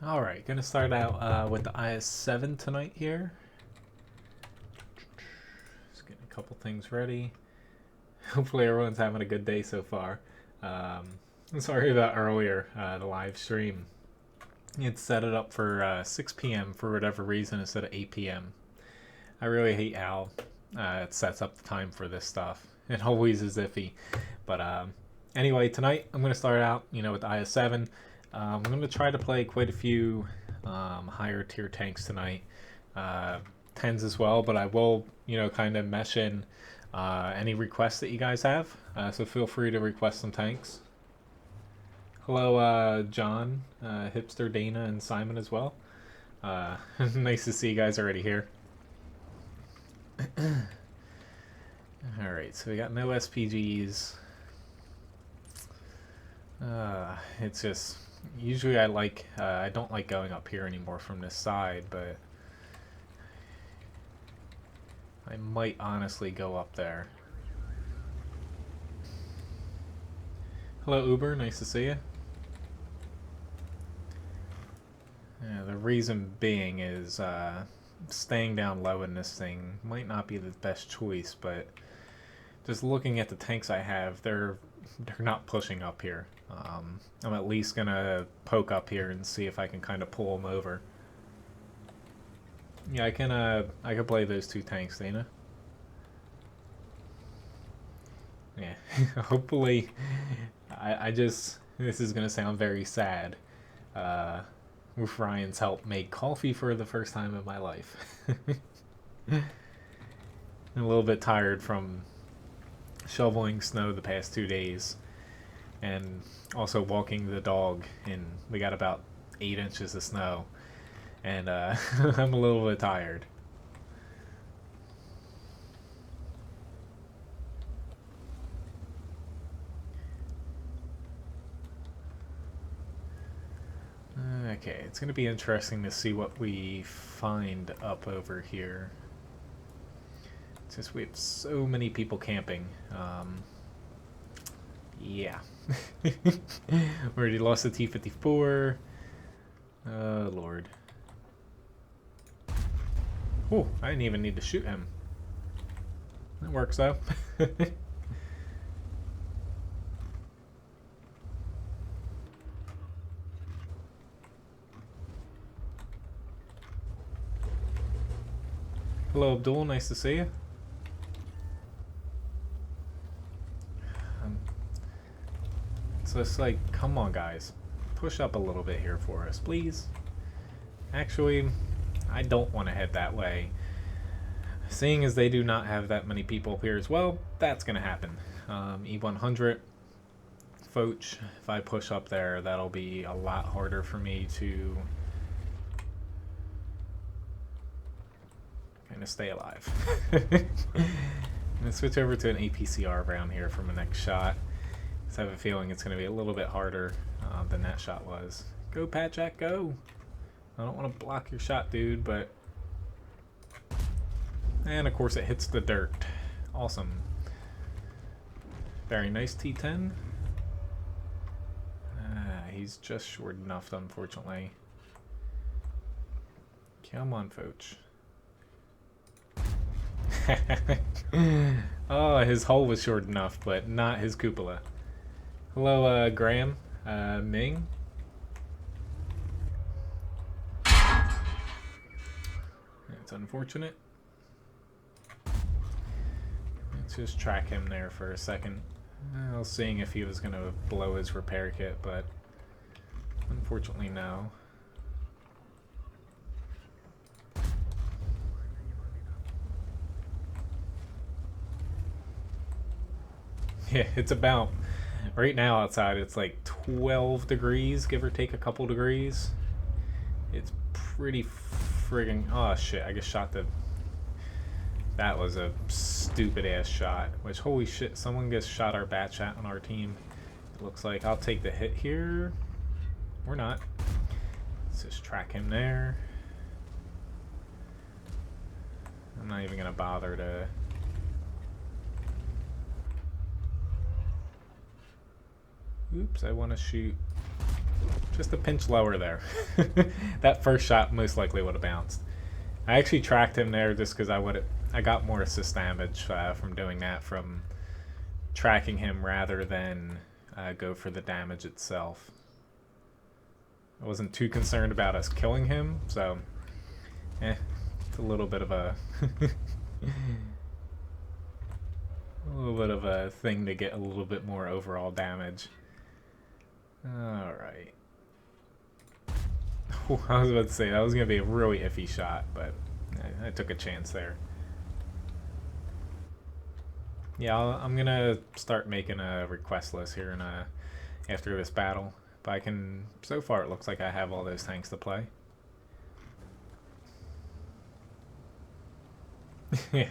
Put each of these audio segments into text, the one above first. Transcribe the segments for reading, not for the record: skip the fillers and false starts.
Alright, gonna start out with the IS-7 tonight here. Just getting a couple things ready. Hopefully everyone's having a good day so far. I'm sorry about earlier, the live stream. It set it up for 6 p.m. for whatever reason instead of 8 p.m. I really hate how it sets up the time for this stuff. It always is iffy. But anyway, tonight I'm going to start out, with the IS-7. I'm going to try to play quite a few higher tier tanks tonight. 10s as well, but I will, kind of mesh in any requests that you guys have. So feel free to request some tanks. Hello, John, Hipster, Dana, and Simon as well. Nice to see you guys already here. Alright, so we got no SPGs. It's just, usually I don't like going up here anymore from this side, but I might honestly go up there. Hello, Uber, nice to see you. Yeah, the reason being is staying down low in this thing might not be the best choice, but just looking at the tanks I have, they're not pushing up here. I'm at least gonna poke up here and see if I can kind of pull them over. Yeah, I can play those two tanks, Dana. Yeah, hopefully, this is gonna sound very sad. With Ryan's help, made coffee for the first time in my life. I'm a little bit tired from shoveling snow the past 2 days and also walking the dog, and we got about 8 inches of snow, and I'm a little bit tired. Okay, it's going to be interesting to see what we find up over here. Since we have so many people camping. Yeah. We already lost the T-54. Oh, Lord. Oh, I didn't even need to shoot him. That works, though. Hello, Abdul. Nice to see you. So it's like, come on, guys. Push up a little bit here for us, please. Actually, I don't want to head that way. Seeing as they do not have that many people up here as well, that's going to happen. E100, Foch, if I push up there, that'll be a lot harder for me to kind of stay alive. I'm going to switch over to an APCR round here for my next shot. I have a feeling it's going to be a little bit harder than that shot was. Go, Pat Jack, go! I don't want to block your shot, dude, but... And, of course, it hits the dirt. Awesome. Very nice T10. He's just short enough, unfortunately. Come on, Foch. Oh, his hull was short enough, but not his cupola. Hello, Graham, Ming. It's unfortunate. Let's just track him there for a second. I was seeing if he was going to blow his repair kit, but unfortunately no. Yeah, it's about... Right now outside it's like 12 degrees, give or take a couple degrees. It's pretty friggin'... Oh shit, I just shot the... That was a stupid ass shot. Which, holy shit, someone just shot our bat chat on our team. It looks like. I'll take the hit here. Or not. Let's just track him there. I'm not even gonna bother to... Oops, I want to shoot just a pinch lower there. That first shot most likely would have bounced. I actually tracked him there just because I got more assist damage from doing that, from tracking him rather than go for the damage itself. I wasn't too concerned about us killing him, so it's a little bit of a a little bit of a thing to get a little bit more overall damage. Alright. I was about to say that was going to be a really iffy shot, but I took a chance there. Yeah, I'm going to start making a request list here after this battle. But I can, so far it looks like I have all those tanks to play. Hey,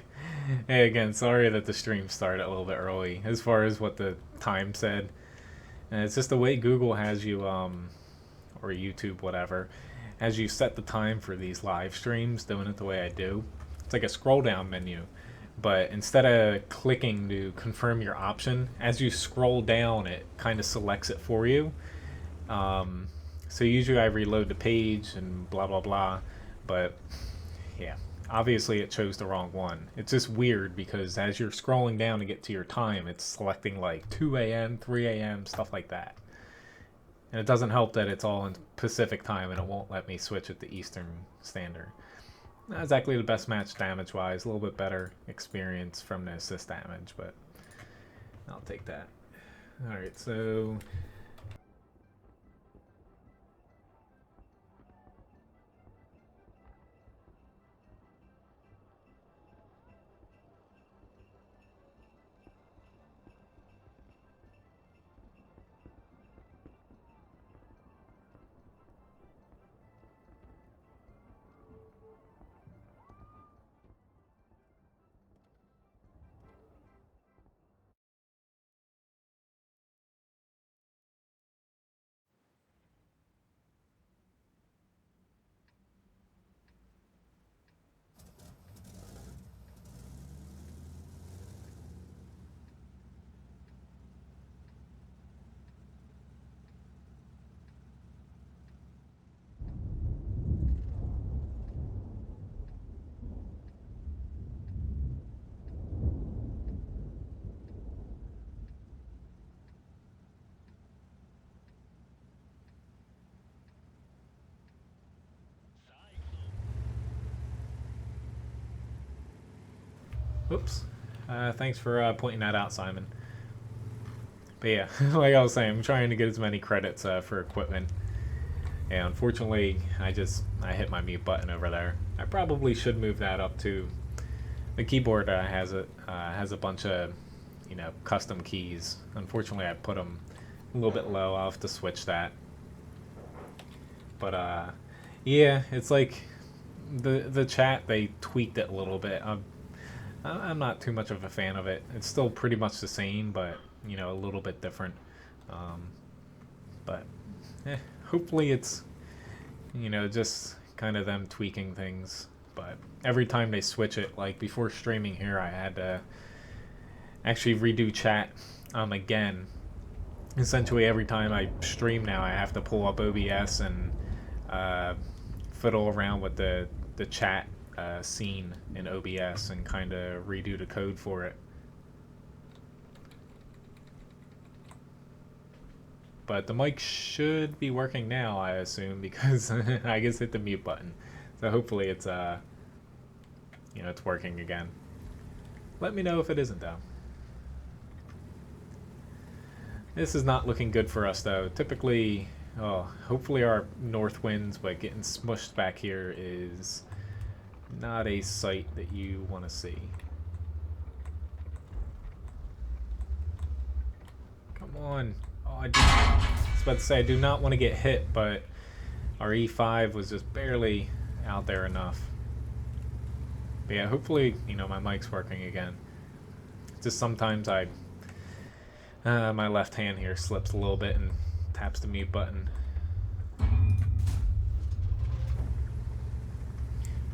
again, sorry that the stream started a little bit early as far as what the time said. And it's just the way Google has you, or YouTube, whatever, as you set the time for these live streams, doing it the way I do. It's like a scroll down menu, but instead of clicking to confirm your option, as you scroll down, it kind of selects it for you. So usually I reload the page and blah blah blah, but yeah, obviously it chose the wrong one. It's just weird because as you're scrolling down to get to your time, it's selecting like 2 a.m., 3 a.m., stuff like that. And it doesn't help that it's all in Pacific time and it won't let me switch it to Eastern Standard. Not exactly the best match damage-wise, a little bit better experience from the assist damage, but I'll take that. Alright, so oops. Thanks for pointing that out, Simon. But yeah, like I was saying, I'm trying to get as many credits for equipment. And unfortunately, I hit my mute button over there. I probably should move that up to the keyboard. Has a bunch of, custom keys. Unfortunately, I put them a little bit low. I'll have to switch that. But yeah, it's like the chat, they tweaked it a little bit. I'm not too much of a fan of it. It's still pretty much the same, but a little bit different. But hopefully it's just kind of them tweaking things. But every time they switch it, like before streaming here, I had to actually redo chat again. Essentially, every time I stream now, I have to pull up OBS and fiddle around with the chat scene in OBS and kind of redo the code for it. But the mic should be working now, I assume, because I just hit the mute button. So hopefully it's it's working again. Let me know if it isn't, though. This is not looking good for us, though. Typically, hopefully our north winds, but getting smushed back here is not a sight that you want to see. Come on. Oh, I was about to say I do not want to get hit, but our E5 was just barely out there enough. But yeah, hopefully, my mic's working again. Just sometimes my left hand here slips a little bit and taps the mute button.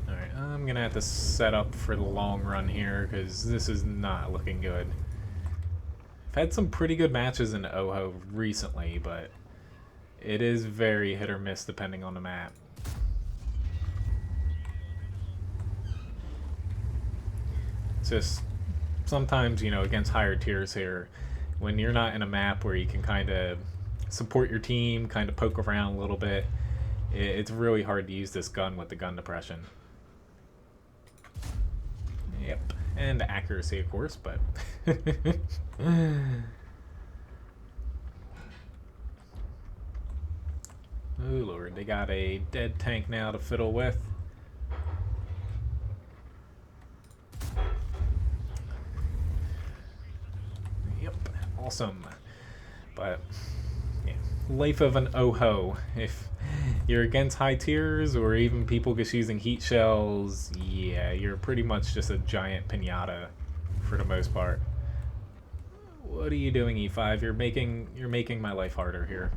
Alright, I'm gonna have to set up for the long run here because this is not looking good. I've had some pretty good matches in OHO recently, but It is very hit or miss depending on the map. It's just sometimes, you know, against higher tiers here, when you're not in a map where you can kind of support your team, kind of poke around a little bit, it's really hard to use this gun with the gun depression. Yep, and the accuracy, of course, but oh lord, they got a dead tank now to fiddle with. Yep, awesome. But yeah, life of an oh-ho. If you're against high tiers or even people just using heat shells, yeah, you're pretty much just a giant pinata for the most part. What are you doing, E5? You're making my life harder here.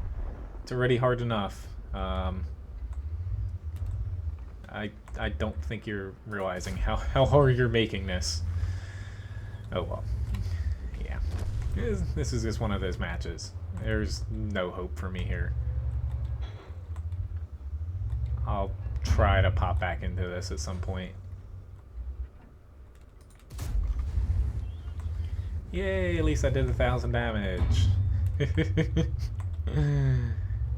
It's already hard enough. I don't think you're realizing how hard you're making this. Oh well. Yeah. This is just one of those matches. There's no hope for me here. I'll try to pop back into this at some point. Yay, at least I did 1,000 damage.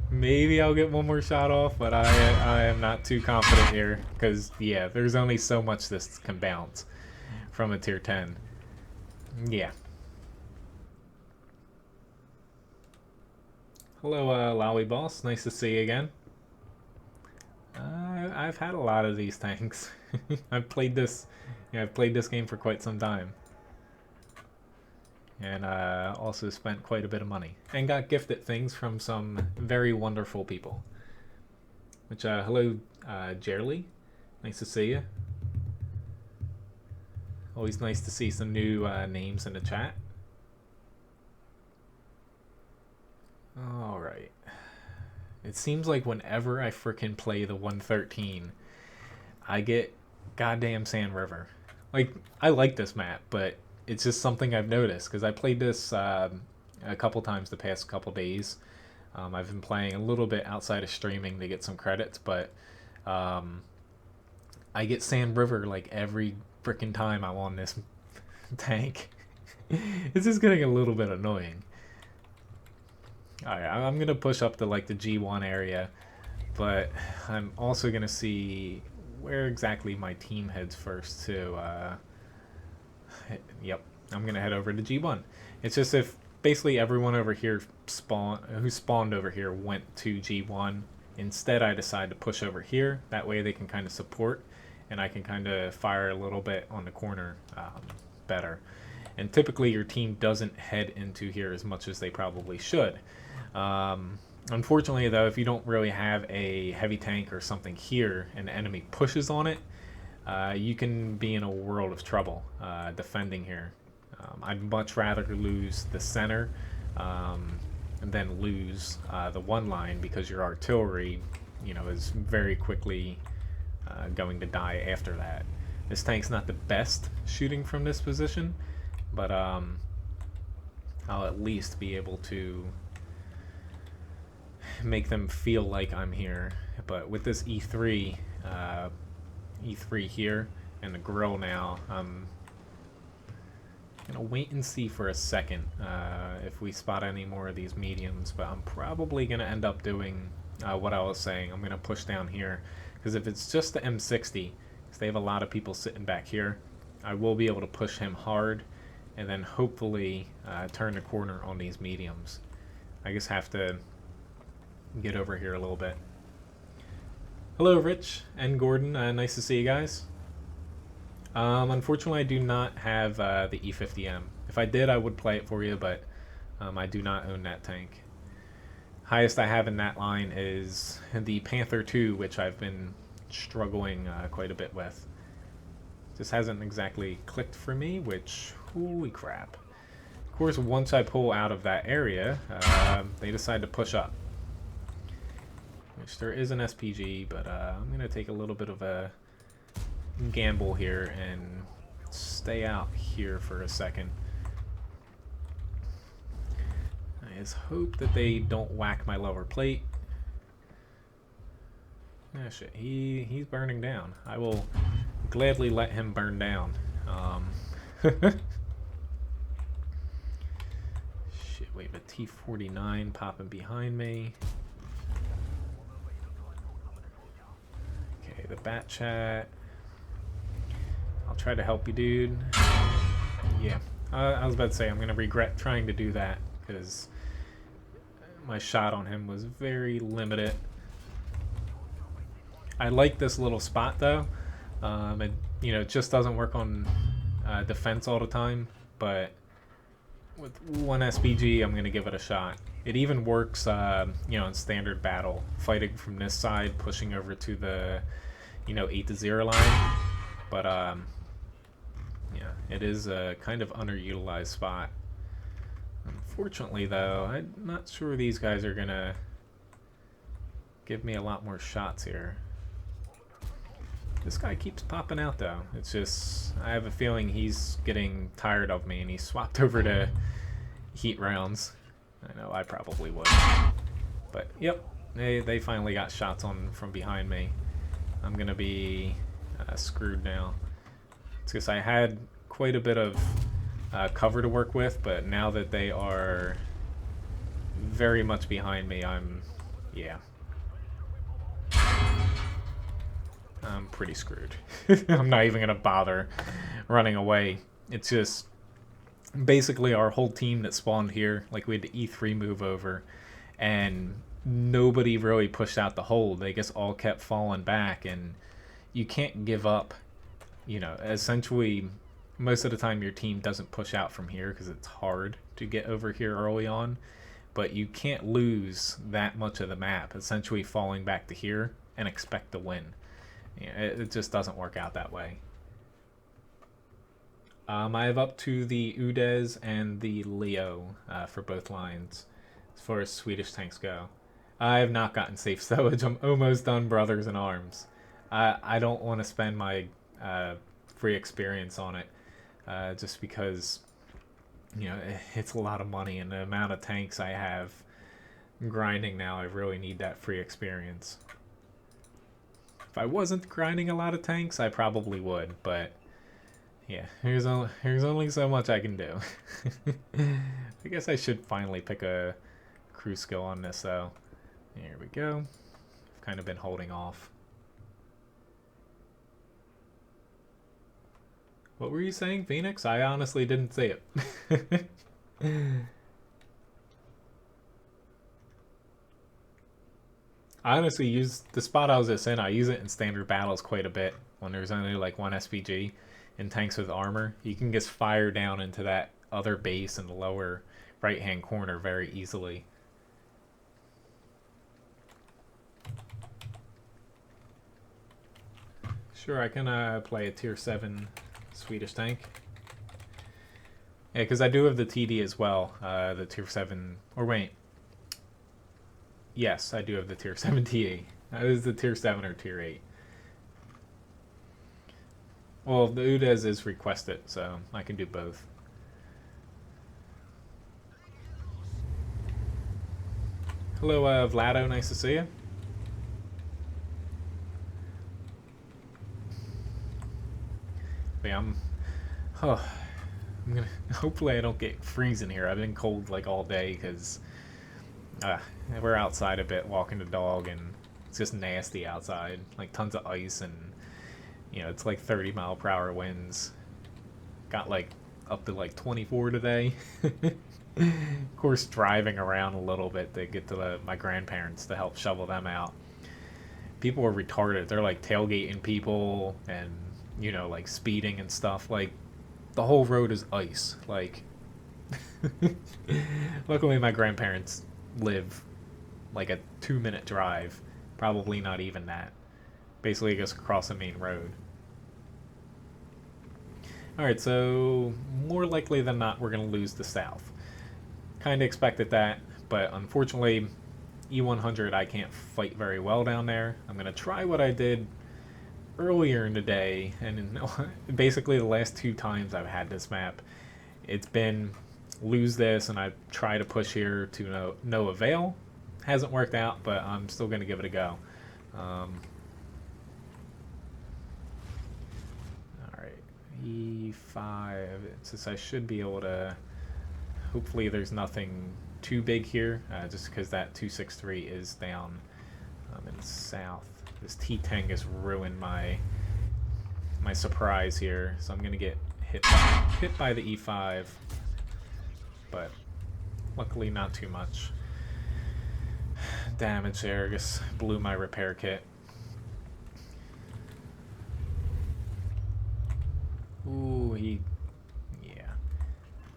Maybe I'll get one more shot off, but I am not too confident here. Because, yeah, there's only so much this can bounce from a tier 10. Yeah. Hello, Lowy Boss. Nice to see you again. I've had a lot of these tanks. I've played this game for quite some time. And also spent quite a bit of money. And got gifted things from some very wonderful people. Which, hello, Jerly. Nice to see you. Always nice to see some new names in the chat. Alright. It seems like whenever I frickin' play the 113, I get goddamn Sand River. Like, I like this map, but it's just something I've noticed, because I played this a couple times the past couple days. I've been playing a little bit outside of streaming to get some credits, but I get Sand River like every frickin' time I'm on this tank. It's just getting a little bit annoying. Alright, I'm going to push up to like the G1 area, but I'm also going to see where exactly my team heads first to, yep, I'm going to head over to G1. It's just if basically everyone over here who spawned over here went to G1, instead I decide to push over here, that way they can kind of support, and I can kind of fire a little bit on the corner better. And typically your team doesn't head into here as much as they probably should. Unfortunately though, if you don't really have a heavy tank or something here and the enemy pushes on it, you can be in a world of trouble defending here. I'd much rather lose the center than lose the one line, because your artillery, you know, is very quickly going to die after that. This tank's not the best shooting from this position, but I'll at least be able to make them feel like I'm here. But with this E3 here and the grill now, I'm gonna wait and see for a second if we spot any more of these mediums, but I'm probably gonna end up doing what I was saying. I'm gonna push down here, because if it's just the M60, because they have a lot of people sitting back here, I will be able to push him hard and then hopefully turn the corner on these mediums. I just have to get over here a little bit. Hello Rich and Gordon, nice to see you guys. Unfortunately I do not have the E50M. If I did I would play it for you, but I do not own that tank. Highest I have in that line is the Panther II, which I've been struggling quite a bit with. This hasn't exactly clicked for me, which, holy crap. Of course, once I pull out of that area, they decide to push up. Which there is an SPG, but I'm going to take a little bit of a gamble here and stay out here for a second. I just hope that they don't whack my lower plate, Ah, shit. He's burning down. I will gladly let him burn down. Shit, we have a T-49 popping behind me. Okay, the bat chat. I'll try to help you, dude. Yeah, I was about to say I'm gonna regret trying to do that because my shot on him was very limited. I like this little spot though. It just doesn't work on defense all the time, but with one SPG, I'm gonna give it a shot. It even works, in standard battle, fighting from this side, pushing over to the, 8-0 line. But yeah, it is a kind of underutilized spot. Unfortunately, though, I'm not sure these guys are gonna give me a lot more shots here. This guy keeps popping out, though. It's just, I have a feeling he's getting tired of me, and he swapped over to heat rounds. I know I probably would. But, yep, they finally got shots on from behind me. I'm going to be screwed now. It's because I had quite a bit of cover to work with, but now that they are very much behind me, yeah. I'm pretty screwed. I'm not even going to bother running away. It's just basically our whole team that spawned here. Like, we had the E3 move over, and nobody really pushed out the hold. They just all kept falling back, and you can't give up. Essentially, most of the time your team doesn't push out from here because it's hard to get over here early on. But you can't lose that much of the map, essentially falling back to here and expect to win. It just doesn't work out that way. I have up to the UDES and the Leo for both lines as far as Swedish tanks go. I have not gotten safe stowage. I'm almost done Brothers in Arms. I don't want to spend my free experience on it just because it's a lot of money, and the amount of tanks I have grinding now, I really need that free experience. If I wasn't grinding a lot of tanks, I probably would, but yeah, here's only so much I can do. I guess I should finally pick a crew skill on this, though. Here we go. I've kind of been holding off. What were you saying, Phoenix? I honestly didn't see it. I honestly use the spot I was just in. I use it in standard battles quite a bit when there's only like one SPG in tanks with armor. You can just fire down into that other base in the lower right-hand corner very easily. Sure, I can play a tier 7 Swedish tank. Yeah, because I do have the TD as well. The tier 7, or wait. Yes, I do have the tier 7 TA. Is the tier 7 or tier 8? Well, the UDES is requested, so I can do both. Hello, Vlado. Nice to see you. But yeah, I'm gonna. Hopefully, I don't get freezing here. I've been cold like all day because we're outside a bit walking the dog, and it's just nasty outside. Like tons of ice, and it's like 30-mile-per-hour winds. Got like up to like 24 today. Of course, driving around a little bit to get to my grandparents to help shovel them out. People are retarded. They're like tailgating people and like speeding and stuff. Like the whole road is ice. Like luckily my grandparents live like a 2-minute drive, probably not even that, basically just across the main road. Alright, so more likely than not we're going to lose the south. Kind of expected that, but unfortunately E100 I can't fight very well down there. I'm going to try what I did earlier in the day, and basically the last 2 times I've had this map, it's been lose this and I try to push here to no avail. Hasn't worked out, but I'm still going to give it a go. E5. Since I should be able to... Hopefully there's nothing too big here, just because that 263 is down in the south. This T10 just ruined my surprise here, so I'm going to get hit by the E5, but luckily not too much damage there. Just blew my repair kit. Ooh, yeah.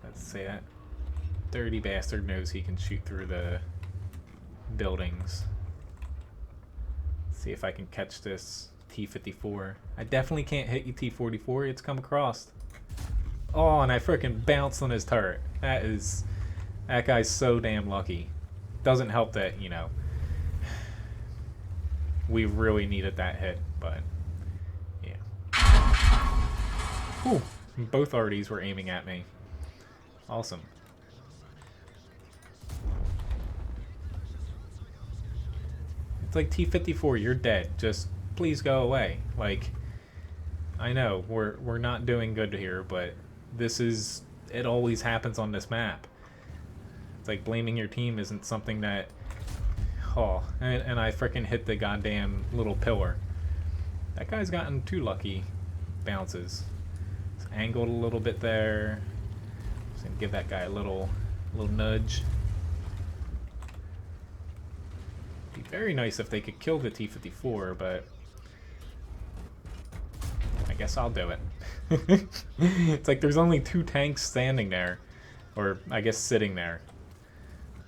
Let's say that dirty bastard knows he can shoot through the buildings. Let's see if I can catch this T-54. I definitely can't hit you, T-44. It's come across. Oh, and I frickin' bounced on his turret. That guy's so damn lucky. Doesn't help that, you know, we really needed that hit, but yeah. Ooh, both RDs were aiming at me. Awesome. It's like, T-54, you're dead. Just please go away. Like, I know we're not doing good here, but it always happens on this map. It's like blaming your team isn't something that... Oh, and I frickin' hit the goddamn little pillar. That guy's gotten 2 lucky bounces. It's angled a little bit there. Just gonna give that guy a little nudge. Be very nice if they could kill the T-54, but I guess I'll do it. It's like there's only 2 tanks standing there, or I guess sitting there.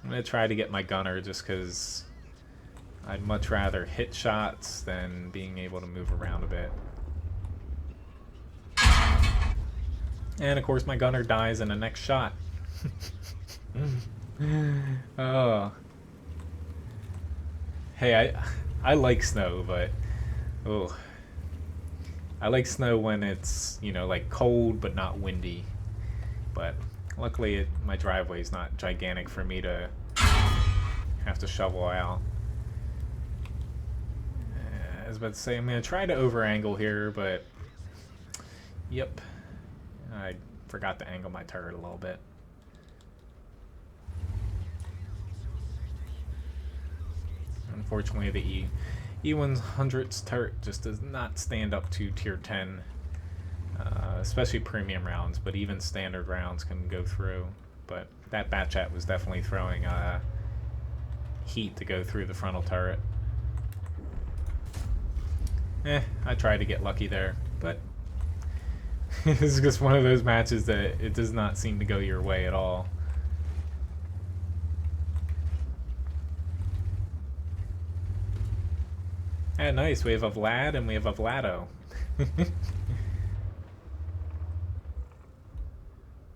I'm gonna try to get my gunner just because I'd much rather hit shots than being able to move around a bit. And of course my gunner dies in the next shot. Oh. Hey, I like snow, but oh, I like snow when it's, you know, like cold but not windy. But luckily my driveway is not gigantic for me to have to shovel out. I was about to say I'm going to try to over angle here, but yep, I forgot to angle my turret a little bit. Unfortunately, the E100's turret just does not stand up to tier 10, especially premium rounds, but even standard rounds can go through. But that Batchat was definitely throwing heat to go through the frontal turret. I tried to get lucky there, but this is just one of those matches that it does not seem to go your way at all. Yeah, nice. We have a Vlad and we have a Vlado.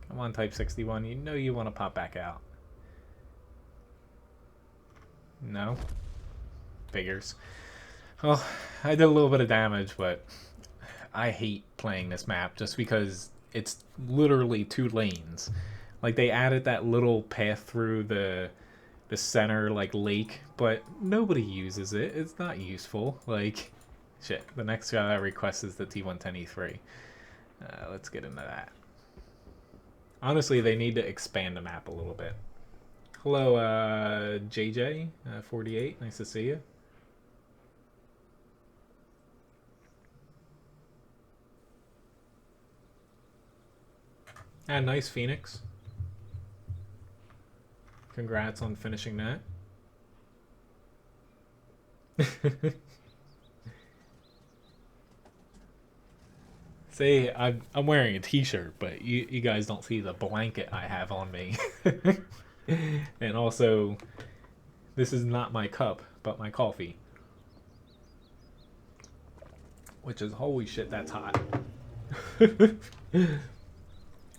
Come on, Type 61. You know you want to pop back out. No? Figures. Well, I did a little bit of damage, but I hate playing this map just because it's literally 2 lanes. Like, they added that little path through the center, like, lake, but nobody uses it. It's not useful. Like, shit. The next guy I request is the T110E3. Let's get into that. Honestly, they need to expand the map a little bit. Hello, JJ, 48. Nice to see you. Nice, Phoenix. Congrats on finishing that. See, I'm wearing a t-shirt, but you guys don't see the blanket I have on me. And also, this is not my cup, but my coffee. Which is, holy shit, that's hot.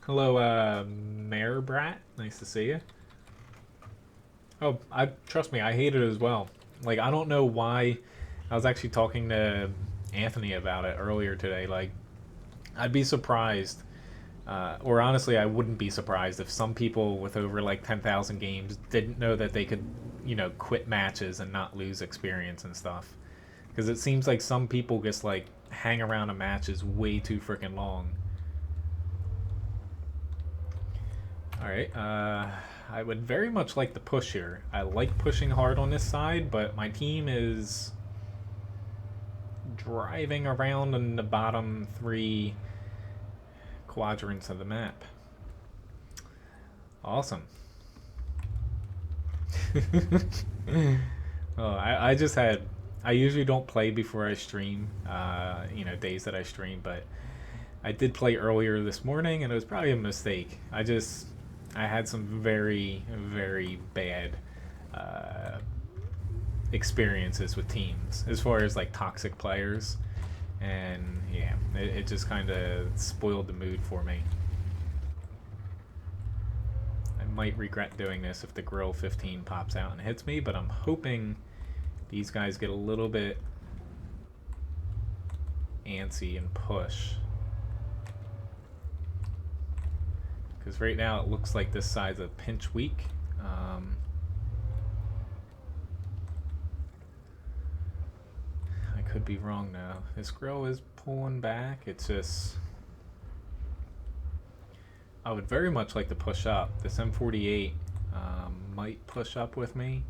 Hello, Mayor Brat. Nice to see you. Oh, trust me, I hate it as well. Like, I don't know why. I was actually talking to Anthony about it earlier today. Like, I'd be surprised, or honestly, I wouldn't be surprised if some people with over like 10,000 games didn't know that they could, you know, quit matches and not lose experience and stuff. Because it seems like some people just like hang around a match is way too freaking long. Alright, I would very much like to push here. I like pushing hard on this side, but my team is driving around in the bottom 3 quadrants of the map. Awesome. Oh, I usually don't play before I stream, days that I stream, but I did play earlier this morning and it was probably a mistake. I had some very, very bad experiences with teams as far as like toxic players, and yeah, it just kind of spoiled the mood for me. I might regret doing this if the grill 15 pops out and hits me, but I'm hoping these guys get a little bit antsy and push, because right now it looks like this side's a pinch weak. I could be wrong now. This grill is pulling back. It's just, I would very much like to push up. This M48 might push up with me.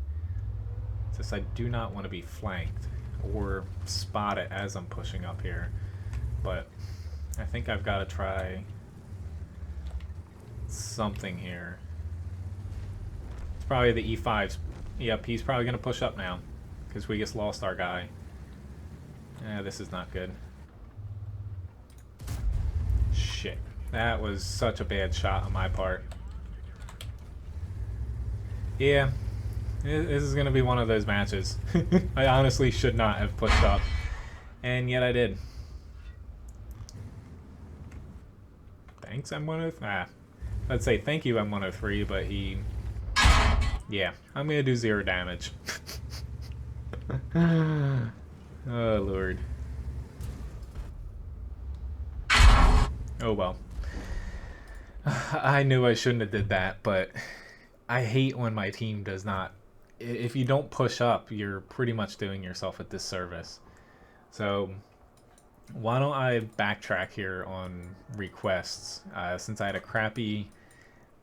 It's just I do not want to be flanked or spot it as I'm pushing up here. But I think I've got to try something here. It's probably the E5's. Yep, he's probably going to push up now because we just lost our guy. This is not good. Shit. That was such a bad shot on my part. Yeah. This is going to be one of those matches. I honestly should not have pushed up. And yet I did. Thanks, M103. Let's say thank you, M103, but he... Yeah, I'm going to do 0 damage. Oh, Lord. Oh, well. I knew I shouldn't have did that, but I hate when my team does not... If you don't push up, you're pretty much doing yourself a disservice. So, why don't I backtrack here on requests? Since I had a crappy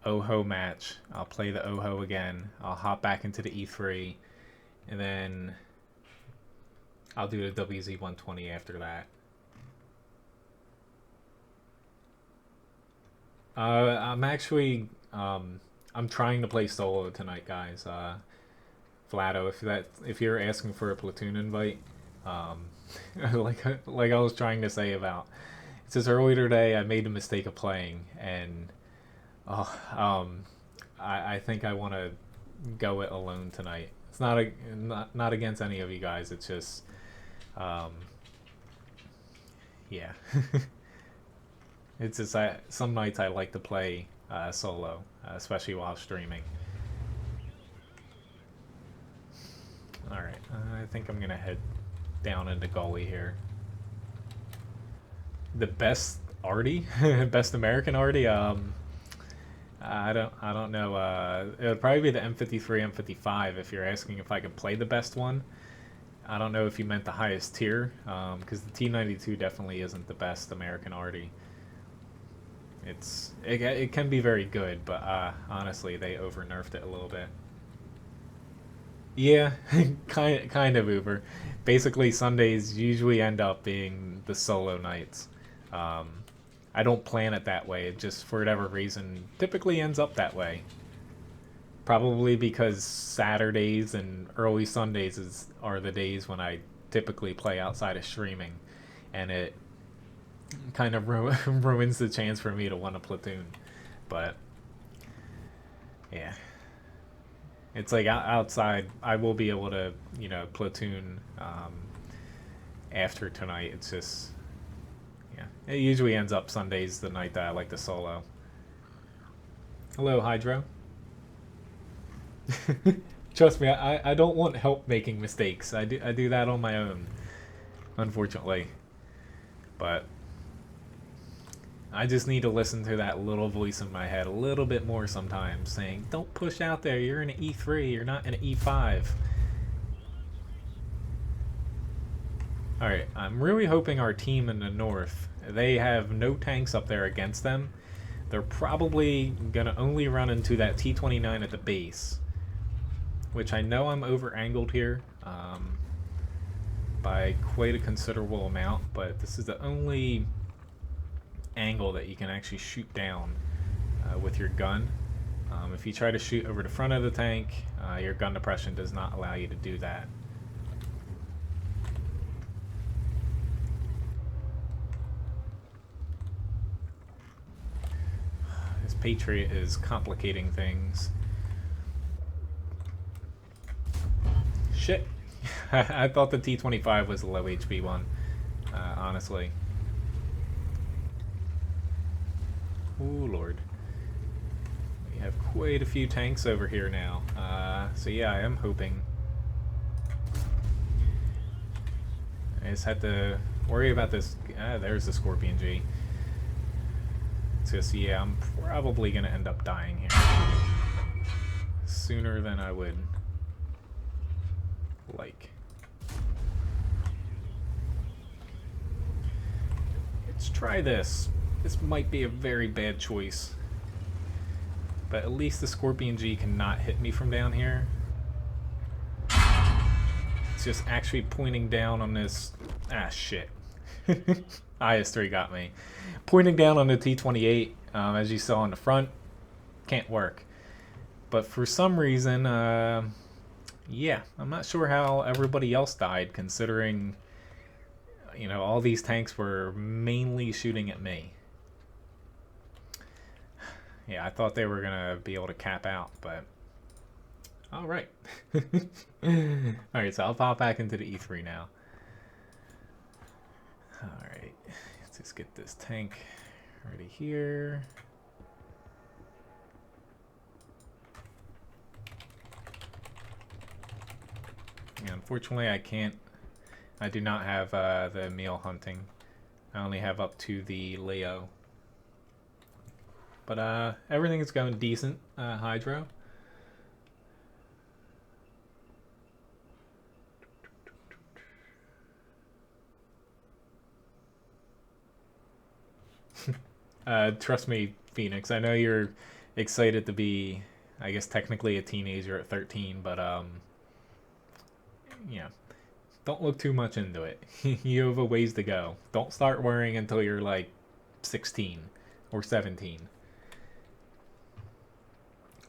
OHO match, I'll play the OHO again. I'll hop back into the E3, and then I'll do the WZ120 after that. I'm actually, I'm trying to play solo tonight, guys. Vlado, if you're asking for a platoon invite, like I was trying to say about, it says earlier today I made the mistake of playing, and I think I want to go it alone tonight. It's not against any of you guys. It's just, yeah. It's just some nights I like to play solo, especially while streaming. Alright, I think I'm gonna head down into Gully here. The best Artie? Best American Artie? I don't know. It would probably be the M53, M55 if you're asking if I could play the best one. I don't know if you meant the highest tier, because the T92 definitely isn't the best American Artie. It can be very good, but honestly, they over-nerfed it a little bit. Yeah, kind of Uber. Basically, Sundays usually end up being the solo nights. I don't plan it that way. It just, for whatever reason, typically ends up that way. Probably because Saturdays and early Sundays are the days when I typically play outside of streaming, and it kind of ruins the chance for me to win a platoon. But yeah, it's like outside I will be able to platoon after tonight. It's just, yeah, it usually ends up Sundays the night that I like to solo. Hello, Hydro. Trust me, I don't want help making mistakes. I do that on my own, unfortunately. But I just need to listen to that little voice in my head a little bit more sometimes, saying, don't push out there, you're in an E3, you're not in an E5. Alright, I'm really hoping our team in the north, they have no tanks up there against them, they're probably going to only run into that T-29 at the base, which I know I'm over-angled here by quite a considerable amount, but this is the only angle that you can actually shoot down with your gun. If you try to shoot over the front of the tank, your gun depression does not allow you to do that. This Patriot is complicating things. Shit. I thought the T-25 was a low HP one, honestly. Ooh, Lord. We have quite a few tanks over here now. So yeah, I am hoping. I just had to worry about this. There's the Scorpion G. So yeah, I'm probably going to end up dying here. Sooner than I would like. Let's try this. This might be a very bad choice. But at least the Scorpion G cannot hit me from down here. It's just actually pointing down on this... Ah, shit. IS-3 got me. Pointing down on the T-28, as you saw in the front, can't work. But for some reason, yeah, I'm not sure how everybody else died, considering, you know, all these tanks were mainly shooting at me. Yeah, I thought they were going to be able to cap out, but... Alright. Alright, so I'll pop back into the E3 now. Alright, let's just get this tank ready here. Yeah, unfortunately, I do not have the meal hunting. I only have up to the Leo. But everything is going decent, Hydro. Trust me, Phoenix, I know you're excited to be, I guess, technically a teenager at 13, but, yeah, don't look too much into it. You have a ways to go. Don't start worrying until you're, like, 16 or 17.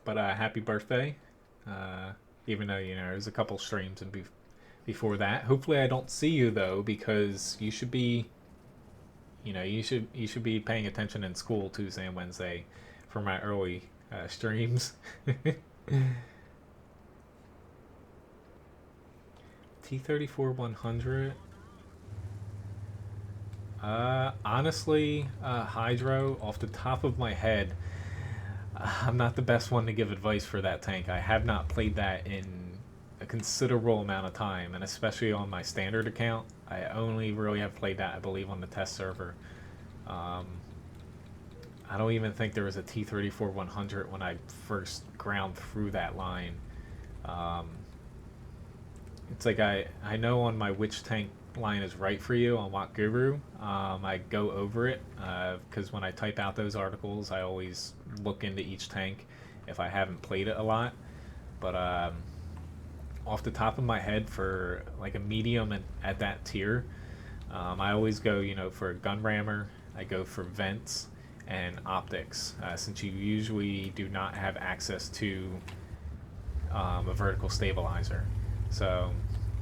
But, happy birthday, even though, you know, there's a couple streams and before that. Hopefully I don't see you, though, because you should be... You know, you should be paying attention in school Tuesday and Wednesday for my early streams. T-34-100. Honestly, Hydro, off the top of my head, I'm not the best one to give advice for that tank. I have not played that in a considerable amount of time, and especially on my standard account. I only really have played that, I believe, on the test server. I don't even think there was a T-34-100 when I first ground through that line. It's like I know on my which tank line is right for you on WoT Guru. I go over it because when I type out those articles, I always look into each tank if I haven't played it a lot. But off the top of my head, for like a medium at that tier, I always go, you know, for a gun rammer. I go for vents and optics, since you usually do not have access to a vertical stabilizer. So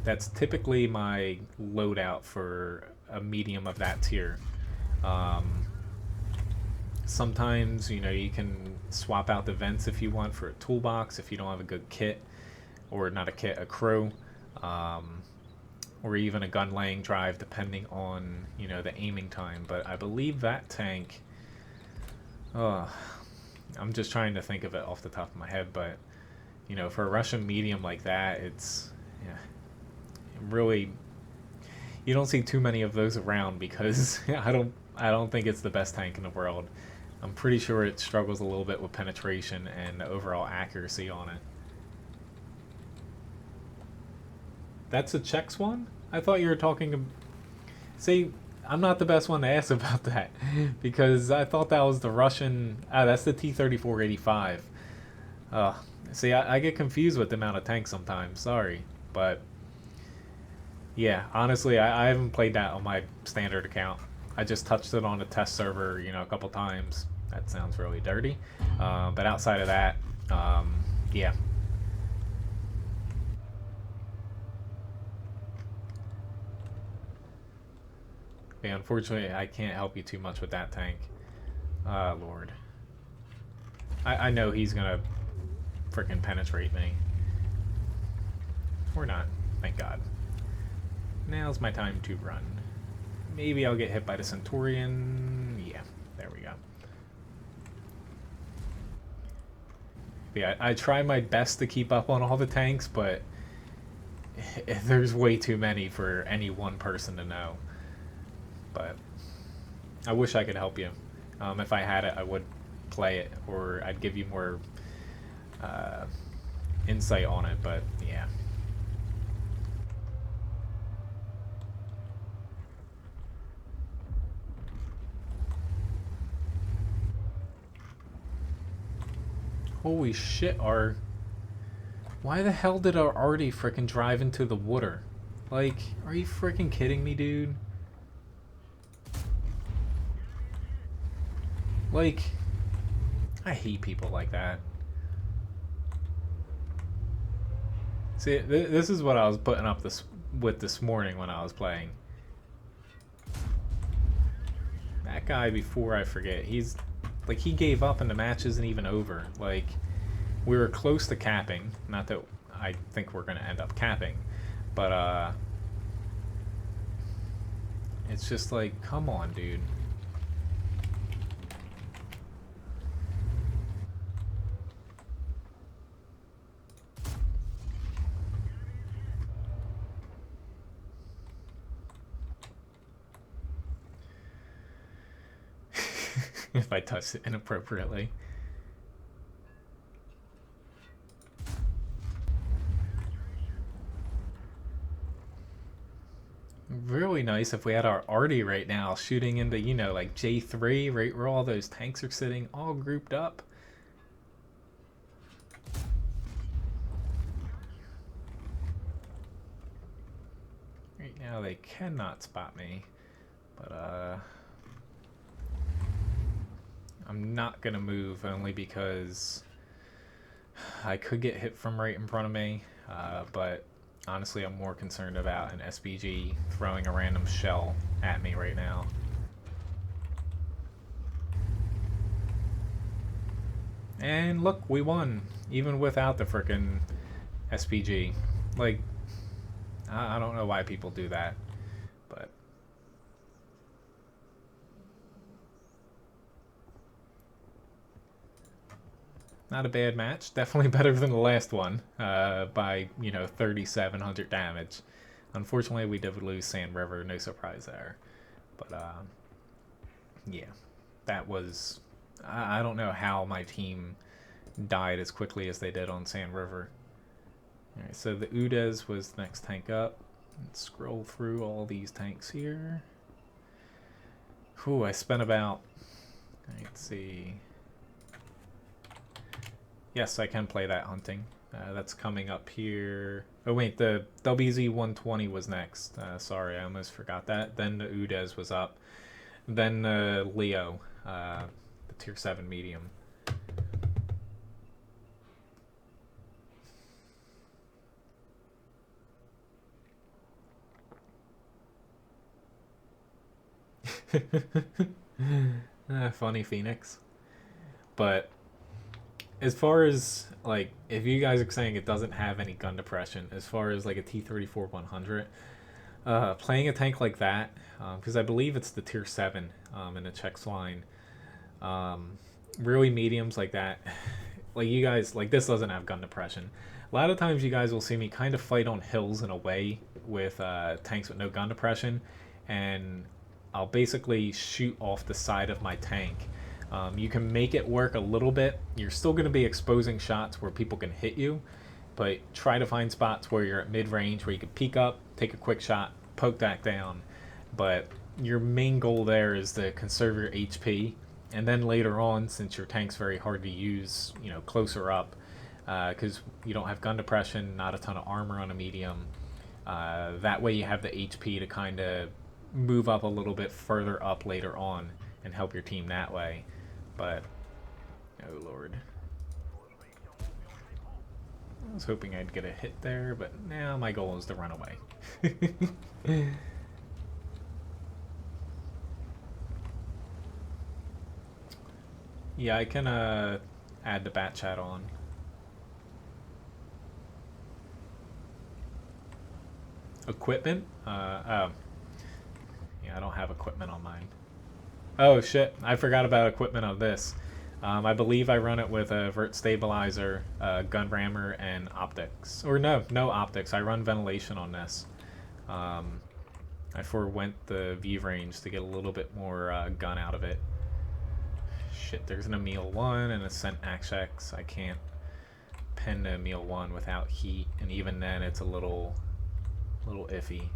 that's typically my loadout for a medium of that tier. Sometimes, you know, you can swap out the vents if you want for a toolbox if you don't have a good kit. Or not a kit, a crew, or even a gun laying drive, depending on, you know, the aiming time. But I believe that tank, I'm just trying to think of it off the top of my head, but, you know, for a Russian medium like that, it's, yeah, really, you don't see too many of those around because I don't think it's the best tank in the world. I'm pretty sure it struggles a little bit with penetration and overall accuracy on it. That's a Czechs one? I thought you were talking... See, I'm not the best one to ask about that because I thought that was the Russian. That's the T-34-85. Uh, See, I get confused with the amount of tanks sometimes. Sorry, but yeah, honestly, I haven't played that on my standard account. I just touched it on a test server, a couple times. That sounds really dirty, but outside of that, yeah. Yeah, unfortunately, I can't help you too much with that tank. Lord. I know he's gonna freaking penetrate me. Or not, thank God. Now's my time to run. Maybe I'll get hit by the Centurion. Yeah, there we go. Yeah, I try my best to keep up on all the tanks, but there's way too many for any one person to know. But I wish I could help you. If I had it, I would play it, or I'd give you more insight on it, but yeah. Holy shit, why the hell did our Artie frickin' drive into the water? Like, are you frickin' kidding me, dude? Like, I hate people like that. See, this is what I was putting up this morning when I was playing. That guy, before I forget, he's like, he gave up and the match isn't even over. Like, we were close to capping. Not that I think we're gonna end up capping, but it's just like, come on, dude. If I touched it inappropriately. Really nice if we had our Artie right now shooting into, like J3, right where all those tanks are sitting, all grouped up. Right now they cannot spot me, but I'm not gonna move only because I could get hit from right in front of me, but honestly I'm more concerned about an SPG throwing a random shell at me right now. And look, we won, even without the frickin' SPG. Like, I don't know why people do that, but not a bad match. Definitely better than the last one by 3,700 damage. Unfortunately, we did lose Sand River. No surprise there. But yeah, that was. I don't know how my team died as quickly as they did on Sand River. All right, so the UDES was the next tank up. Let's scroll through all these tanks here. Whew, I spent about. Let's see. Yes, I can play that hunting. That's coming up here. Oh wait, the WZ-120 was next. Sorry, I almost forgot that. Then the UDES was up. Then Leo, the tier 7 medium. Funny Phoenix. But as far as, like, if you guys are saying it doesn't have any gun depression, as far as like a T-34-100, playing a tank like that, because I believe it's the tier 7 in the Czechs line, really mediums like that, like you guys, like this doesn't have gun depression. A lot of times you guys will see me kind of fight on hills in a way with tanks with no gun depression, and I'll basically shoot off the side of my tank. You can make it work a little bit. You're still going to be exposing shots where people can hit you, but try to find spots where you're at mid-range where you can peek up, take a quick shot, poke that down. But your main goal there is to conserve your HP, and then later on, since your tank's very hard to use, you know, closer up, because you don't have gun depression, not a ton of armor on a medium. That way you have the HP to kind of move up a little bit further up later on and help your team that way. But, oh lord. I was hoping I'd get a hit there, but now my goal is to run away. Yeah, I can add the bat chat on. Equipment? Oh. Yeah, I don't have equipment on mine. Oh shit, I forgot about equipment on this. I believe I run it with a vert stabilizer, gun rammer, and optics. Or no optics. I run ventilation on this. I forewent the view range to get a little bit more gun out of it. Shit, there's an Emil 1 and a Cent Axe. I can't pen the Emil 1 without heat, and even then it's a little iffy.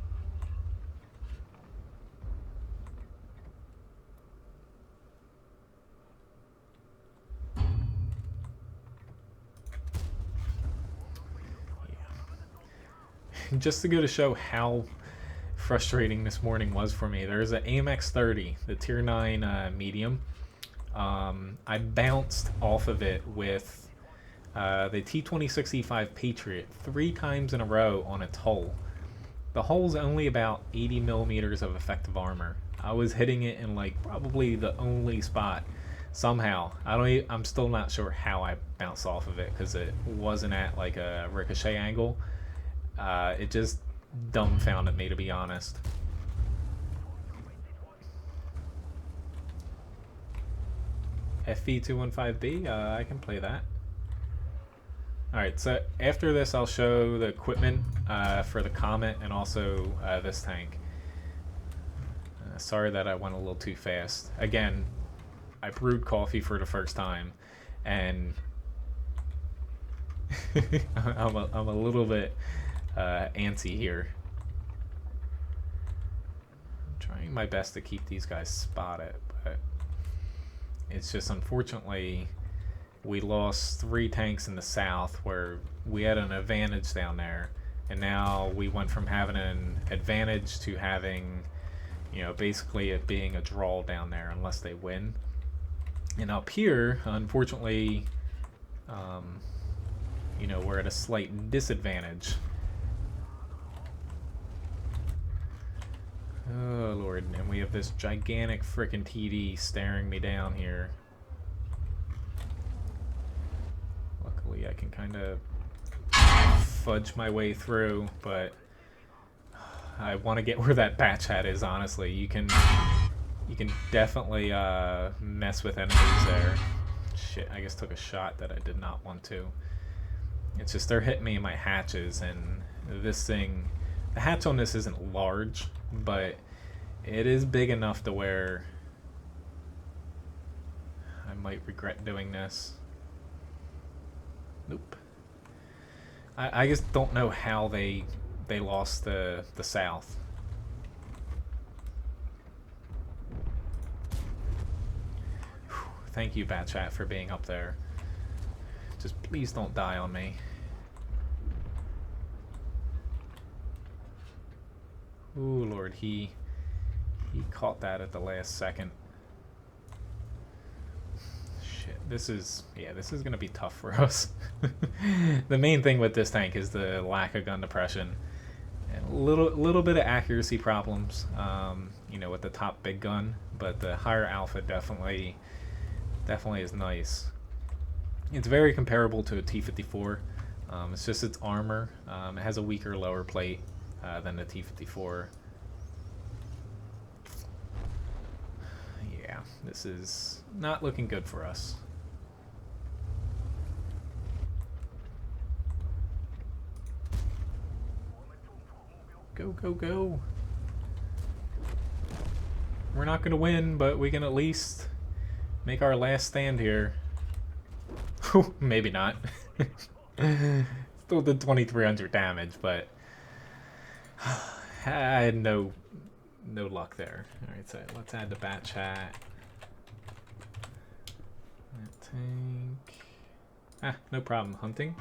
Just to go to show how frustrating this morning was for me, there's an AMX 30, the tier 9 medium. I bounced off of it with the T-2065 Patriot 3 times in a row on its hull. The hull's only about 80 millimeters of effective armor. I was hitting it in like probably the only spot. Somehow, I'm still not sure how I bounced off of it, because it wasn't at like a ricochet angle. It just dumbfounded me, to be honest. FV215B, I can play that. Alright, so after this I'll show the equipment for the Comet and also this tank. Sorry that I went a little too fast. Again, I brewed coffee for the first time, and I'm a little bit antsy here. I'm trying my best to keep these guys spotted, but it's just unfortunately we lost 3 tanks in the south where we had an advantage down there, and now we went from having an advantage to having, you know, basically it being a draw down there unless they win. And up here, unfortunately, you know, we're at a slight disadvantage. Oh lord, and we have this gigantic frickin' TD staring me down here. Luckily I can kind of fudge my way through, but I want to get where that batch hat is, honestly. You can definitely mess with enemies there. Shit, I just took a shot that I did not want to. It's just they're hitting me in my hatches, and this thing, the hatch on this isn't large, but it is big enough to where I might regret doing this. Nope. I just don't know how they lost the south. Whew, thank you, Bat Chat, for being up there. Just please don't die on me. Ooh, Lord, he caught that at the last second. Shit, this is gonna be tough for us. The main thing with this tank is the lack of gun depression and a little bit of accuracy problems, you know, with the top big gun, but the higher alpha definitely is nice. It's very comparable to a T-54. It's just its armor. It has a weaker lower plate than the T-54. Yeah, this is not looking good for us. Go, go, go. We're not going to win, but we can at least make our last stand here. Maybe not. Still did 2,300 damage, but I had no no luck there. Alright, so let's add the bat chat. That tank. Ah, no problem. Hunting.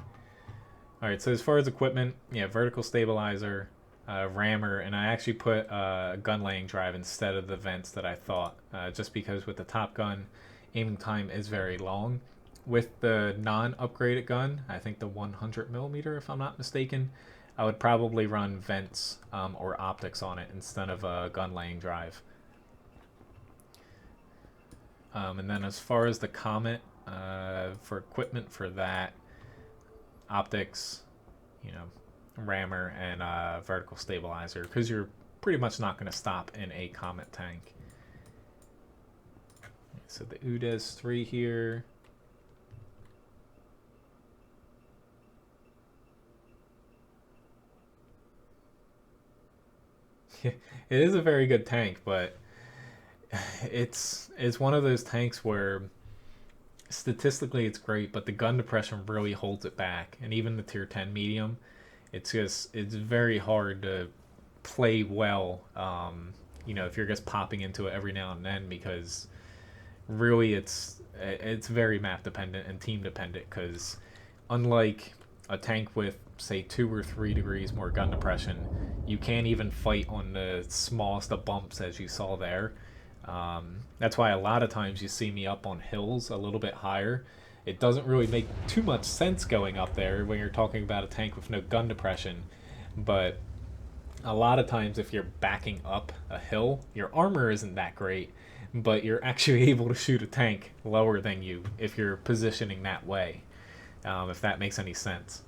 Alright, so as far as equipment, yeah, vertical stabilizer, rammer, and I actually put a gun laying drive instead of the vents that I thought, just because with the top gun, aiming time is very long. With the non-upgraded gun, I think the 100mm, if I'm not mistaken, I would probably run vents or optics on it instead of a gun laying drive. And then as far as the Comet, for equipment for that, optics, you know, rammer, and vertical stabilizer, because you're pretty much not going to stop in a Comet tank. So the UDES 3 here. It is a very good tank, but it's one of those tanks where statistically it's great, but the gun depression really holds it back. And even the tier 10 medium, it's very hard to play well, you know, if you're just popping into it every now and then, because really it's very map dependent and team dependent, because unlike a tank with say 2 or 3 degrees more gun depression, you can't even fight on the smallest of bumps, as you saw there. That's why a lot of times you see me up on hills a little bit higher. It doesn't really make too much sense going up there when you're talking about a tank with no gun depression, but a lot of times if you're backing up a hill, your armor isn't that great, but you're actually able to shoot a tank lower than you if you're positioning that way, if that makes any sense.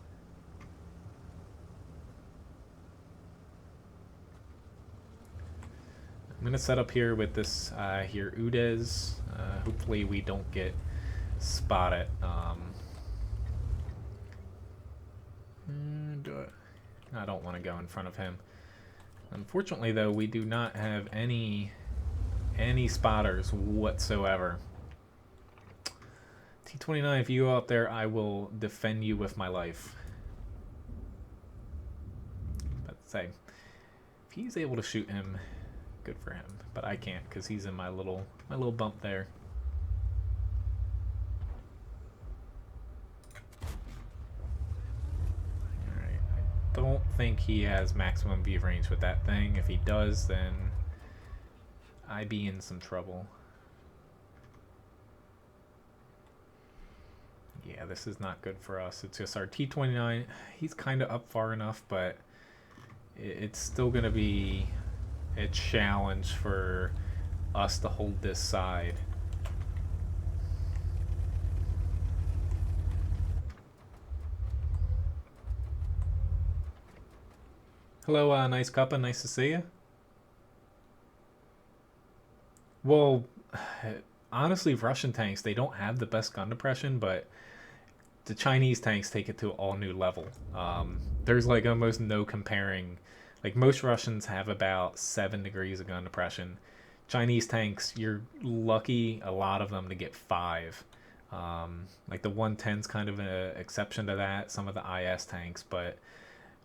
I'm going to set up here with this here UDES. Hopefully we don't get spotted. I don't want to go in front of him. Unfortunately, though, we do not have any spotters whatsoever. T-29, if you go out there, I will defend you with my life. But say, if he's able to shoot him, good for him. But I can't because he's in my little bump there. Alright, I don't think he has maximum view range with that thing. If he does, then I be in some trouble. Yeah, this is not good for us. It's just our T-29. He's kind of up far enough, but it's still going to be a challenge for us to hold this side. Hello, nice cuppa. Nice to see you. Well, honestly, Russian tanks, they don't have the best gun depression, but the Chinese tanks take it to an all new level. There's like almost no comparing. Like most Russians have about 7 degrees of gun depression. Chinese tanks, you're lucky a lot of them to get 5. Like the 110's kind of an exception to that, some of the IS tanks, but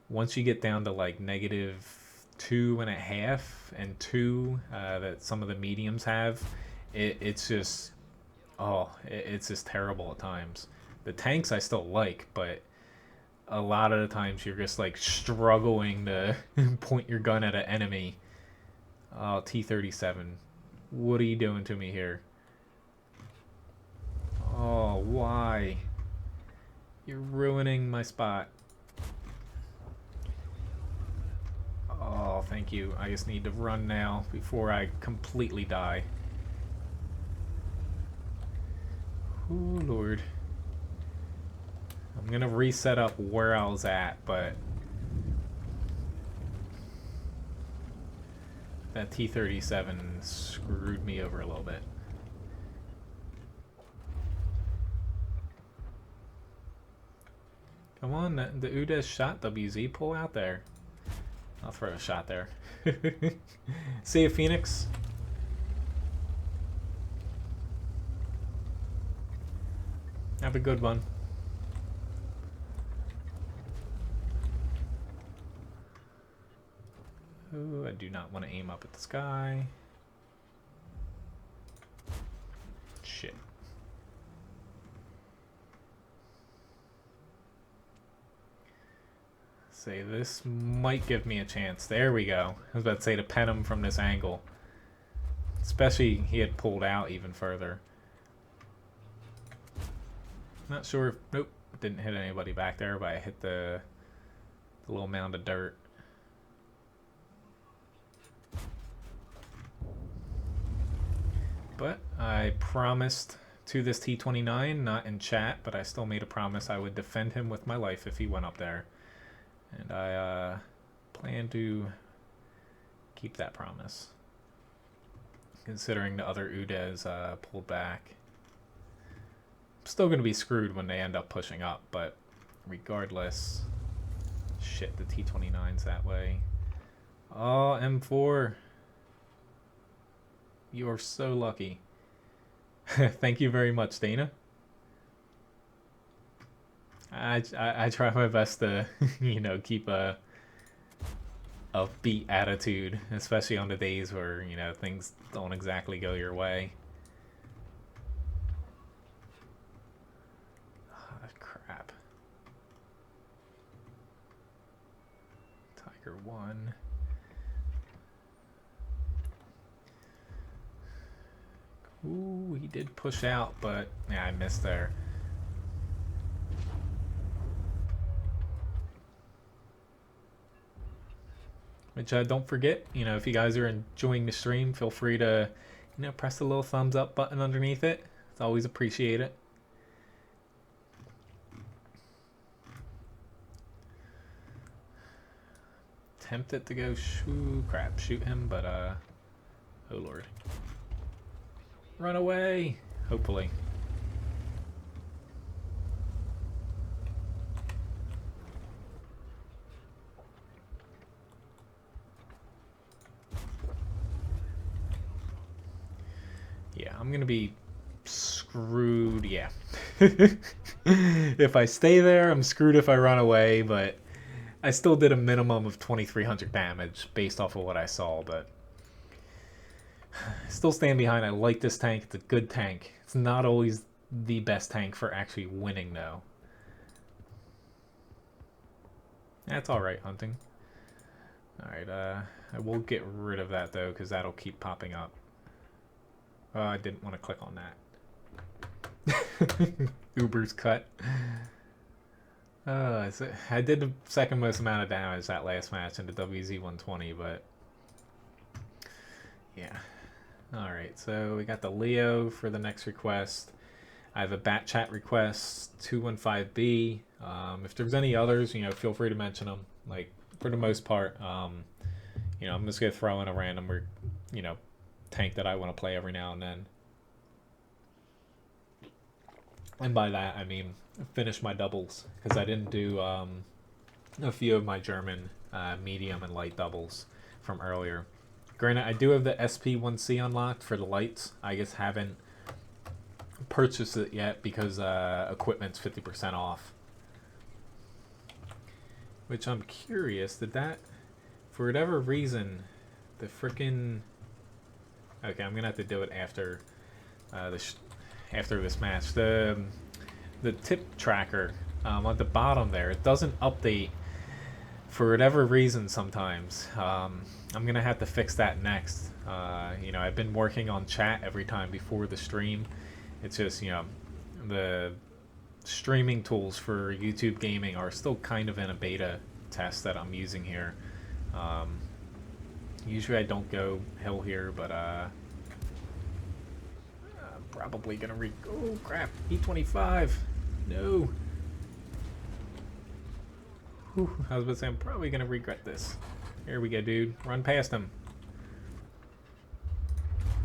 once you get down to like -2.5 and 2 that some of the mediums have, it's just terrible at times. The tanks I still like, but a lot of the times you're just like struggling to point your gun at an enemy. Oh, T-37, what are you doing to me here? Oh, why? You're ruining my spot. Oh, thank you. I just need to run now before I completely die. Oh, Lord. I'm gonna reset up where I was at, but that T-37 screwed me over a little bit. Come on, the UDES shot WZ, pull out there. I'll throw a shot there. See you, Phoenix. Have a good one. Ooh, a do not want to aim up at the sky. Shit. Say this might give me a chance. There we go. I was about to say to pen him from this angle. Especially he had pulled out even further. Not sure if... Nope. Didn't hit anybody back there, but I hit the little mound of dirt. But I promised to this T-29, not in chat, but I still made a promise I would defend him with my life if he went up there. And I plan to keep that promise, considering the other UDES pulled back. I'm still going to be screwed when they end up pushing up, but regardless... Shit, the T-29's that way. Oh, M4. You are so lucky. Thank you very much, Dana. I try my best to, you know, keep a upbeat attitude, especially on the days where, you know, things don't exactly go your way. Oh, crap. Tiger 1. Ooh, he did push out, but yeah, I missed there. Which don't forget, you know, if you guys are enjoying the stream, feel free to, you know, press the little thumbs up button underneath it. It's always appreciated. Tempted to go shoot him, but oh lord. Run away, hopefully. Yeah, I'm gonna be screwed, yeah. If I stay there, I'm screwed if I run away, but I still did a minimum of 2,300 damage based off of what I saw, but still stand behind. I like this tank. It's a good tank. It's not always the best tank for actually winning, though. That's alright, hunting. Alright, I will get rid of that, though, because that'll keep popping up. I didn't want to click on that. Uber's cut. I did the second most amount of damage that last match in the WZ-120, but yeah. Alright, so we got the Leo for the next request. I have a bat chat request, 215B. If there's any others, you know, feel free to mention them. Like, for the most part, you know, I'm just going to throw in a random, you know, tank that I want to play every now and then. And by that, I mean finish my doubles, because I didn't do a few of my German medium and light doubles from earlier. Granted, I do have the SP1C unlocked for the lights. I just haven't purchased it yet because equipment's 50% off. Which I'm curious, did that, for whatever reason, the frickin'... Okay, I'm going to have to do it after after this match. The tip tracker on the bottom there, it doesn't update for whatever reason sometimes. I'm gonna have to fix that next. You know, I've been working on chat every time before the stream. It's just, you know, the streaming tools for YouTube gaming are still kind of in a beta test that I'm using here. Usually I don't go hell here, but I'm probably gonna oh crap, E25. No. Whew, I was about to say I'm probably gonna regret this. Here we go, dude. Run past him.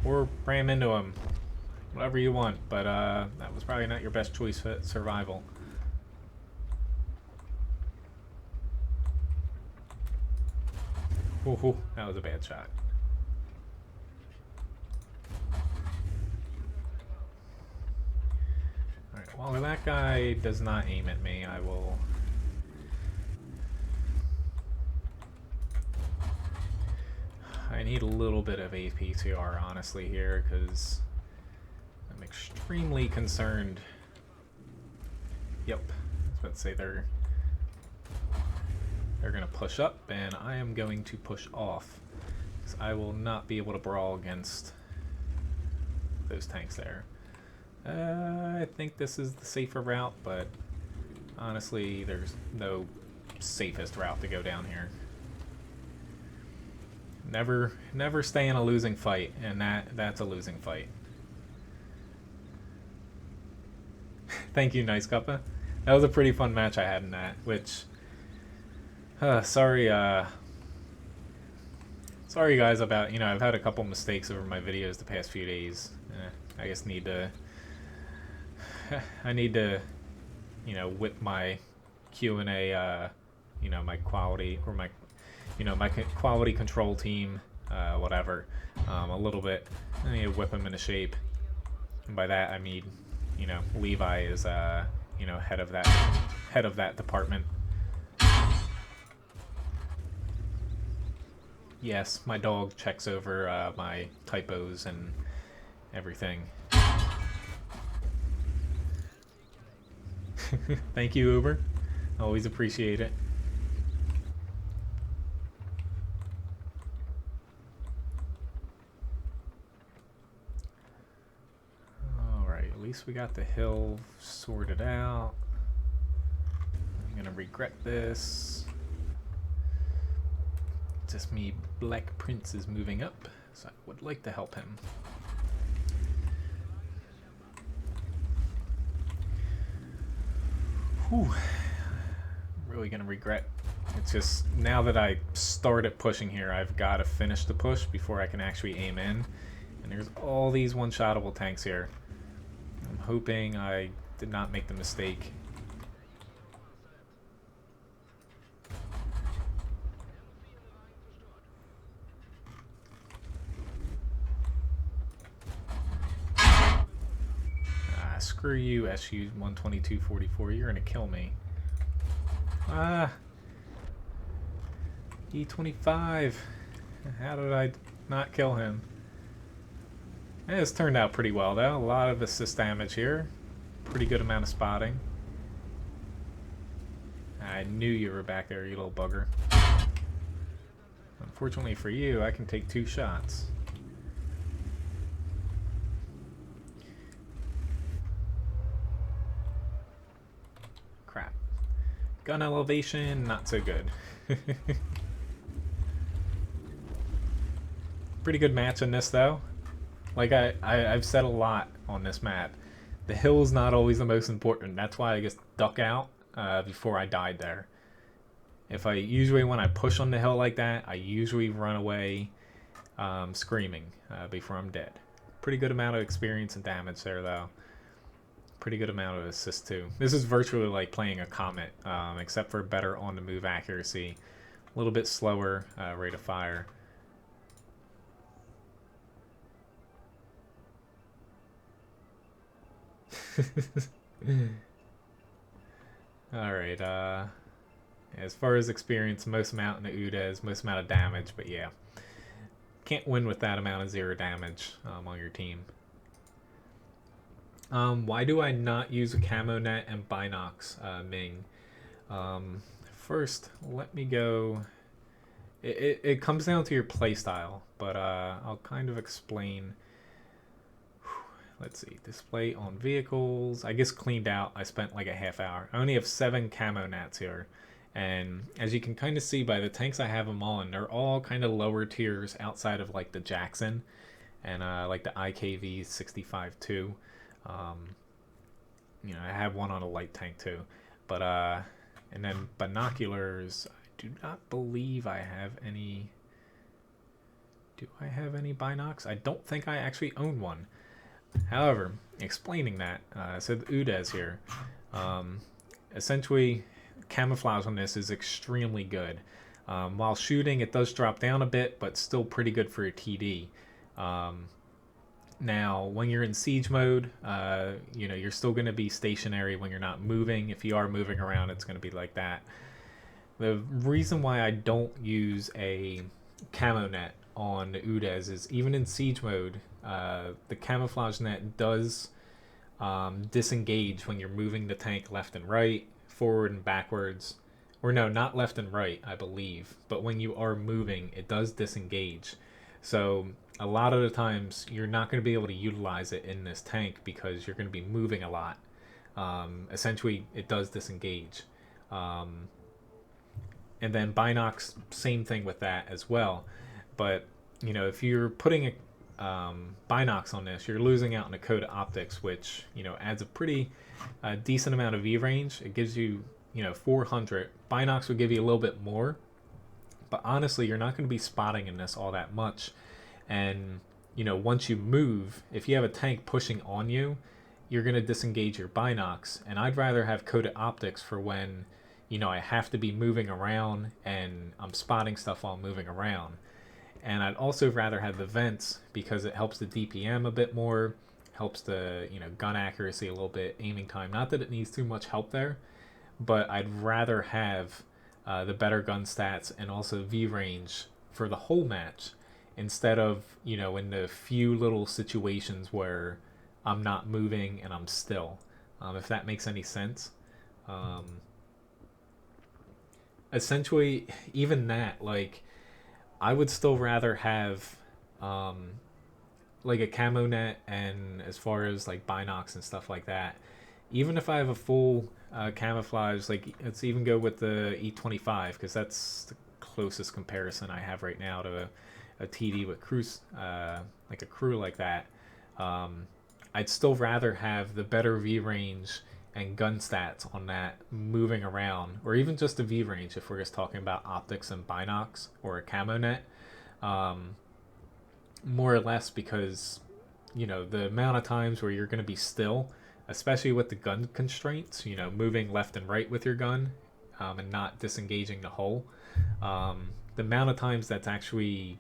Or ram into him. Whatever you want, but that was probably not your best choice for survival. Ooh, that was a bad shot. Alright, well, if that guy does not aim at me, I will... need a little bit of APTR honestly here, because I'm extremely concerned. Yep, I was about to say they're gonna push up, and I am going to push off, because I will not be able to brawl against those tanks there. I think this is the safer route, but honestly, there's no safest route to go down here. Never stay in a losing fight, and that's a losing fight. Thank you, Nice Cuppa. That was a pretty fun match I had in that, which sorry guys about, I've had a couple mistakes over my videos the past few days. I just need to whip my Q&A, my quality, or my my quality control team, whatever, a little bit. I need to whip them into shape, and by that I mean, Levi is head of that department. Yes, my dog checks over my typos and everything. Thank you, Uber. Always appreciate it. Alright, at least we got the hill sorted out. I'm gonna regret this. Just me, Black Prince is moving up, so I would like to help him. Whew. Really gonna regret. It's just, now that I started pushing here, I've got to finish the push before I can actually aim in. And there's all these one-shottable tanks here. I'm hoping I did not make the mistake. Screw you, SU-12244. You're gonna kill me. E25. How did I not kill him? This turned out pretty well, though. A lot of assist damage here. Pretty good amount of spotting. I knew you were back there, you little bugger. Unfortunately for you, I can take 2 shots. Crap. Gun elevation, not so good. Pretty good match in this, though. Like I've said a lot on this map. The hill's not always the most important. That's why I just duck out before I died there. Usually when I push on the hill like that, I usually run away screaming before I'm dead. Pretty good amount of experience and damage there, though. Pretty good amount of assist too. This is virtually like playing a Comet, except for better on-the-move accuracy, a little bit slower rate of fire. Alright, as far as experience, most amount in the UDES, most amount of damage, but yeah. Can't win with that amount of 0 damage on your team. Why do I not use a Camo net and Binox, Ming? First, let me go... It comes down to your playstyle, but I'll kind of explain... Let's see, display on vehicles. I guess cleaned out, I spent like a half hour. I only have 7 Camo nats here. And as you can kind of see by the tanks I have them on, they're all kind of lower tiers outside of like the Jackson and like the IKV 65-2. I have one on a light tank too. But, and then binoculars, I do not believe I have any... Do I have any binocs? I don't think I actually own one. However, explaining that, so the UDES here, essentially camouflage on this is extremely good. While shooting, it does drop down a bit, but still pretty good for a TD. Now, when you're in siege mode, you're still going to be stationary when you're not moving. If you are moving around, it's going to be like that. The reason why I don't use a camo net on UDES is even in siege mode, the camouflage net does disengage when you're moving the tank left and right, forward and backwards. Or no, not left and right, I believe. But when you are moving, it does disengage. So a lot of the times, you're not going to be able to utilize it in this tank because you're going to be moving a lot. Essentially, it does disengage. And then Binox, same thing with that as well. But, you know, if you're putting a Binox on this, you're losing out on the Cody optics, which, you know, adds a pretty decent amount of V range. It gives you, you know, 400. Binox would give you a little bit more, but honestly, you're not going to be spotting in this all that much. And, you know, once you move, if you have a tank pushing on you, you're going to disengage your Binox. And I'd rather have Cody optics for when, you know, I have to be moving around and I'm spotting stuff while moving around. And I'd also rather have the vents because it helps the DPM a bit more, helps the, you know, gun accuracy a little bit, aiming time. Not that it needs too much help there, but I'd rather have the better gun stats and also V range for the whole match instead of, you know, in the few little situations where I'm not moving and I'm still, if that makes any sense. Essentially, even that, like, I would still rather have like a camo net, and as far as like Binox and stuff like that, even if I have a full camouflage, like let's even go with the E25 because that's the closest comparison I have right now to a TD with cruise, like a crew like that. I'd still rather have the better V range and gun stats on that moving around, or even just a V range if we're just talking about optics and Binox or a camo net, more or less, because, you know, the amount of times where you're going to be still, especially with the gun constraints, you know, moving left and right with your gun, and not disengaging the hull, the amount of times that's actually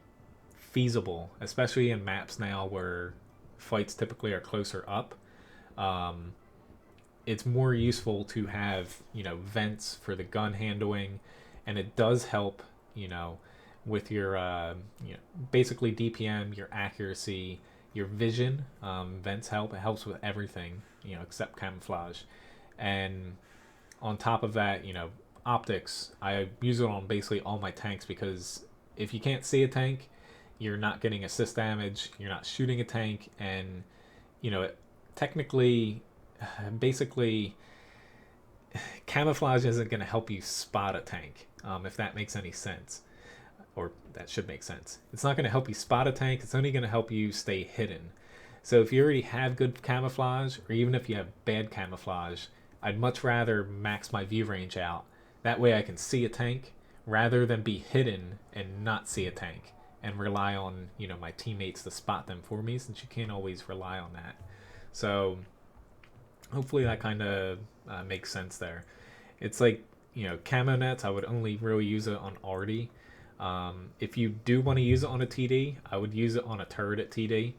feasible, especially in maps now where fights typically are closer up, it's more useful to have, you know, vents for the gun handling, and it does help, you know, with your you know, basically DPM, your accuracy, your vision. Vents help. It helps with everything, you know, except camouflage. And on top of that, you know, optics, I use it on basically all my tanks because if you can't see a tank, you're not getting assist damage, you're not shooting a tank, and, you know, it technically, basically, camouflage isn't going to help you spot a tank, if that makes any sense, or that should make sense. It's not going to help you spot a tank. It's only going to help you stay hidden. So if you already have good camouflage, or even if you have bad camouflage, I'd much rather max my view range out. That way I can see a tank rather than be hidden and not see a tank and rely on, you know, my teammates to spot them for me, since you can't always rely on that. So hopefully that kind of makes sense there. It's like, you know, camo nets, I would only really use it on Arty. If you do want to use it on a TD, I would use it on a turret at TD.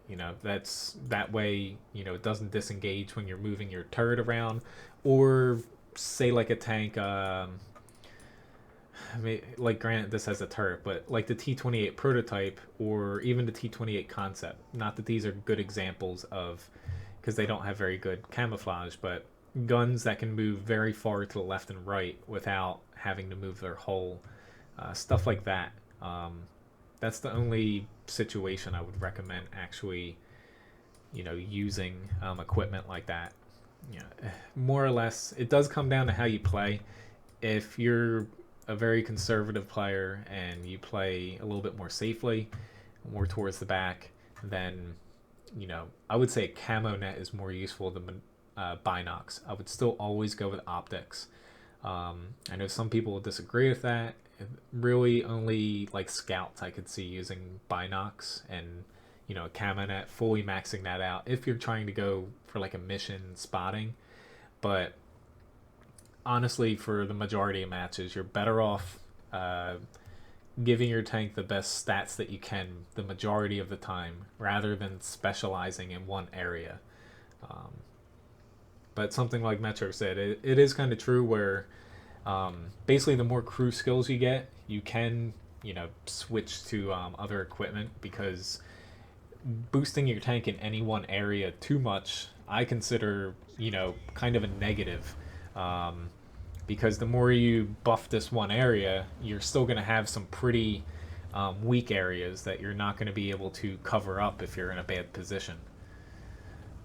You know, that's that way, you know, it doesn't disengage when you're moving your turret around, or say like a tank, I mean, like, granted this has a turret, but like the T28 prototype or even the T28 concept, not that these are good examples of, because they don't have very good camouflage, but guns that can move very far to the left and right without having to move their hull, stuff like that. That's the only situation I would recommend actually, you know, using equipment like that. You know, more or less, it does come down to how you play. If you're a very conservative player and you play a little bit more safely, more towards the back, then, you know, I would say camo net is more useful than Binox. I would still always go with optics. I know some people will disagree with that. Really, only like scouts I could see using Binox and, you know, a camo net, fully maxing that out if you're trying to go for like a mission spotting. But honestly, for the majority of matches, you're better off giving your tank the best stats that you can the majority of the time, rather than specializing in one area. But something like Metro said, it is kind of true where basically the more crew skills you get, you can you know, switch to other equipment, because boosting your tank in any one area too much, I consider, you know, kind of a negative. Because the more you buff this one area, you're still going to have some pretty weak areas that you're not going to be able to cover up if you're in a bad position.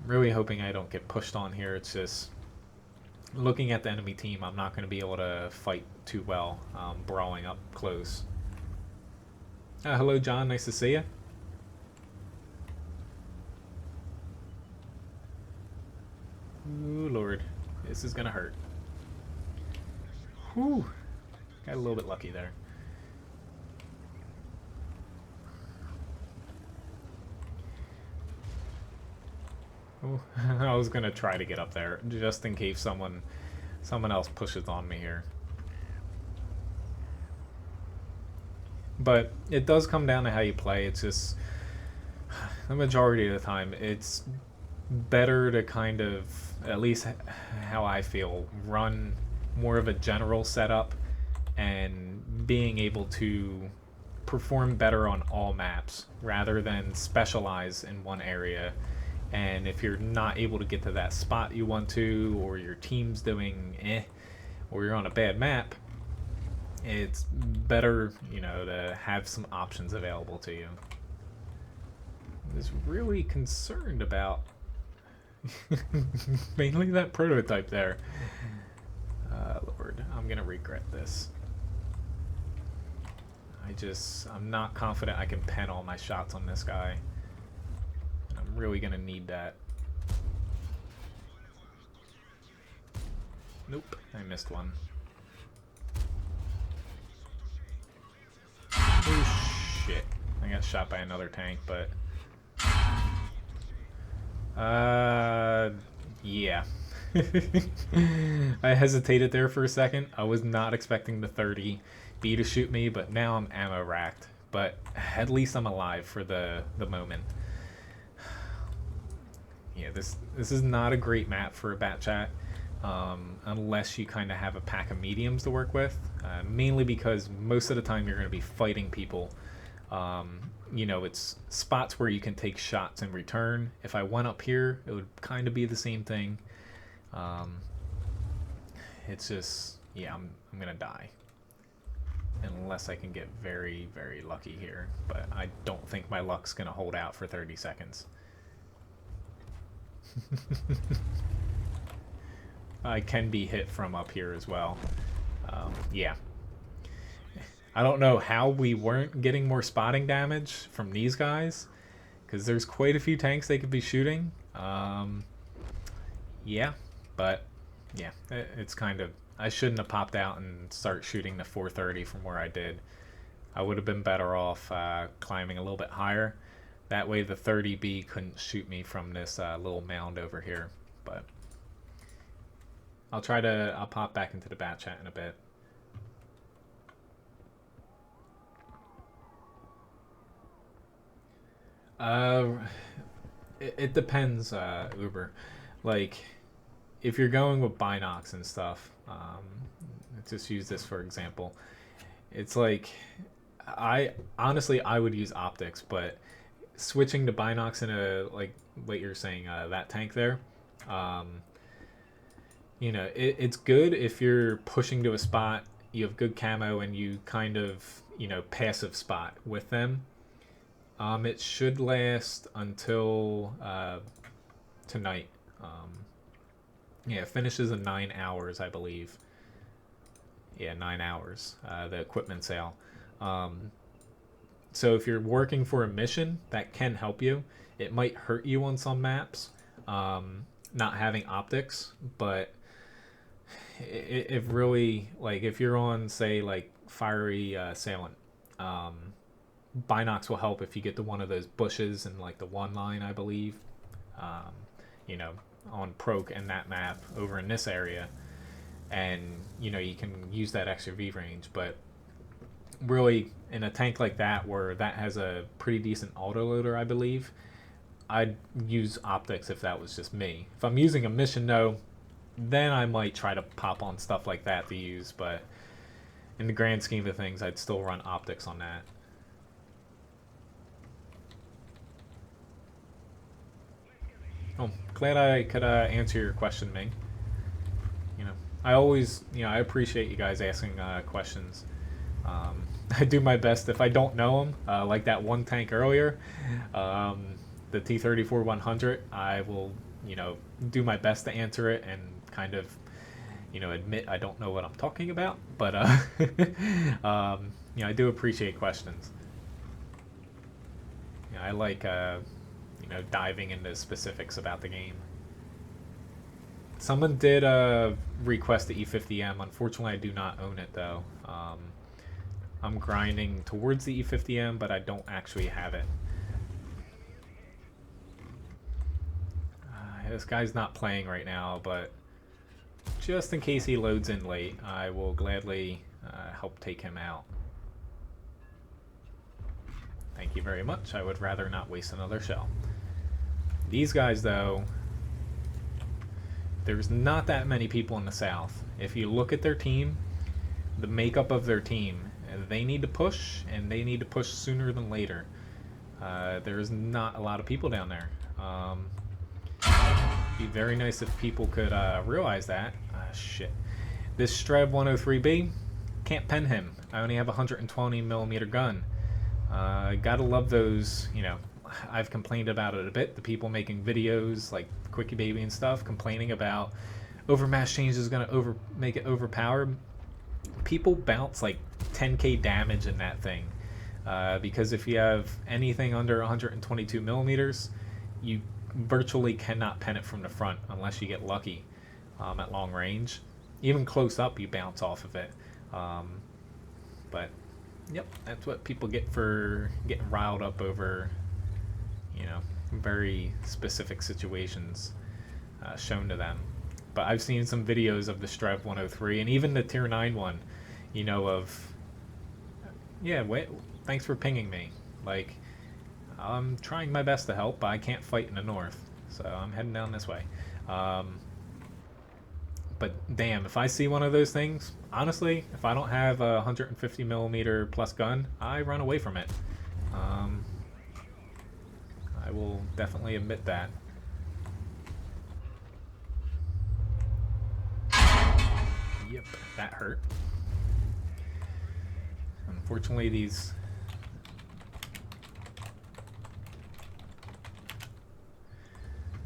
I'm really hoping I don't get pushed on here. It's just looking at the enemy team, I'm not going to be able to fight too well, brawling up close. Hello, John. Nice to see you. Ooh, Lord. This is going to hurt. Whew. Got a little bit lucky there. Oh, I was going to try to get up there, just in case someone else pushes on me here. But it does come down to how you play. It's just, the majority of the time, it's better to kind of, at least how I feel, run more of a general setup and being able to perform better on all maps rather than specialize in one area. And if you're not able to get to that spot you want to, or your team's doing or you're on a bad map, it's better, you know, to have some options available to you. I was really concerned about mainly that prototype there. Lord, I'm gonna regret this. I'm not confident I can pen all my shots on this guy. I'm really gonna need that. Nope, I missed one. Oh shit. I got shot by another tank, but yeah. I hesitated there for a second. I was not expecting the 30B to shoot me, but now I'm ammo racked. But at least I'm alive for the moment. Yeah, this is not a great map for a bat chat, unless you kind of have a pack of mediums to work with. Mainly because most of the time you're going to be fighting people. You know, it's spots where you can take shots in return. If I went up here, it would kind of be the same thing. It's just, yeah, I'm gonna die unless I can get very, very lucky here, but I don't think my luck's gonna hold out for 30 seconds. I can be hit from up here as well. Yeah, I don't know how we weren't getting more spotting damage from these guys, because there's quite a few tanks they could be shooting. Yeah, but yeah, it's kind of, I shouldn't have popped out and start shooting the 430 from where I did. I would have been better off climbing a little bit higher. That way the 30B couldn't shoot me from this little mound over here. But I'll pop back into the bat chat in a bit. It depends, Uber. Like, if you're going with binocs and stuff, let's just use this for example. It's like, I would use optics, but switching to binocs in a, like what you're saying, that tank there, you know, it's good if you're pushing to a spot, you have good camo, and you kind of, you know, passive spot with them. It should last until tonight. Yeah, it finishes in 9 hours, I believe. Yeah, 9 hours, the equipment sale. So if you're working for a mission, that can help you. It might hurt you on some maps, not having optics, but it really, like, if you're on, say, like, Fiery Assailant, binocs will help if you get to one of those bushes in, like, the one line, I believe. You know, on Proc and that map over in this area, and you know, you can use that extra V range. But really, in a tank like that where that has a pretty decent autoloader, I believe, I'd use optics if that was just me. If I'm using a mission, though, then I might try to pop on stuff like that to use. But in the grand scheme of things, I'd still run optics on that. Oh, glad I could answer your question, Ming. You know, I always, I appreciate you guys asking questions. I do my best if I don't know them, like that one tank earlier, the T-34-100. I will, do my best to answer it and kind of, admit I don't know what I'm talking about. But I do appreciate questions. I like diving into specifics about the game. Someone did request the E50M. Unfortunately, I do not own it though. I'm grinding towards the E50M, but I don't actually have it. This guy's not playing right now, but just in case he loads in late, I will gladly help take him out. Thank you very much. I would rather not waste another shell. These guys, though, there's not that many people in the south. If you look at their team, the makeup of their team, they need to push, and they need to push sooner than later. There's not a lot of people down there. It'd be very nice if people could realize that. Shit. This Streb 103B, can't pen him. I only have a 120mm gun. Gotta love those, I've complained about it a bit. The people making videos like Quickie Baby and stuff complaining about overmass change is going to make it overpowered. People bounce like 10k damage in that thing because if you have anything under 122mm, you virtually cannot pen it from the front unless you get lucky at long range. Even close up, you bounce off of it. But yep, that's what people get for getting riled up over, very specific situations shown to them. But I've seen some videos of the Streb 103 and even the Tier 9 one, wait, thanks for pinging me. Like, I'm trying my best to help, but I can't fight in the north, so I'm heading down this way. But damn, if I see one of those things, honestly, if I don't have a 150mm plus gun, I run away from it. I will definitely admit that. Yep, that hurt. Unfortunately, these...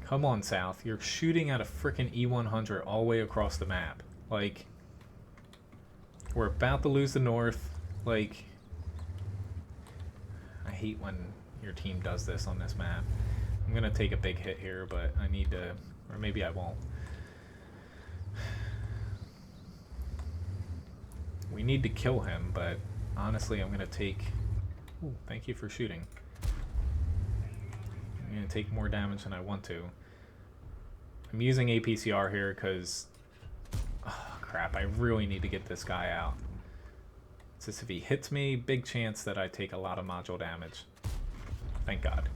Come on, South. You're shooting at a frickin' E100 all the way across the map. Like, we're about to lose the North. Like, I hate when your team does this on this map. I'm gonna take a big hit here, but I need to... Or maybe I won't. We need to kill him, but honestly, I'm gonna take... Ooh, thank you for shooting. I'm going to take more damage than I want to. I'm using APCR here because... Oh, crap, I really need to get this guy out. It's just if he hits me, big chance that I take a lot of module damage. Thank God.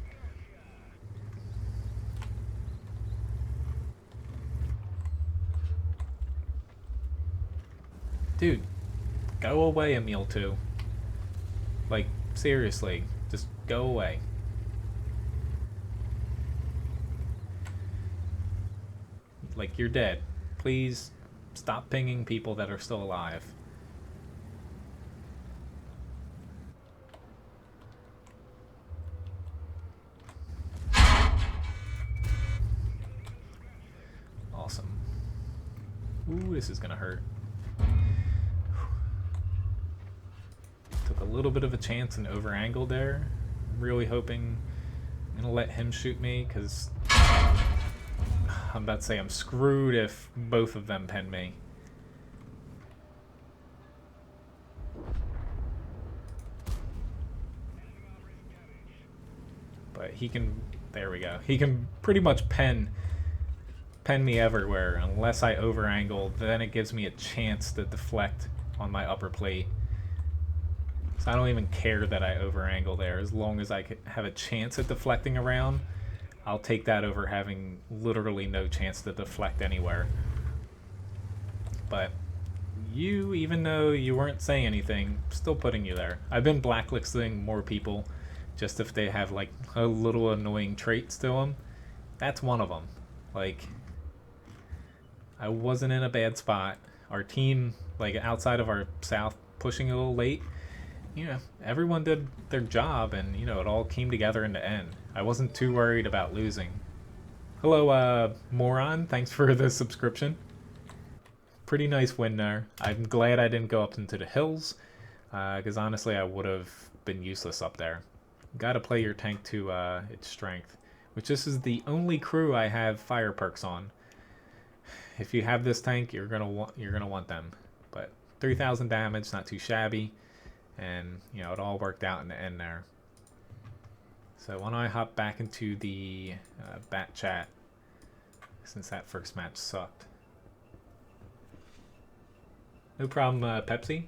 Dude, go away, Emil 2. Like, seriously, just go away. Like, you're dead. Please stop pinging people that are still alive. Awesome. Ooh, this is gonna hurt. Took a little bit of a chance and over angled there. I'm really hoping I'm gonna let him shoot me because I'm about to say I'm screwed if both of them pen me. But he can, there we go. He can pretty much pen me everywhere unless I over angle. Then it gives me a chance to deflect on my upper plate. So I don't even care that I over angle there. As long as I could have a chance at deflecting around, I'll take that over having literally no chance to deflect anywhere. But you, even though you weren't saying anything, still putting you there. I've been blacklisting more people just if they have like a little annoying traits to them. That's one of them. Like, I wasn't in a bad spot. Our team, like outside of our south, pushing a little late. You know, everyone did their job, and you know it all came together in the end. I wasn't too worried about losing. Hello, moron. Thanks for the subscription. Pretty nice win there. I'm glad I didn't go up into the hills, because honestly, I would have been useless up there. Got to play your tank to its strength, which this is the only crew I have fire perks on. If you have this tank, you're gonna want them. But 3,000 damage, not too shabby, and you know it all worked out in the end there. So why don't I hop back into the bat chat since that first match sucked. No problem, Pepsi.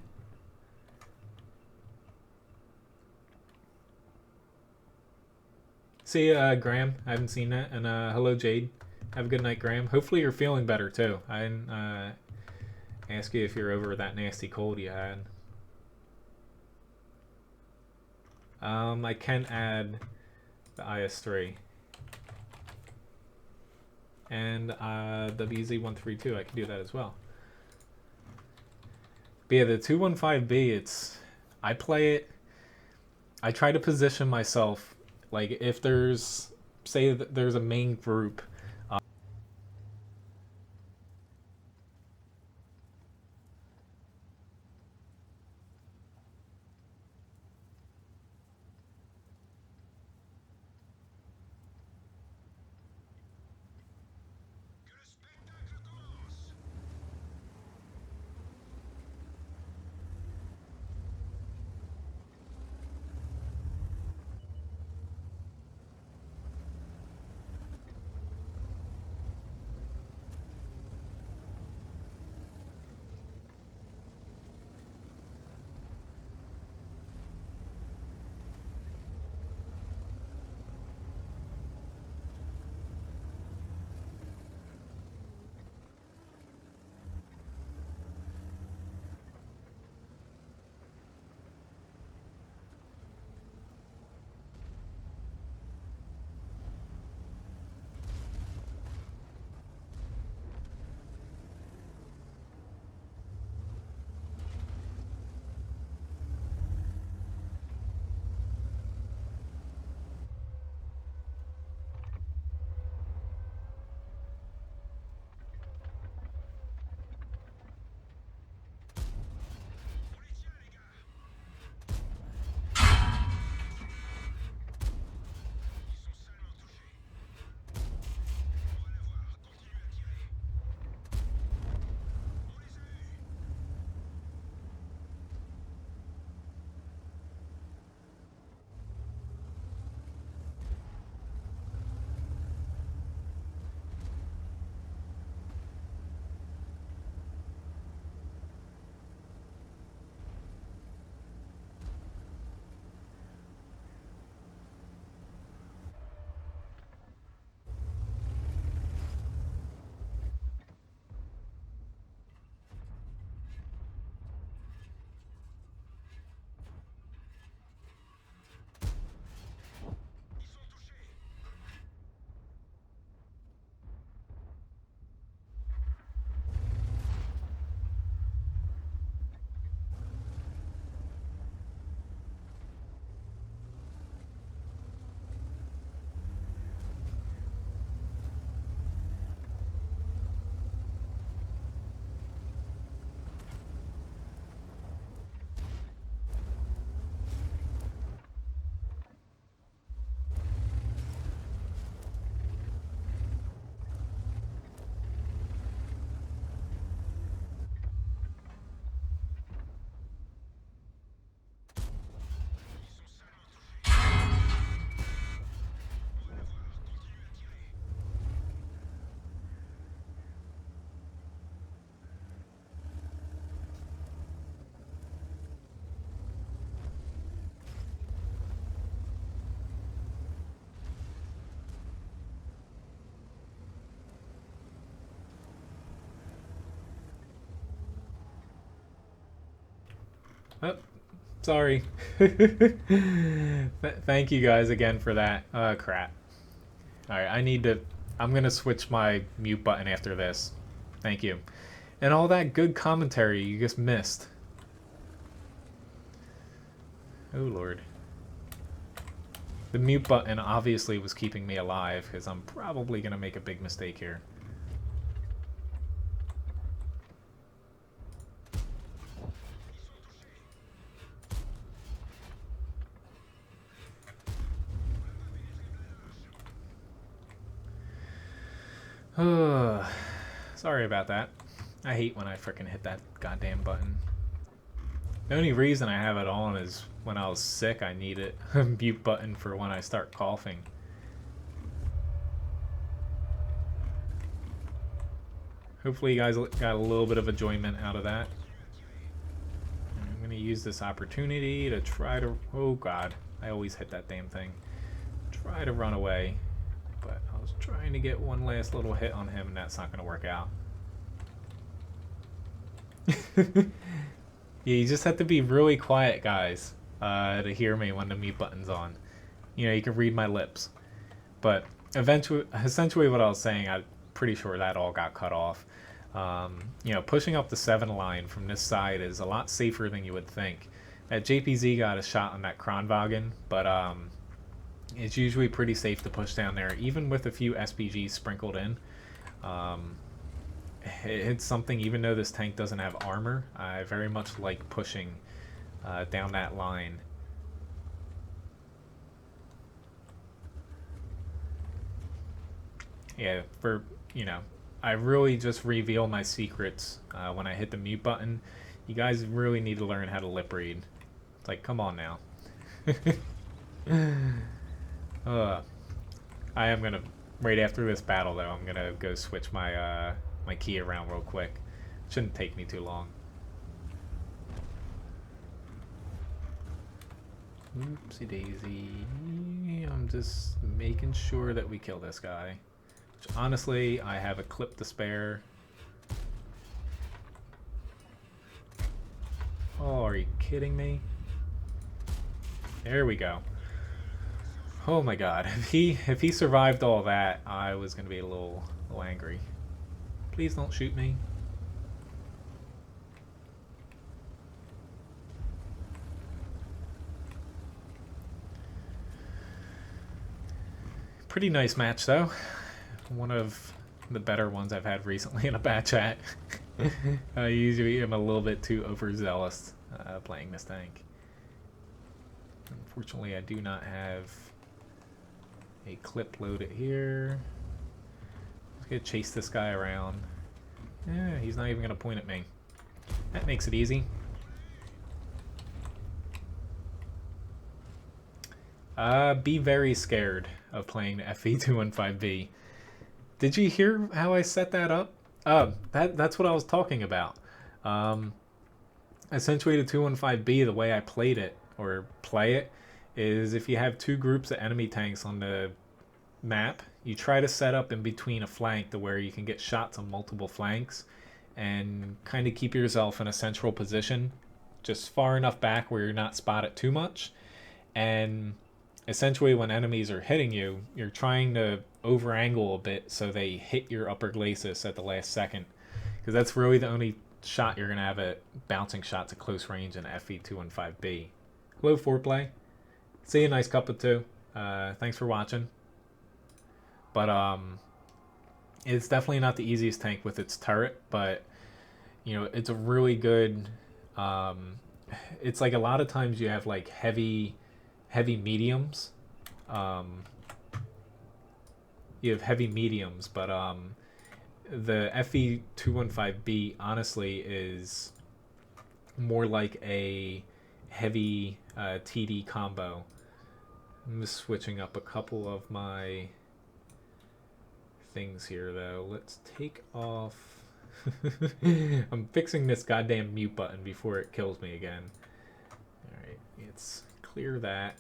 See, Graham. I haven't seen that. And hello, Jade. Have a good night, Graham. Hopefully you're feeling better, too. I didn't ask you if you're over that nasty cold you had. I can add the IS3. And WZ132, I can do that as well. But yeah, the 215B, it's... I play it... I try to position myself, like, if there's... Say that there's a main group... Oh, sorry. Thank you guys again for that. Crap. Alright, I'm gonna switch my mute button after this. Thank you. And all that good commentary you just missed. Oh lord. The mute button obviously was keeping me alive, because I'm probably gonna make a big mistake here. Sorry about that. I hate when I frickin' hit that goddamn button. The only reason I have it on is when I was sick, I needed a mute button for when I start coughing. Hopefully you guys got a little bit of enjoyment out of that. I'm going to use this opportunity to try to... Oh god, I always hit that damn thing. Try to run away. But I was trying to get one last little hit on him, and that's not going to work out. Yeah, you just have to be really quiet, guys, to hear me when the mute button's on. You know, you can read my lips. But essentially what I was saying, I'm pretty sure that all got cut off. You know, pushing up the 7 line from this side is a lot safer than you would think. That JPZ got a shot on that Kronwagen, but it's usually pretty safe to push down there, even with a few SPGs sprinkled in. It's something, even though this tank doesn't have armor, I very much like pushing down that line. Yeah, you know, I really just reveal my secrets when I hit the mute button. You guys really need to learn how to lip read. It's like, come on now. I am gonna, right after this battle though, I'm gonna go switch my my key around real quick. Shouldn't take me too long. Oopsie daisy. I'm just making sure that we kill this guy. Which, honestly, I have a clip to spare. Oh, are you kidding me? There we go. Oh my god. If he survived all that, I was gonna be a little angry. Please don't shoot me. Pretty nice match though. One of the better ones I've had recently in a bat chat. I usually am a little bit too overzealous playing this tank. Unfortunately, I do not have a clip loaded here. Let's go chase this guy around. Yeah, he's not even going to point at me. That makes it easy. Be very scared of playing the FV215B. Did you hear how I set that up? That's what I was talking about. Essentially, the 215B, the way I played it, or play it, is if you have 2 groups of enemy tanks on the map, you try to set up in between a flank to where you can get shots on multiple flanks and kind of keep yourself in a central position, just far enough back where you're not spotted too much. And essentially when enemies are hitting you, you're trying to over angle a bit so they hit your upper glacis at the last second, because that's really the only shot you're going to have at bouncing shots at close range in FV215B. Hello, Foreplay. See you, nice cup of two. Thanks for watching. But it's definitely not the easiest tank with its turret, but you know, it's a really good it's like a lot of times you have like heavy mediums. You have heavy mediums, but the FV215B honestly is more like a heavy TD combo. I'm just switching up a couple of my things here though. Let's take off I'm fixing this goddamn mute button before it kills me again. Alright, let's clear that,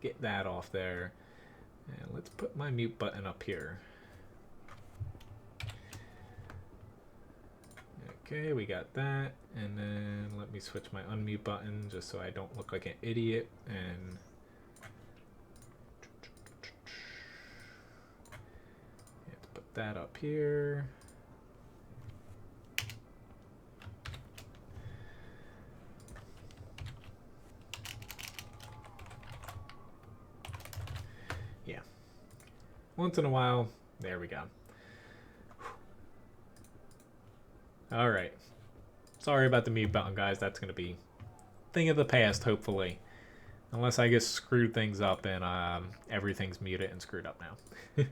get that off there, and let's put my mute button up here. Okay, we got that. And then let me switch my unmute button just so I don't look like an idiot. And let's put that up here. Yeah. Once in a while, there we go. All right. Sorry about the mute button, guys. That's going to be thing of the past, hopefully. Unless I just screwed things up and everything's muted and screwed up now.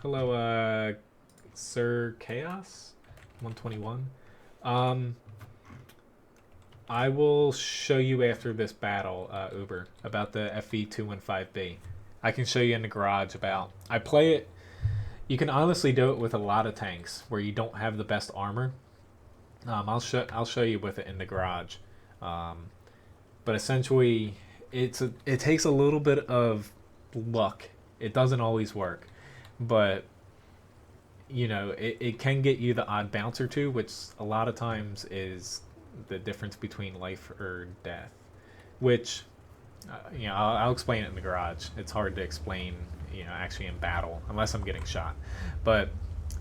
Hello, Sir Chaos 121. I will show you after this battle, Uber, about the FV215B. I can show you in the garage about... I play it... You can honestly do it with a lot of tanks where you don't have the best armor. I'll show you with it in the garage. But essentially, it takes a little bit of luck. It doesn't always work. But, you know, it can get you the odd bounce or two, which a lot of times is the difference between life or death. Which... you know, I'll explain it in the garage. It's hard to explain, you know, actually in battle, unless I'm getting shot. But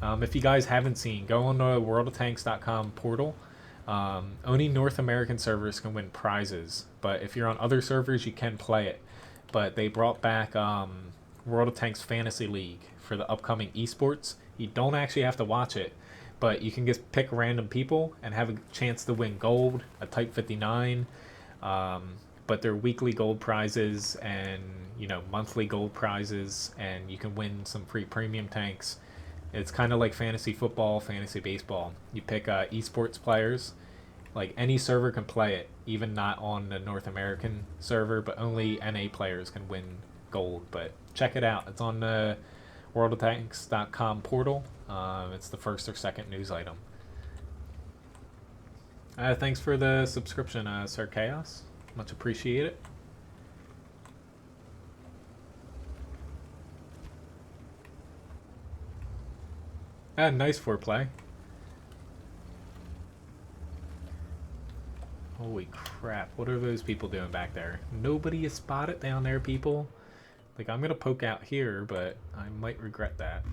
if you guys haven't seen, go on the worldoftanks.com portal. Only North American servers can win prizes, but if you're on other servers, you can play it. But they brought back World of Tanks Fantasy League for the upcoming esports. You don't actually have to watch it, but you can just pick random people and have a chance to win gold, a Type 59, but they're weekly gold prizes and, you know, monthly gold prizes, and you can win some free premium tanks. It's kind of like fantasy football, fantasy baseball. You pick esports players. Like, any server can play it, even not on the North American server, but only NA players can win gold. But check it out. It's on the worldoftanks.com portal. It's the first or second news item. Thanks for the subscription, Sir Chaos. Much appreciated. Nice foreplay. Holy crap, what are those people doing back there? Nobody is spotted down there, people. Like, I'm gonna poke out here, but I might regret that.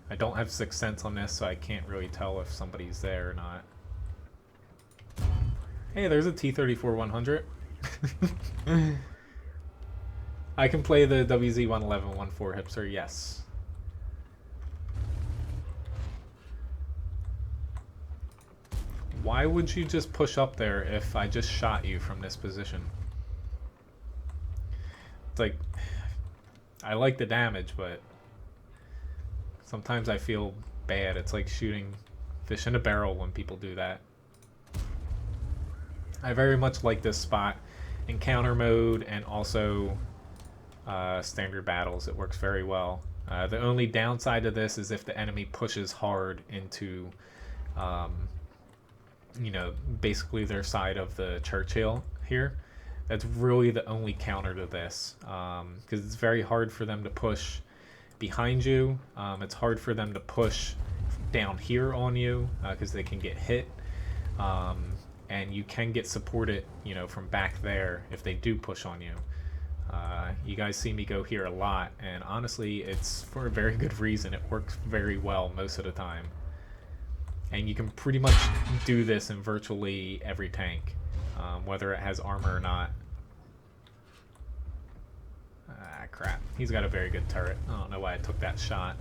I don't have Sixth Sense on this, so I can't really tell if somebody's there or not. Hey, there's a T-34-100. I can play the WZ-111-14 hipster, yes. Why would you just push up there if I just shot you from this position? It's like, I like the damage, but sometimes I feel bad. It's like shooting fish in a barrel when people do that. I very much like this spot in counter mode and also standard battles. It works very well. The only downside to this is if the enemy pushes hard into, you know, basically their side of the Churchill here. That's really the only counter to this, because it's very hard for them to push behind you. It's hard for them to push down here on you because they can get hit. And you can get supported, you know, from back there if they do push on you. You guys see me go here a lot, and honestly, it's for a very good reason. It works very well most of the time. And you can pretty much do this in virtually every tank, whether it has armor or not. Ah, crap. He's got a very good turret. I don't know why I took that shot.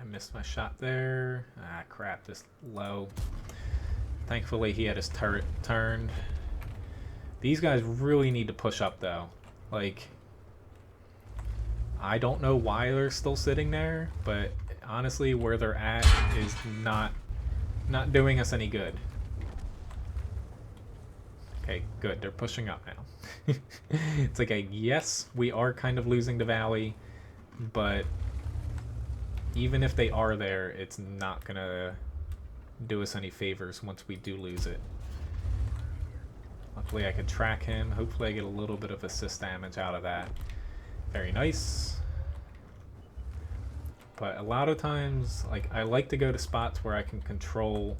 Missed my shot there. Ah, crap, this low. Thankfully, he had his turret turned. These guys really need to push up, though. Like, I don't know why they're still sitting there, but honestly, where they're at is not doing us any good. Okay, good. They're pushing up now. It's like a yes, we are kind of losing the valley, but even if they are there, it's not gonna do us any favors once we do lose it. Luckily I could track him. Hopefully I get a little bit of assist damage out of that. Very nice. But a lot of times, like, I like to go to spots where I can control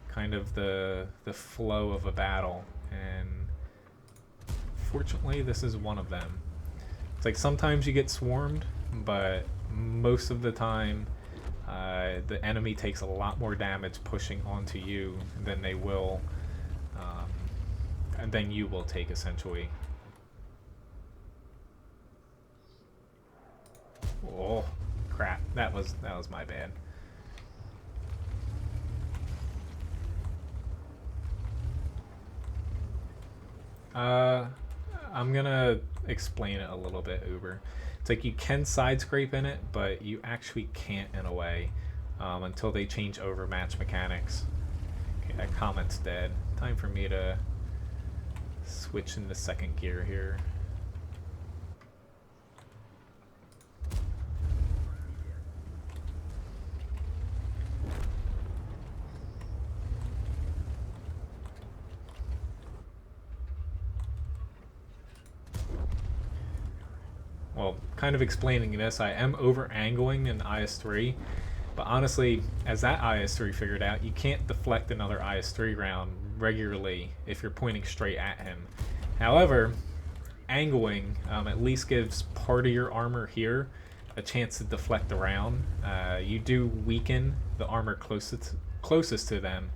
kind of the flow of a battle, and fortunately this is one of them. It's like sometimes you get swarmed, but most of the time the enemy takes a lot more damage pushing onto you than they will, and then you will take, essentially. Oh crap, that was my bad. I'm gonna explain it a little bit, Uber. It's like you can side scrape in it, but you actually can't in a way until they change overmatch mechanics. Okay, that comment's dead. Time for me to switch into second gear here. Well, kind of explaining this, I am over angling in IS-3, but honestly, as that IS-3 figured out, you can't deflect another IS-3 round regularly if you're pointing straight at him. However, angling at least gives part of your armor here a chance to deflect the round. You do weaken the armor closest to them,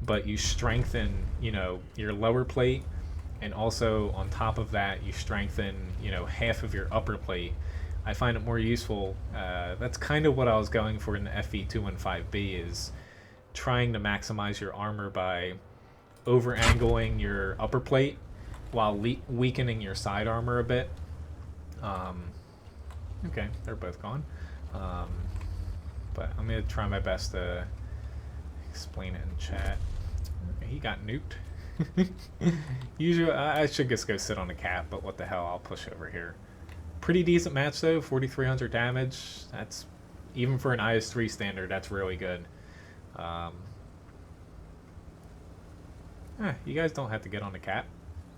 but you strengthen, you know, your lower plate. And also on top of that, you strengthen, you know, half of your upper plate. I find it more useful. That's kind of what I was going for in the FE215B, is trying to maximize your armor by over-angling your upper plate while weakening your side armor a bit. Okay, they're both gone. But I'm going to try my best to explain it in chat. Okay, he got nuked. Usually I should just go sit on the cap, but what the hell, I'll push over here. Pretty decent match though, 4,300 damage. That's, even for an IS-3 standard, that's really good. You guys don't have to get on the cap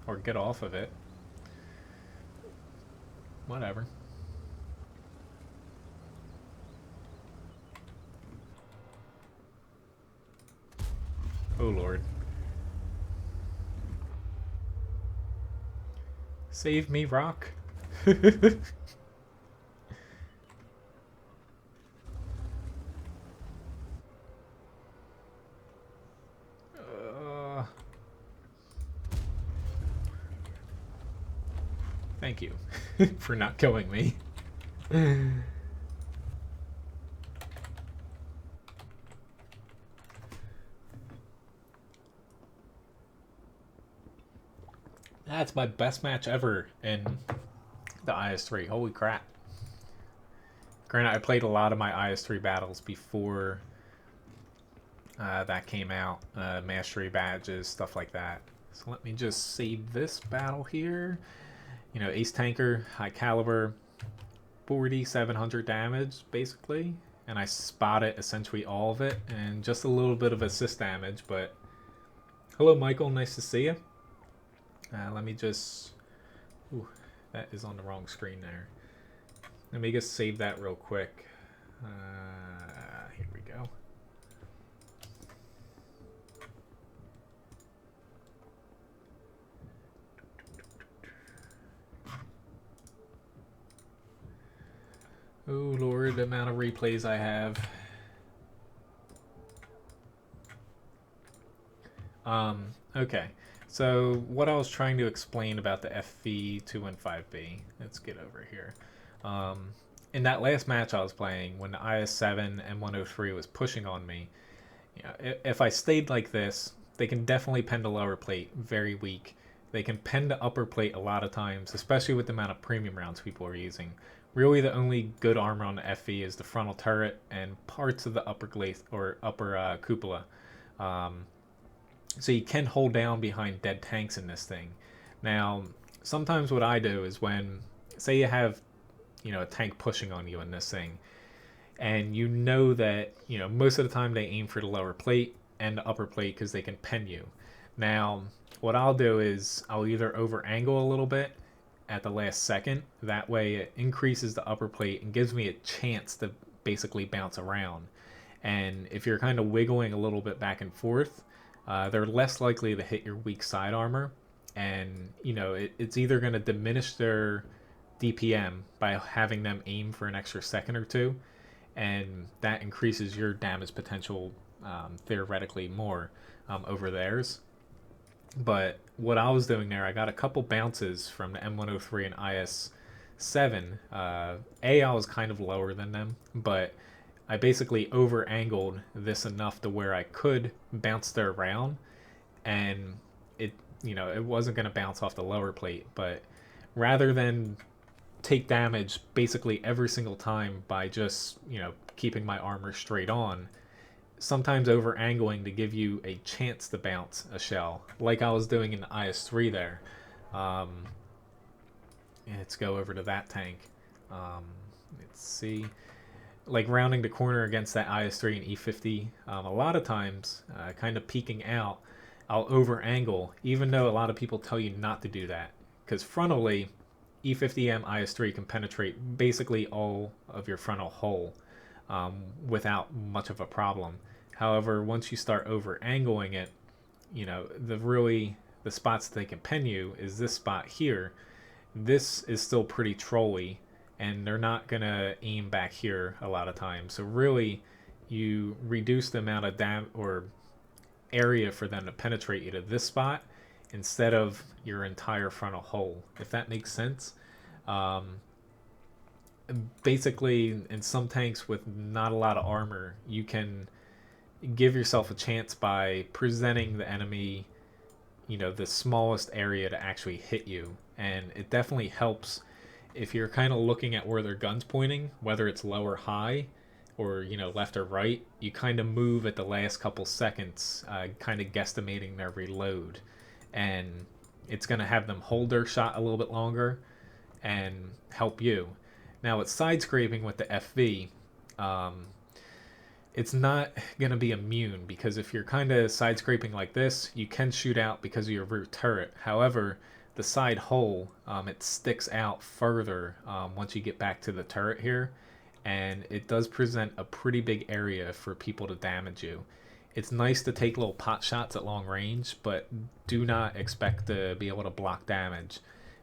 or get off of it. Whatever. Oh lord. Save me, Rock. Thank you for not killing me. That's my best match ever in the IS-3. Holy crap. Granted, I played a lot of my IS-3 battles before that came out. Mastery badges, stuff like that. So let me just save this battle here. You know, Ace Tanker, high caliber, 4,700 damage, basically. And I spotted essentially all of it, and just a little bit of assist damage, but... Hello, Michael. Nice to see you. Let me just... Ooh, that is on the wrong screen there. Let me just save that real quick. Here we go. Oh lord, the amount of replays I have. Okay. So what I was trying to explain about the FV215B, let's get over here. In that last match I was playing, when the IS-7 and 103 was pushing on me, you know, if I stayed like this, they can definitely pen the lower plate, very weak. They can pen the upper plate a lot of times, especially with the amount of premium rounds people are using. Really the only good armor on the FV is the frontal turret and parts of the upper glaze or upper cupola. So you can hold down behind dead tanks in this thing. Now, sometimes what I do is when, say you have, you know, a tank pushing on you in this thing, and you know that, you know, most of the time they aim for the lower plate and the upper plate because they can pen you. Now, what I'll do is I'll either over angle a little bit at the last second. That way it increases the upper plate and gives me a chance to basically bounce around. And if you're kind of wiggling a little bit back and forth, they're less likely to hit your weak side armor. And, you know, it's either going to diminish their DPM by having them aim for an extra second or two, and that increases your damage potential theoretically more over theirs. But what I was doing there, I got a couple bounces from the M103 and IS-7. I was kind of lower than them, but I basically over angled this enough to where I could bounce their round, and it, you know, it wasn't going to bounce off the lower plate, but rather than take damage basically every single time by just, you know, keeping my armor straight on, sometimes over angling to give you a chance to bounce a shell, like I was doing in the IS-3 there. Let's go over to that tank. Let's see. Like rounding the corner against that IS-3 and E50, a lot of times, kind of peeking out, I'll over angle, even though a lot of people tell you not to do that. Because frontally, E50M IS-3 can penetrate basically all of your frontal hull without much of a problem. However, once you start over angling it, you know, the spots that they can pen you is this spot here. This is still pretty trolly, and they're not gonna aim back here a lot of times. So really, you reduce the amount of area for them to penetrate you to this spot instead of your entire frontal hull, if that makes sense. Basically, in some tanks with not a lot of armor, you can give yourself a chance by presenting the enemy, you know, the smallest area to actually hit you. And it definitely helps if you're kind of looking at where their gun's pointing, whether it's low or high, or, you know, left or right. You kind of move at the last couple seconds, kind of guesstimating their reload, and it's going to have them hold their shot a little bit longer and help you. Now, with side scraping with the FV, it's not going to be immune, because if you're kind of side scraping like this, you can shoot out because of your rear turret. However, the side hull, it sticks out further once you get back to the turret here, and it does present a pretty big area for people to damage you. It's nice to take little pot shots at long range, but do not expect to be able to block damage.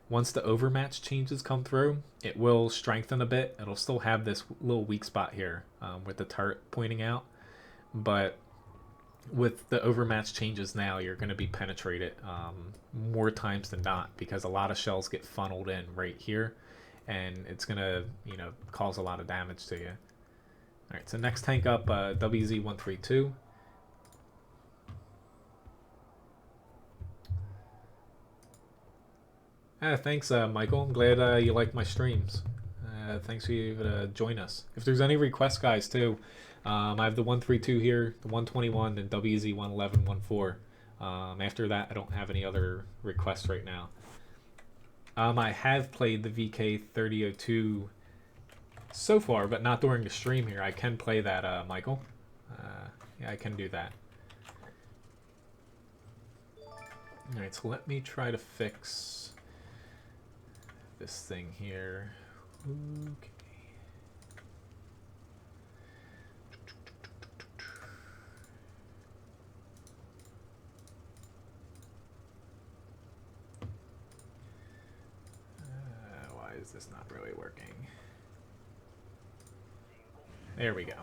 Once the overmatch changes come through, it will strengthen a bit. It'll still have this little weak spot here with the turret pointing out, but with the overmatch changes now, you're going to be penetrated more times than not, because a lot of shells get funneled in right here, and it's going to, you know, cause a lot of damage to you. All right, so next tank up, WZ-132. Thanks, Michael. I'm glad you like my streams. Thanks for you to join us. If there's any requests, guys, too, I have the 132 here, the 121, and WZ-111-14. After that, I don't have any other requests right now. I have played the VK3002 so far, but not during the stream here. I can play that, Michael. Yeah, I can do that. Alright, so let me try to fix this thing here. Okay. Why is this not really working? There we go.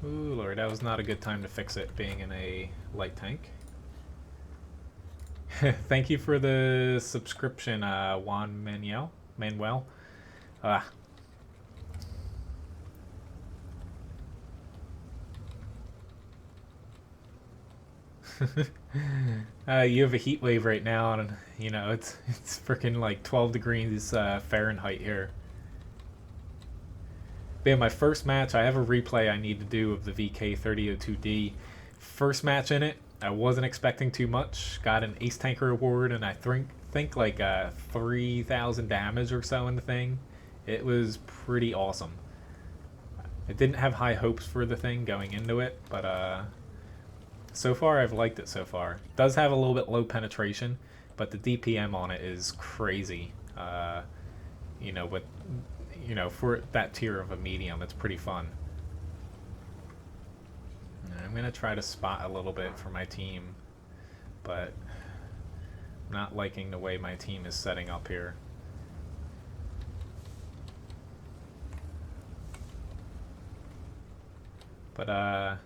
Ooh, Lord, that was not a good time to fix it, being in a light tank. Thank you for the subscription, Juan Manuel. You have a heat wave right now, and you know it's freaking like 12 degrees Fahrenheit here. But yeah, my first match, I have a replay I need to do of the VK3002D. First match in it, I wasn't expecting too much. Got an Ace Tanker award, and I think like 3,000 damage or so in the thing. It was pretty awesome. I didn't have high hopes for the thing going into it, but so far I've liked it so far. It does have a little bit low penetration, but the DPM on it is crazy. You know, with for that tier of a medium, it's pretty fun. I'm gonna try to spot a little bit for my team, but I'm not liking the way my team is setting up here. But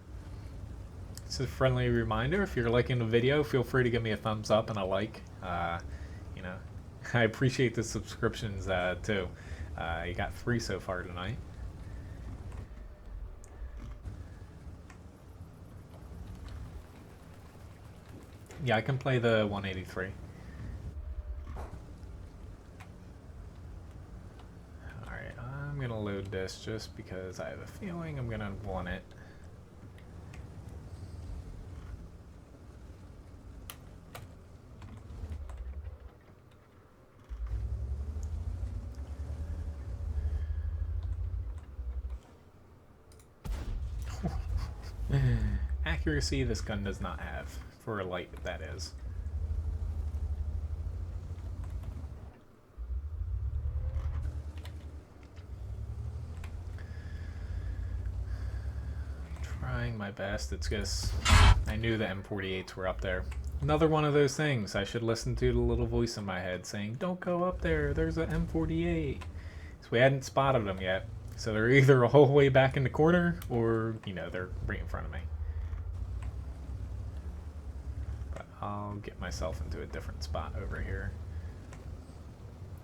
it's a friendly reminder. If you're liking the video, feel free to give me a thumbs up and a like. You know, I appreciate the subscriptions too. You got 3 so far tonight. Yeah, I can play the 183. Alright, I'm gonna load this just because I have a feeling I'm gonna want it. Accuracy this gun does not have, for a light that is. Trying my best. It's just I knew the M48s were up there. Another one of those things. I should listen to the little voice in my head saying, "Don't go up there. There's an M48." So we hadn't spotted them yet. So they're either a whole way back in the corner, or they're right in front of me. But I'll get myself into a different spot over here.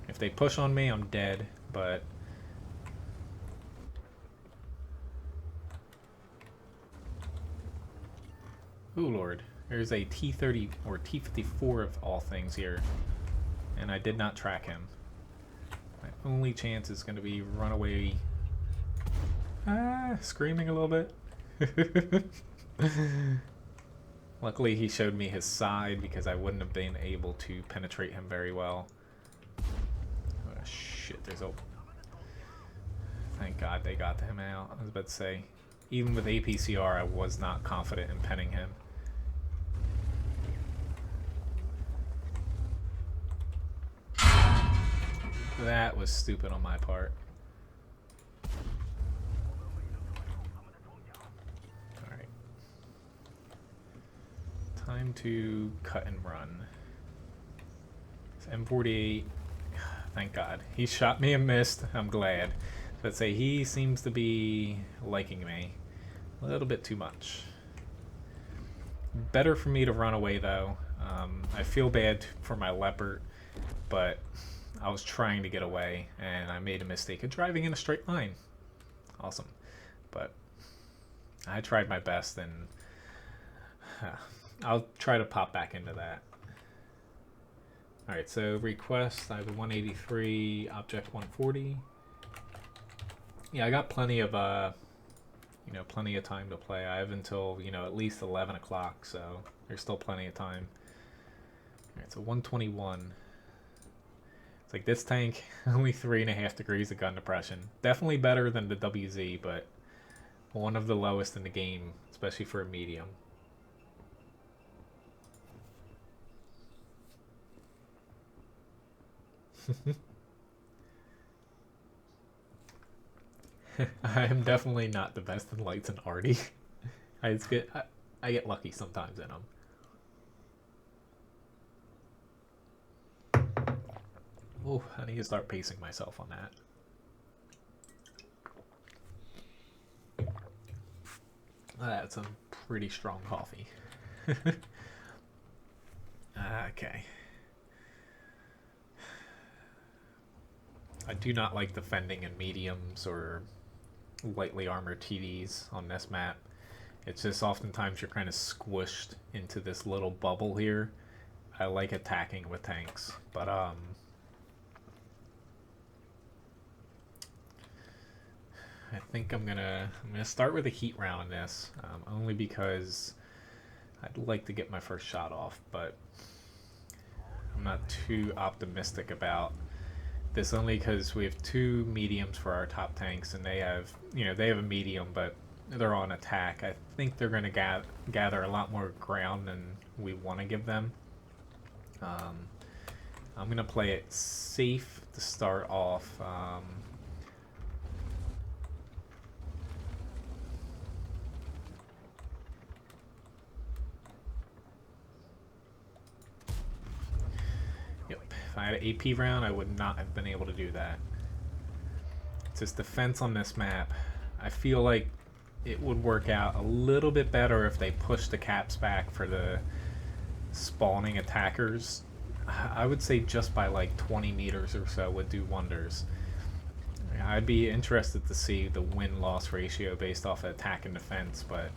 If they push on me, I'm dead. But oh lord, there's a T-30 or T-54 of all things here, and I did not track him. My only chance is going to be run away. Screaming a little bit. Luckily he showed me his side because I wouldn't have been able to penetrate him very well. Oh shit, there's a... Thank God they got him out. I was about to say, even with APCR I was not confident in penning him. That was stupid on my part. Alright. Time to cut and run. It's M48. Thank God. He shot me and missed. I'm glad. Let's say he seems to be liking me a little bit too much. Better for me to run away though. I feel bad for my leopard, but I was trying to get away and I made a mistake of driving in a straight line. Awesome. But I tried my best, and I'll try to pop back into that. Alright, so request, I have a 183, object 140. Yeah, I got plenty of plenty of time to play. I have until, at least 11 o'clock, so there's still plenty of time. Alright, so 121. It's like this tank, only 3.5 degrees of gun depression. Definitely better than the WZ, but one of the lowest in the game, especially for a medium. I am definitely not the best in lights and arty. I get lucky sometimes in them. Oh, I need to start pacing myself on that. That's some pretty strong coffee. Okay. I do not like defending in mediums or lightly armored TDs on this map. It's just oftentimes you're kind of squished into this little bubble here. I like attacking with tanks, but I think I'm gonna start with a heat round in this, only because I'd like to get my first shot off, but I'm not too optimistic about this only because we have 2 mediums for our top tanks, and they have, they have a medium, but they're on attack. I think they're going to gather a lot more ground than we want to give them. I'm going to play it safe to start off. If I had an AP round, I would not have been able to do that. It's just defense on this map. I feel like it would work out a little bit better if they push the caps back for the spawning attackers. I would say just by like 20 meters or so would do wonders. I'd be interested to see the win-loss ratio based off of attack and defense, but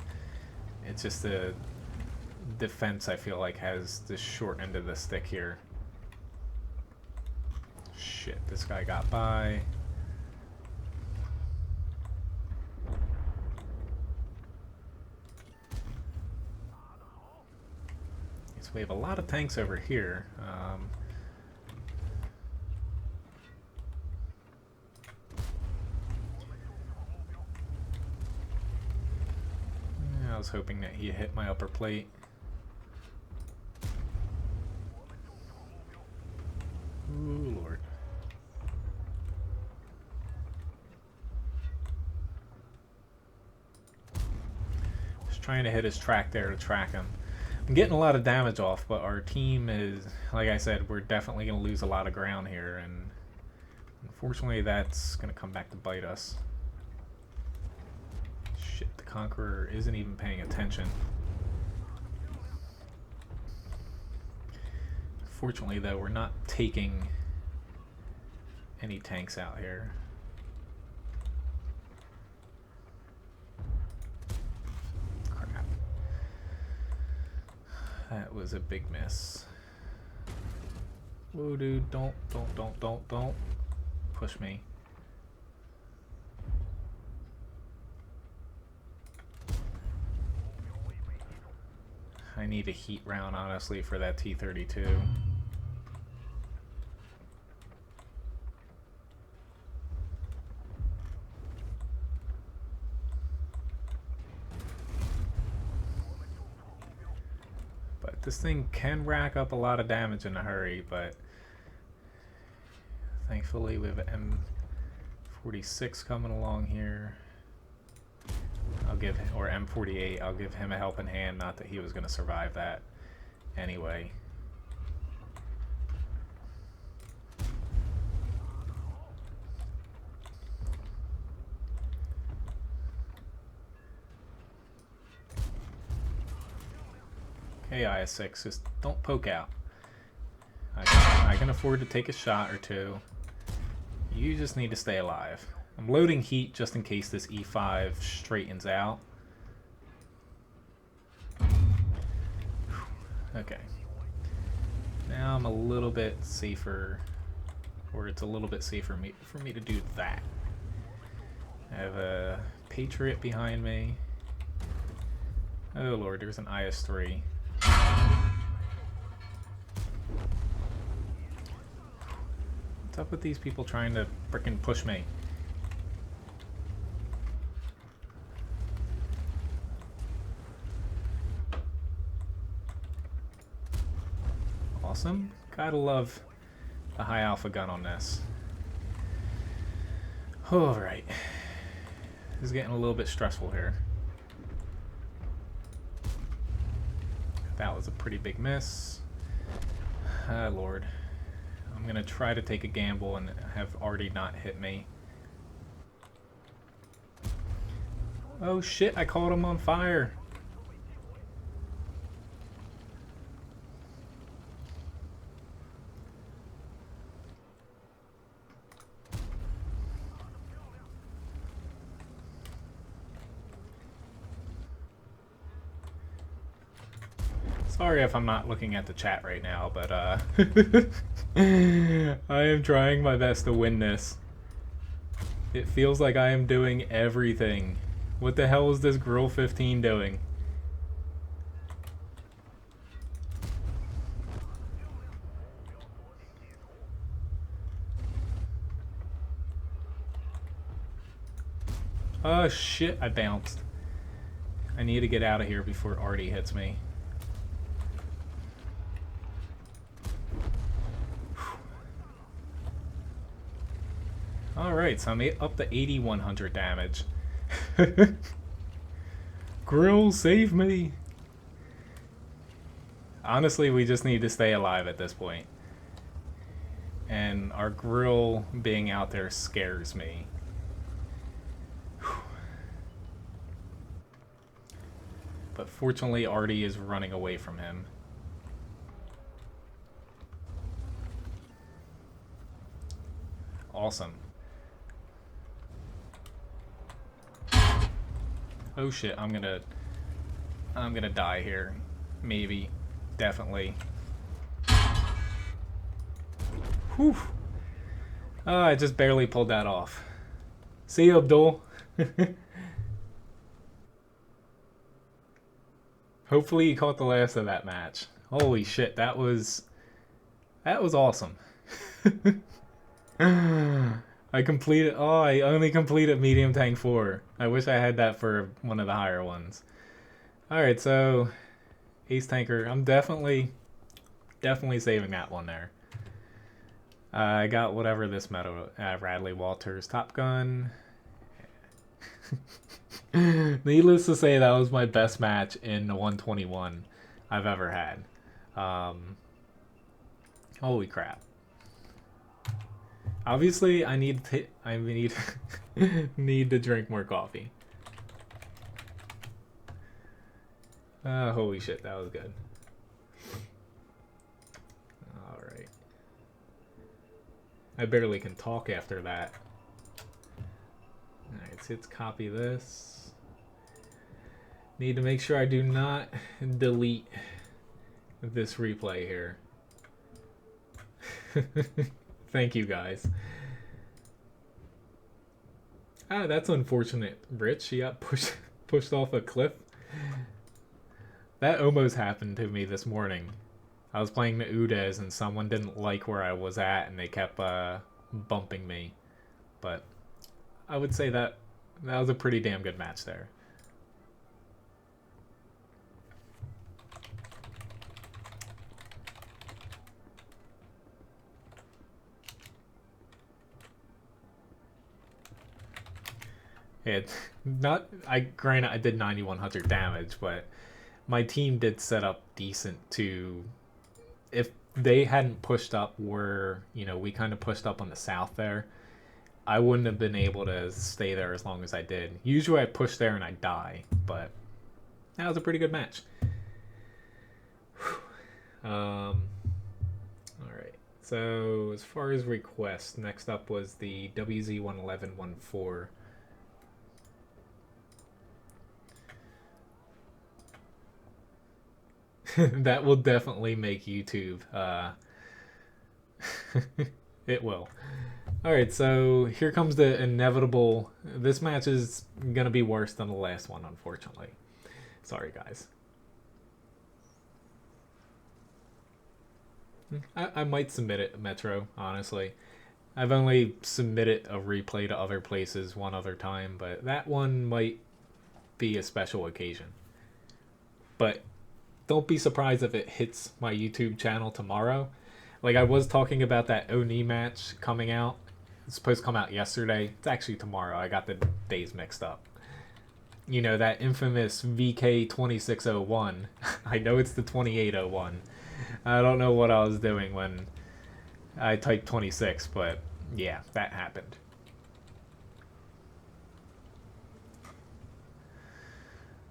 it's just the defense I feel like has the short end of the stick here. Shit, this guy got by. So we have a lot of tanks over here. I was hoping that he hit my upper plate. Ooh, Lord. Just trying to hit his track there to track him. I'm getting a lot of damage off, but our team is, like I said, we're definitely going to lose a lot of ground here, and unfortunately that's going to come back to bite us. Shit, the Conqueror isn't even paying attention. Fortunately, though, we're not taking any tanks out here. Crap. That was a big miss. Whoa, dude, don't push me. I need a heat round, honestly, for that T-32. But this thing can rack up a lot of damage in a hurry, but thankfully we have an M46 coming along here. I'll give him, or M48, I'll give him a helping hand, not that he was going to survive that anyway. Okay, IS-6, just don't poke out. I can afford to take a shot or two. You just need to stay alive. I'm loading heat just in case this E5 straightens out. Okay. Now I'm a little bit safer, or it's a little bit safer for me to do that. I have a Patriot behind me. Oh Lord, there's an IS-3. What's up with these people trying to frickin' push me? Awesome. Gotta love the high alpha gun on this. Alright. This is getting a little bit stressful here. That was a pretty big miss. Ah, Lord. I'm going to try to take a gamble and have already not hit me. Oh shit, I caught him on fire. Sorry if I'm not looking at the chat right now, but I am trying my best to win this. It feels like I am doing everything. What the hell is this Grill 15 doing? Oh shit, I bounced. I need to get out of here before Artie hits me. Alright, so I'm up to 8,100 damage. Grill, save me! Honestly, we just need to stay alive at this point. And our grill being out there scares me. But fortunately, Artie is running away from him. Awesome. Oh shit, I'm gonna die here. Maybe. Definitely. Whew. Oh, I just barely pulled that off. See you, Abdul. Hopefully you caught the last of that match. Holy shit, that was awesome. I only completed medium tank 4. I wish I had that for one of the higher ones. Alright, so Ace Tanker, I'm definitely saving that one there. I got whatever this medal, Radley Walters Top Gun. Needless to say, that was my best match in 121 I've ever had. Holy crap. Obviously, I need to drink more coffee. Holy shit, that was good. Alright. I barely can talk after that. Alright, so let's copy this. Need to make sure I do not delete this replay here. Thank you, guys. Ah, that's unfortunate. Rich, she got pushed off a cliff. That almost happened to me this morning. I was playing the UDES and someone didn't like where I was at and they kept bumping me. But I would say that was a pretty damn good match there. Granted, I did 9,100 damage, but my team did set up decent to, if they hadn't pushed up where, we kind of pushed up on the south there, I wouldn't have been able to stay there as long as I did. Usually I push there and I die, but that was a pretty good match. Alright, so as far as requests, next up was the WZ11114. That will definitely make YouTube. It will. Alright, so here comes the inevitable. This match is going to be worse than the last one, unfortunately. Sorry, guys. I might submit it, Metro, honestly. I've only submitted a replay to other places one other time, but that one might be a special occasion. But don't be surprised if it hits my YouTube channel tomorrow. Like, I was talking about that Oni match coming out. It's supposed to come out yesterday. It's actually tomorrow. I got the days mixed up. You know, that infamous VK2601. I know it's the 2801. I don't know what I was doing when I typed 26, but yeah, that happened.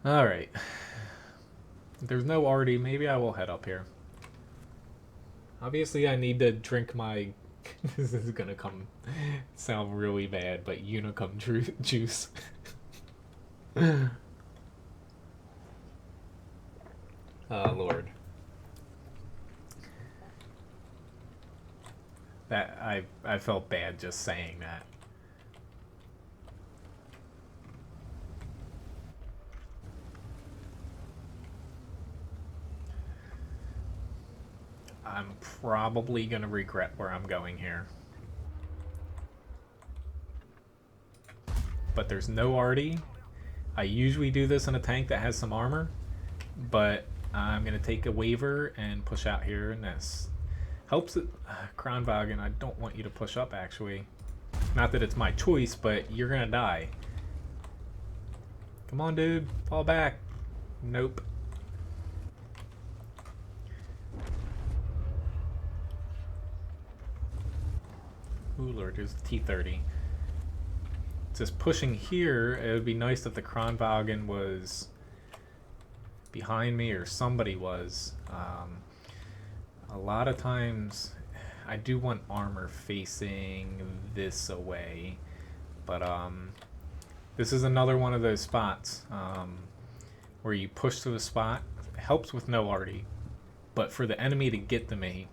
Alright. If there's no Artie, maybe I will head up here. Obviously, I need to drink my... this is gonna sound really bad, but Unicum juice. Oh, Lord. That I felt bad just saying that. I'm probably gonna regret where I'm going here. but there's no arty. I usually do this in a tank that has some armor, but I'm going to take a waiver and push out here, and this helps it. Kronwagen, I don't want you to push up, actually. Not that it's my choice, but you're going to die. Come on, dude. Fall back. Nope. Ooh, Lord, there's the T-30. Just pushing here, it would be nice if the Kronwagen was behind me or somebody was. A lot of times I do want armor facing this away, but this is another one of those spots where you push to a spot. It helps with no arty, but for the enemy to get to me,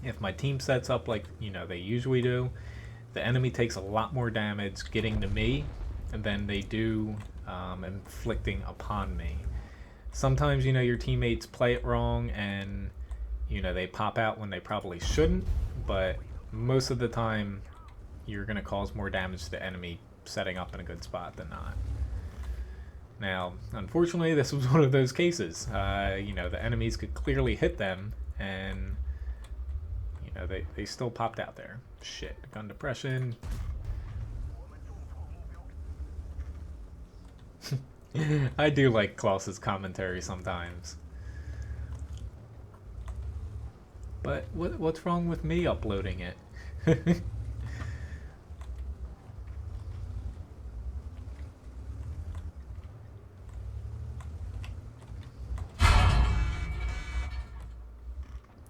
if my team sets up like they usually do, the enemy takes a lot more damage getting to me than they do inflicting upon me. Sometimes your teammates play it wrong and they pop out when they probably shouldn't, but most of the time you're going to cause more damage to the enemy setting up in a good spot than not. Now, unfortunately, this was one of those cases. The enemies could clearly hit them, and they still popped out there. Shit, gun depression. I do like Klaus's commentary sometimes. But what's wrong with me uploading it?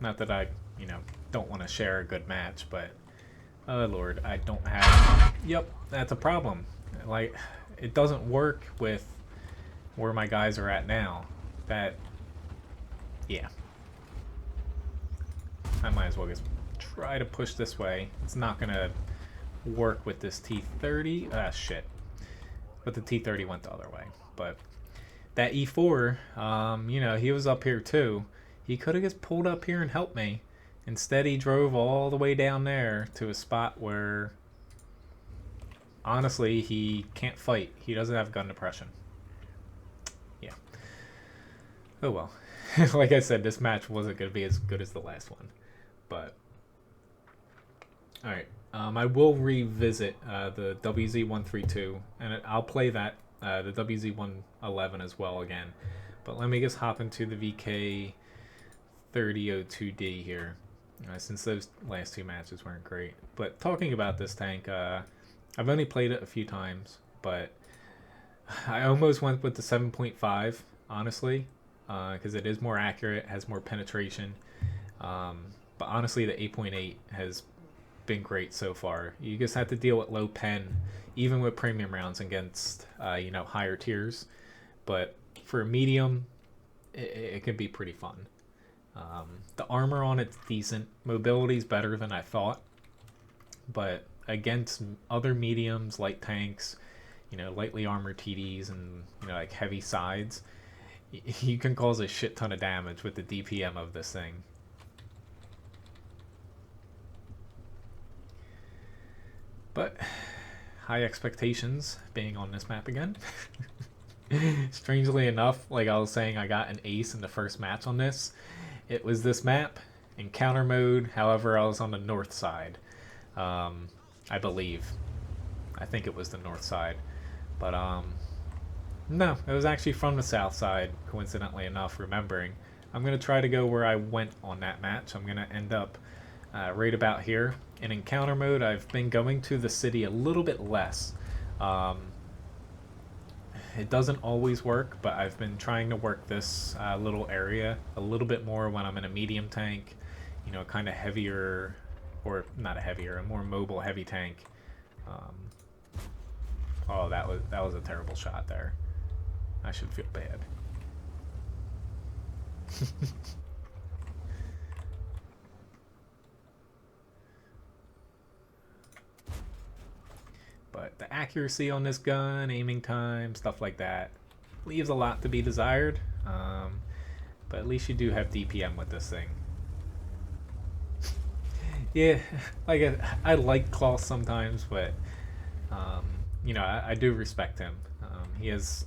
Not that I, don't want to share a good match, but oh Lord, I don't have. Yep, that's a problem. Like, it doesn't work with where my guys are at now. Yeah. I might as well just try to push this way. It's not gonna work with this T-30. Ah, shit. But the T-30 went the other way. But that E4, he was up here too. He could have just pulled up here and helped me. Instead, he drove all the way down there to a spot where, honestly, he can't fight. He doesn't have gun depression. Yeah. Oh well. Like I said, this match wasn't going to be as good as the last one. But, alright. I will revisit the WZ-132, and I'll play that, the WZ-111 as well again. But let me just hop into the VK3002D here, since those last two matches weren't great. But talking about this tank, I've only played it a few times, but I almost went with the 7.5, honestly, because it is more accurate, has more penetration. But honestly, the 8.8 has been great so far. You just have to deal with low pen, even with premium rounds against, higher tiers. But for a medium, it can be pretty fun. The armor on it's decent. Mobility's better than I thought. But against other mediums, light tanks, lightly armored TDs and, like heavy sides, you can cause a shit ton of damage with the DPM of this thing. But high expectations being on this map again. Strangely enough, like I was saying, I got an ace in the first match on this. It was this map, encounter mode, however I was on the north side. I believe. I think it was the north side. But, no, it was actually from the south side, coincidentally enough, remembering. I'm going to try to go where I went on that match. I'm going to end up right about here. In encounter mode, I've been going to the city a little bit less. It doesn't always work, but I've been trying to work this little area a little bit more when I'm in a medium tank, kind of heavier, or not a heavier, a more mobile heavy tank. Oh, that was a terrible shot there. I should feel bad. But the accuracy on this gun, aiming time, stuff like that, leaves a lot to be desired. But at least you do have DPM with this thing. Yeah, like I like Klaus sometimes, but you know, I do respect him. He's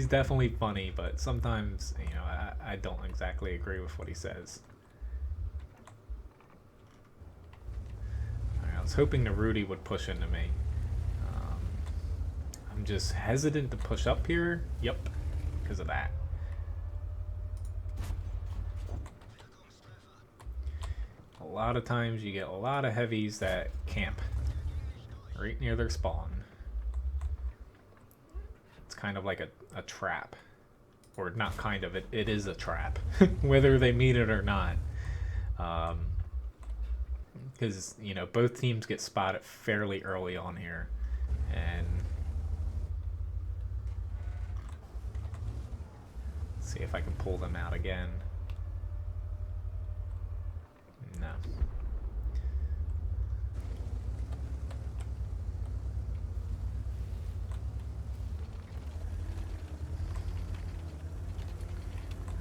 definitely funny, but sometimes, you know, I don't exactly agree with what he says. All right, I was hoping the Rudy would push into me. I'm just hesitant to push up here. Yep, because of that. A lot of times you get a lot of heavies that camp right near their spawn. It's kind of like a trap. Or not kind of, it is a trap. Whether they mean it or not. Because, you know, both teams get spotted fairly early on here. And see if I can pull them out again. No.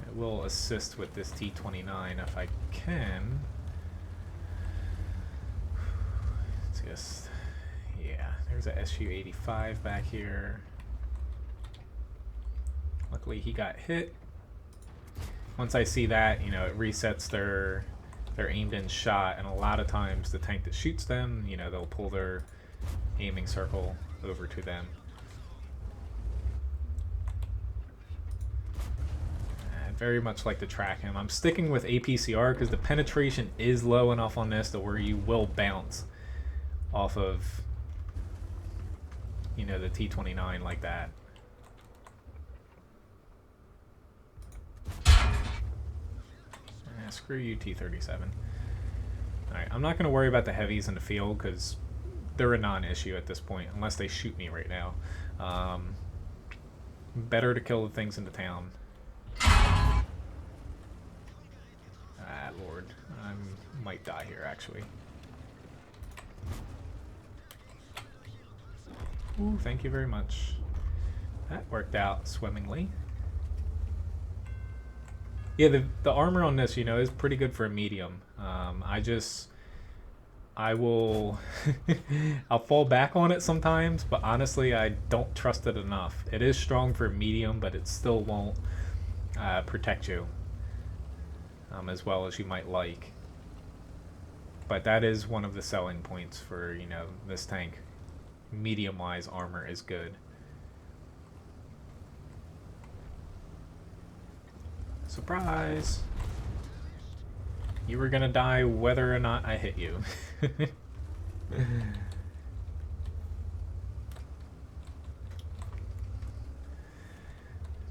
I will assist with this T-29 if I can. It's just, yeah, there's a SU-85 back here. Luckily he got hit. Once I see that, you know, it resets their aimed in shot, and a lot of times the tank that shoots them, you know, they'll pull their aiming circle over to them. I'd very much like to track him. I'm sticking with APCR because the penetration is low enough on this to where you will bounce off of, you know, the T-29 like that. Screw you, T-37. Alright, I'm not going to worry about the heavies in the field because they're a non-issue at this point, unless they shoot me right now. Better to kill the things in the town. Ah, Lord. I might die here, actually. Ooh, thank you very much. That worked out swimmingly. Yeah, the armor on this, you know, is pretty good for a medium. I will, I'll fall back on it sometimes, but honestly, I don't trust it enough. It is strong for a medium, but it still won't protect you as well as you might like. But that is one of the selling points for, you know, this tank. Medium-wise, armor is good. Surprise! You were gonna die whether or not I hit you.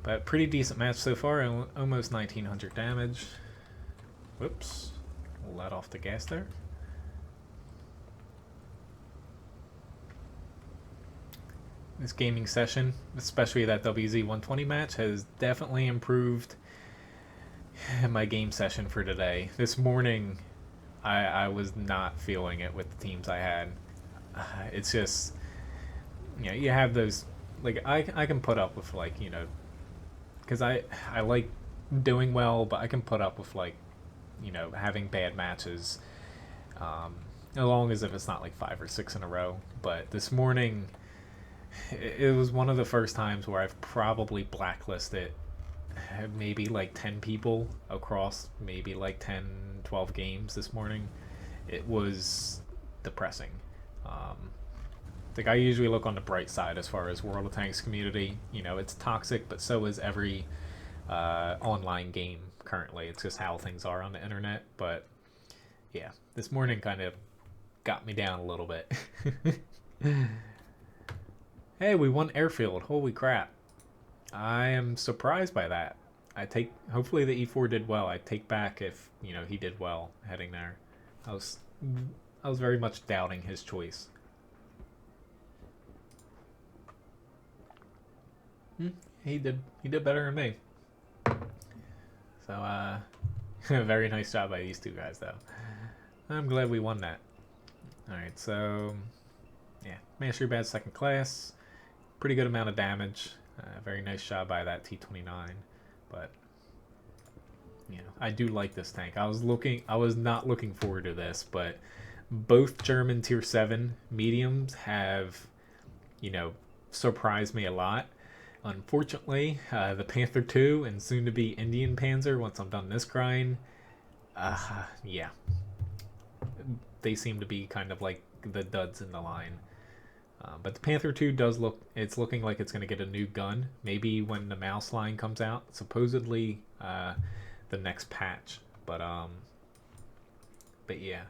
But pretty decent match so far, almost 1900 damage. Whoops, let off the gas there. This gaming session, especially that WZ-120 match, has definitely improved my game session for today. This morning, I was not feeling it with the teams I had. It's just, you know, you have those, like, I can put up with, like, you know, because I like doing well, but I can put up with, like, you know, having bad matches, as long as if it's not like 5 or 6 in a row. But this morning, it was one of the first times where I've probably blacklisted maybe like 10 people across maybe like 10, 12 games this morning. It was depressing. Like, I usually look on the bright side as far as World of Tanks community. You know, it's toxic, but so is every online game currently. It's just how things are on the internet. But yeah, this morning kind of got me down a little bit. Hey, we won airfield. Holy crap. I am surprised by that. Hopefully the E4 did well. I take back if, you know, he did well heading there. I was very much doubting his choice. He did better than me. So very nice job by these two guys though. I'm glad we won that. Alright, so yeah, Mastery Badge second class. Pretty good amount of damage. Very nice job by that T-29, but you know, I do like this tank. I was not looking forward to this, but Both German tier 7 mediums have, surprised me a lot. Unfortunately, the Panther 2 and soon to be Indian Panzer, once I'm done this grind, yeah. They seem to be kind of like the duds in the line. But the Panther 2 it's looking like it's going to get a new gun. Maybe when the mouse line comes out, supposedly the next patch. But yeah.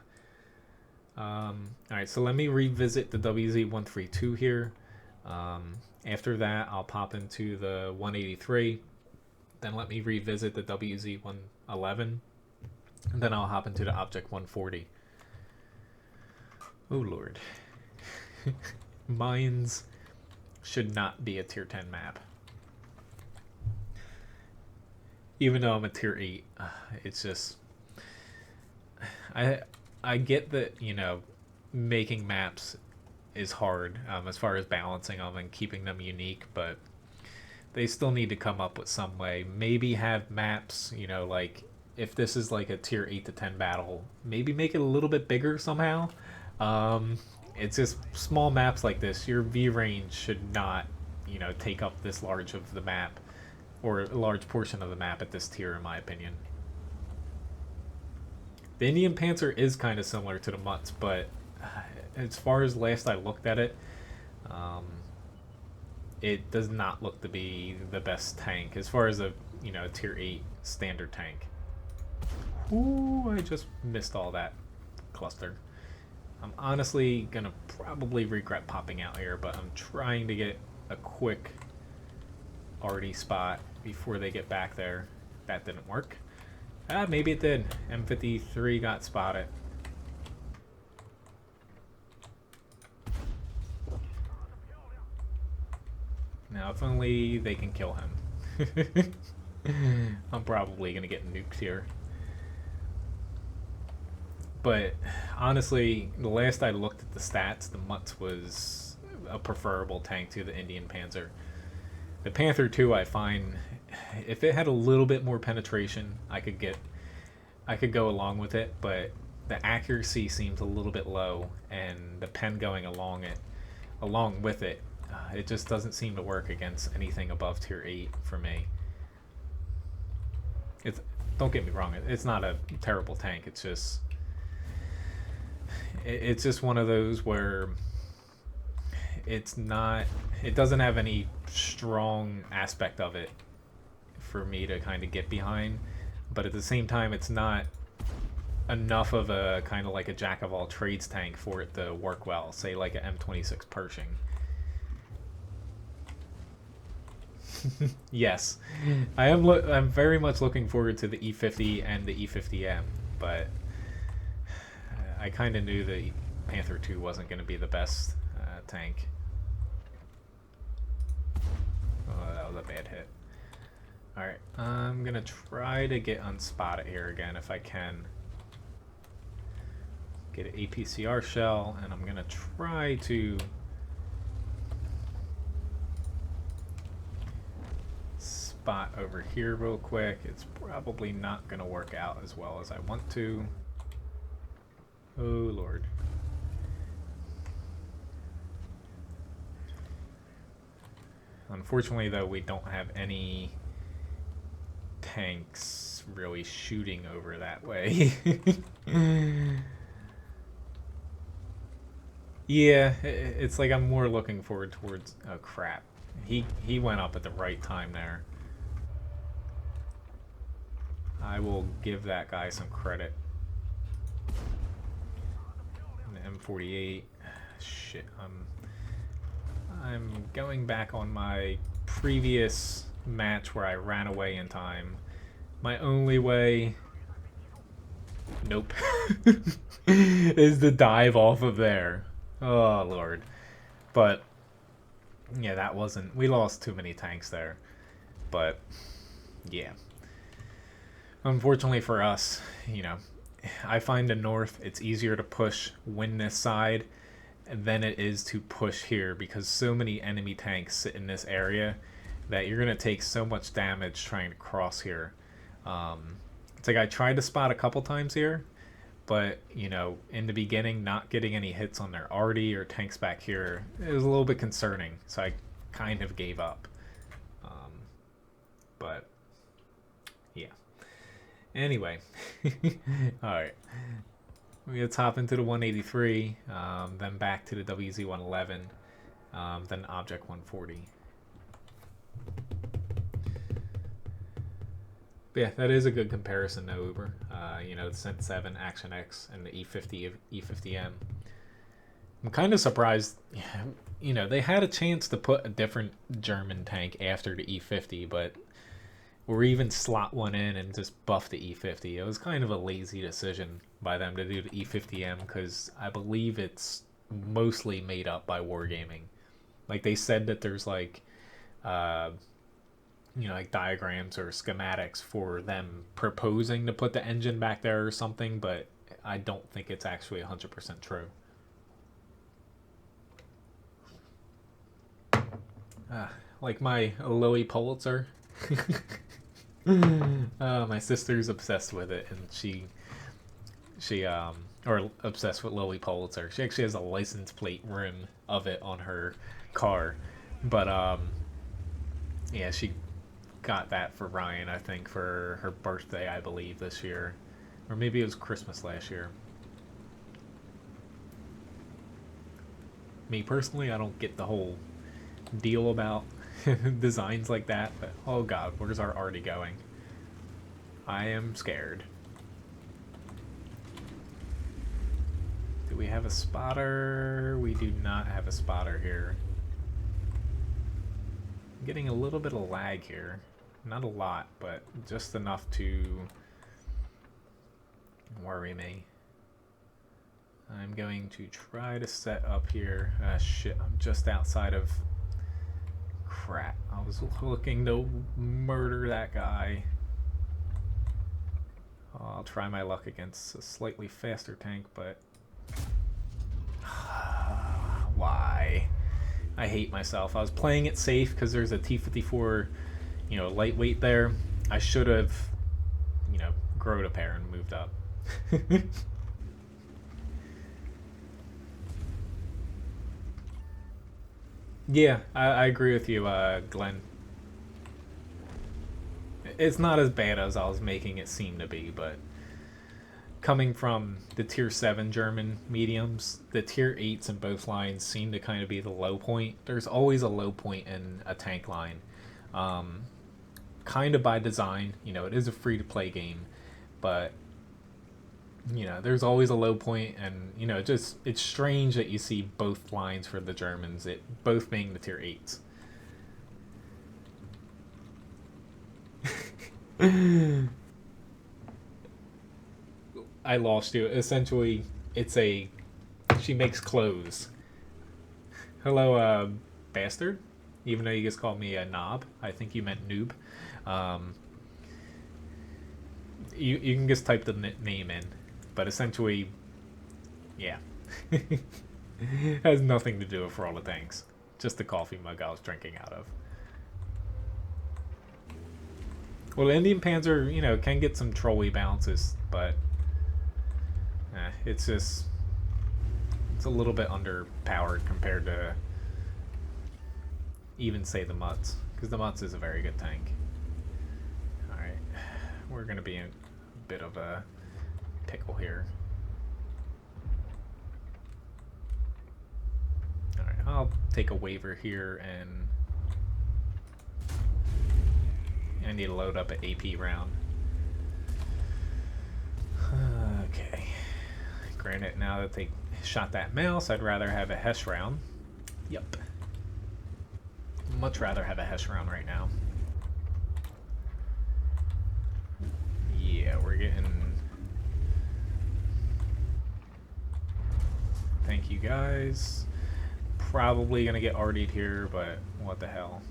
Alright, so let me revisit the WZ-132 here. After that, I'll pop into the 183. Then let me revisit the WZ-111. And then I'll hop into the Object 140. Oh, Lord. Mines should not be a tier 10 map. Even though I'm a tier 8, it's just... I get that, making maps is hard as far as balancing them and keeping them unique, but they still need to come up with some way. Maybe have maps, like if this is like a tier 8 to 10 battle, maybe make it a little bit bigger somehow. It's just small maps like this. Your V range should not, take up this large of the map or a large portion of the map at this tier, in my opinion. The Indian Panzer is kind of similar to the Mutts, but as far as last I looked at it, it does not look to be the best tank as far as a tier 8 standard tank. Ooh, I just missed all that cluster. I'm honestly gonna probably regret popping out here, but I'm trying to get a quick arty spot before they get back there. That didn't work. Maybe it did. M53 got spotted. Now, if only they can kill him. I'm probably going to get nuked here. But, honestly, the last I looked at the stats, the Mutts was a preferable tank to the Indian Panzer. The Panther 2, I find, if it had a little bit more penetration, I could go along with it, but the accuracy seems a little bit low, and the pen going along with it, it just doesn't seem to work against anything above tier 8 for me. Don't get me wrong, it's not a terrible tank. It's just one of those where it doesn't have any strong aspect of it for me to kind of get behind, but at the same time it's not enough of a kind of like a jack of all trades tank for it to work well, say like an M26 Pershing. Yes, I'm very much looking forward to the E50 and the E50M, but I kind of knew the Panther 2 wasn't going to be the best tank. Oh, that was a bad hit. Alright, I'm going to try to get unspotted here again if I can. Get an APCR shell, and I'm going to try to spot over here real quick. It's probably not going to work out as well as I want to. Oh, Lord. Unfortunately, though, we don't have any tanks really shooting over that way. Yeah, it's like I'm more looking forward towards... Oh, crap. He went up at the right time there. I will give that guy some credit. M48. Shit, I'm going back on my previous match where I ran away in time. My only way... Nope. is to dive off of there. Oh, Lord. But, yeah, that wasn't... We lost too many tanks there. But, yeah. Unfortunately for us, I find the north, it's easier to win this side than it is to push here, because so many enemy tanks sit in this area that you're going to take so much damage trying to cross here. It's like I tried to spot a couple times here, But, you know, in the beginning, not getting any hits on their arty or tanks back here, it was a little bit concerning. So I kind of gave up. But, yeah. Anyway. Alright. We're going to top into the 183, then back to the WZ-111, then Object 140. But yeah, that is a good comparison though, Uber. You know, the Cent 7, Action X, and the E50, E50M. I'm kind of surprised, you know, they had a chance to put a different German tank after the E50, but or even slot one in and just buff the E50. It was kind of a lazy decision by them to do the E50M because I believe it's mostly made up by Wargaming. Like they said that there's like, you know, like diagrams or schematics for them proposing to put the engine back there or something, but I don't think it's actually 100% true. Like my Lowy Pulitzer. My sister's obsessed with it, and she or obsessed with Lowy Pulitzer. She actually has a license plate rim of it on her car, but yeah, she got that for Ryan, I think, for her birthday, I believe, this year, or maybe it was Christmas last year. Me personally, I don't get the whole deal about designs like that, but oh god, where's our arty going? I am scared. Do we have a spotter? We do not have a spotter here. I'm getting a little bit of lag here. Not a lot, but just enough to worry me. I'm going to try to set up here. Shit, I'm just outside of... Crap, I was looking to murder that guy. I'll try my luck against a slightly faster tank, but... Why? I hate myself. I was playing it safe because there's a T-54, you know, lightweight there. I should have, you know, growed a pair and moved up. Yeah, I agree with you, Glenn. It's not as bad as I was making it seem to be, but coming from the tier 7 German mediums, the tier 8s in both lines seem to kind of be the low point. There's always a low point in a tank line. Kind of by design, you know, it is a free-to-play game, but you know, there's always a low point, and you know, just it's strange that you see both lines for the Germans, it both being the tier 8s. I lost you. Essentially, it's a she makes clothes. Hello, bastard. Even though you just called me a knob, I think you meant noob. You can just type the name in. But essentially, yeah. Has nothing to do with For All the Tanks. Just the coffee mug I was drinking out of. Well, the Indian Panzer, you know, can get some trolley bounces, but it's just... It's a little bit underpowered compared to even, say, the Mutz. Because the Mutz is a very good tank. Alright. We're going to be in a bit of a pickle here. Alright, I'll take a waiver here, and I need to load up an AP round. Okay. Granted, now that they shot that mouse, I'd rather have a Hesh round. Yep. Much rather have a Hesh round right now. Yeah, we're getting... Thank you guys. Probably gonna get RD'd here, but what the hell.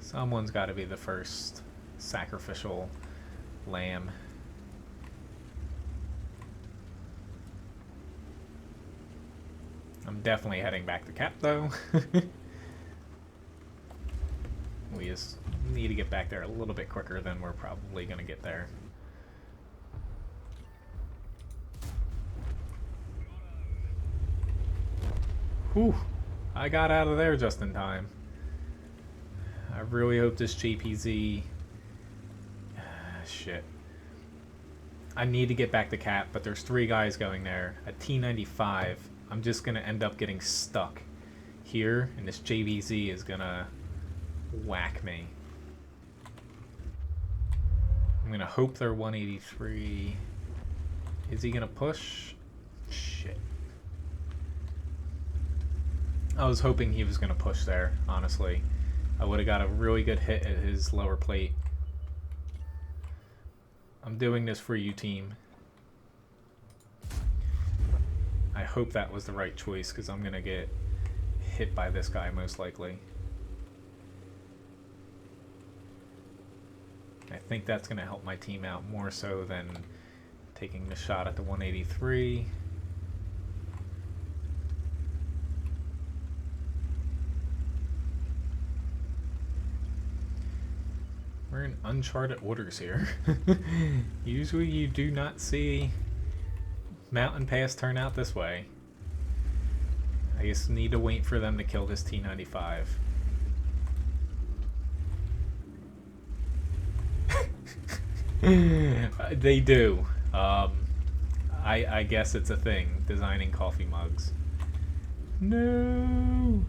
Someone's gotta be the first sacrificial lamb. I'm definitely heading back to Cap though. We just need to get back there a little bit quicker than we're probably gonna get there. Whew. I got out of there just in time. I really hope this JPZ... Shit. I need to get back to Cap, but there's 3 guys going there. At T95, I'm just going to end up getting stuck here, and this JVZ is going to whack me. I'm going to hope they're 183. Is he going to push? Shit. I was hoping he was going to push there, honestly. I would have got a really good hit at his lower plate. I'm doing this for you, team. I hope that was the right choice, because I'm going to get hit by this guy most likely. I think that's going to help my team out more so than taking the shot at the 183. We're in uncharted waters here. Usually you do not see mountain pass turn out this way. I just need to wait for them to kill this T95. They do. I guess it's a thing, designing coffee mugs. No!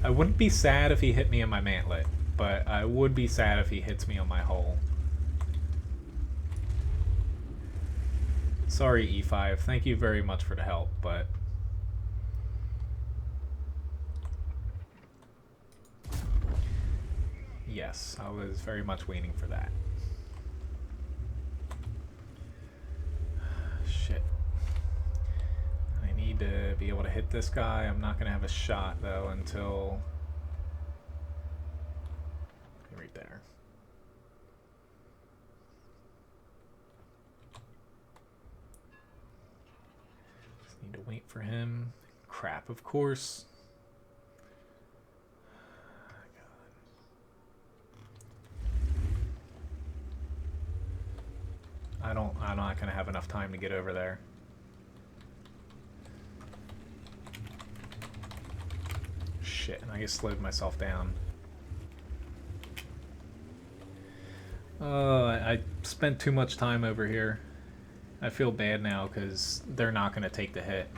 I wouldn't be sad if he hit me in my mantlet, but I would be sad if he hits me on my hull. Sorry, E5. Thank you very much for the help, but... Yes, I was very much waiting for that. Shit. I need to be able to hit this guy. I'm not going to have a shot, though, until... right there. Just need to wait for him. Crap, of course. I'm not gonna have enough time to get over there. Shit, I just slowed myself down. I spent too much time over here. I feel bad now because they're not gonna take the hit.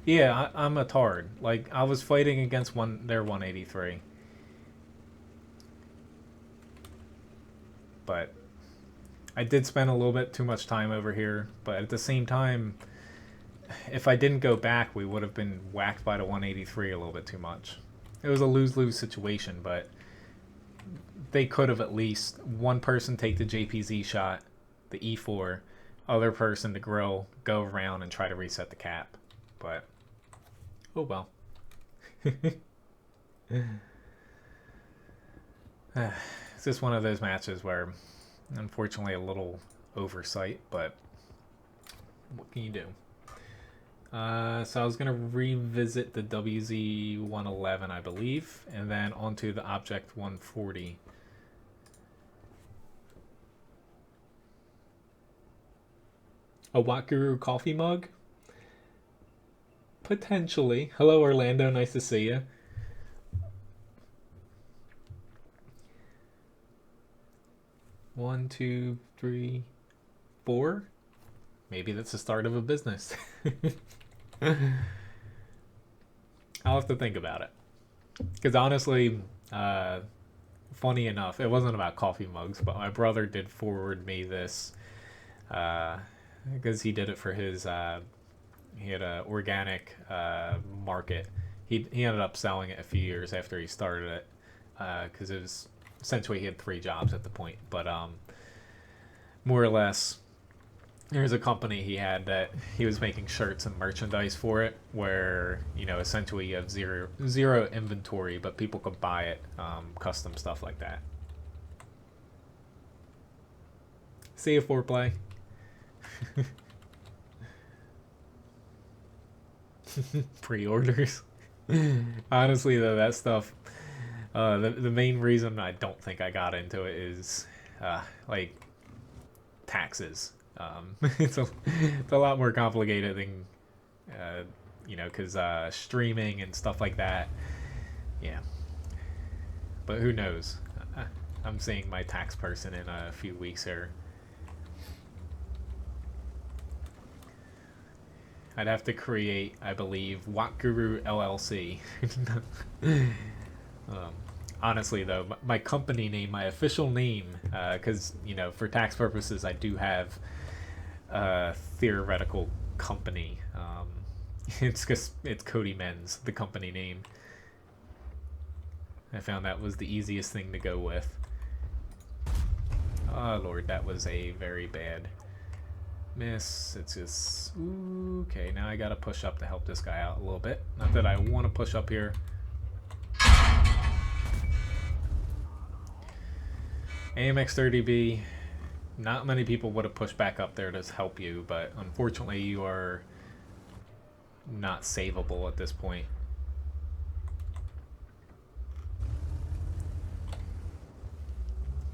Yeah, I'm a tard. Like, I was fighting against their 183. But I did spend a little bit too much time over here, but at the same time, if I didn't go back, we would have been whacked by the 183 a little bit too much. It was a lose-lose situation, but they could have at least one person take the JPZ shot, the E4, other person to grill, go around and try to reset the cap. But, oh well. It's just one of those matches where, unfortunately, a little oversight, but what can you do? So I was going to revisit the WZ111, I believe, and then onto the Object 140. A WoT Guru coffee mug? Potentially. Hello, Orlando. Nice to see you. One, two, three, 4? Maybe that's the start of a business. I'll have to think about it. Because honestly, funny enough, it wasn't about coffee mugs, but my brother did forward me this because he did it for his, he had an organic market. He ended up selling it a few years after he started it because it was essentially he had 3 jobs at the point. But more or less, there's a company he had that he was making shirts and merchandise for it where, you know, essentially you have zero inventory, but people could buy it, custom stuff like that. See you, foreplay. Pre-orders. Honestly, though, that stuff, the main reason I don't think I got into it is, like, taxes. It's a lot more complicated than you know, because streaming and stuff like that. Yeah. But who knows? I'm seeing my tax person in a few weeks here. I'd have to create, I believe, WoT Guru LLC. Honestly, though, my company name, my official name, because, you know, for tax purposes, I do have a theoretical company. It's Cody Menz, the company name. I found that was the easiest thing to go with. Oh, Lord, that was a very bad miss. It's just... Okay, now I gotta push up to help this guy out a little bit. Not that I want to push up here. AMX-30B, not many people would have pushed back up there to help you, but unfortunately you are not savable at this point.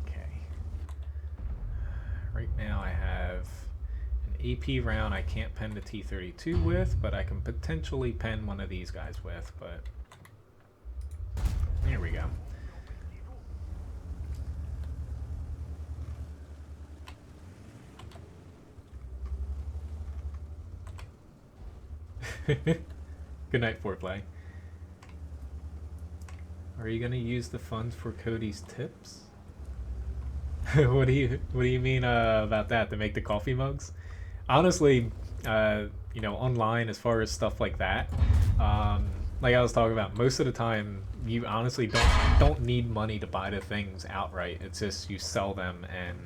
Okay. Right now I have an AP round I can't pen the T-32 with, but I can potentially pen one of these guys with, but here we go. Good night, foreplay. Are you gonna use the funds for Cody's tips? What do you mean about that? To make the coffee mugs? Honestly, you know, online as far as stuff like that, like I was talking about, most of the time you honestly don't need money to buy the things outright. It's just you sell them, and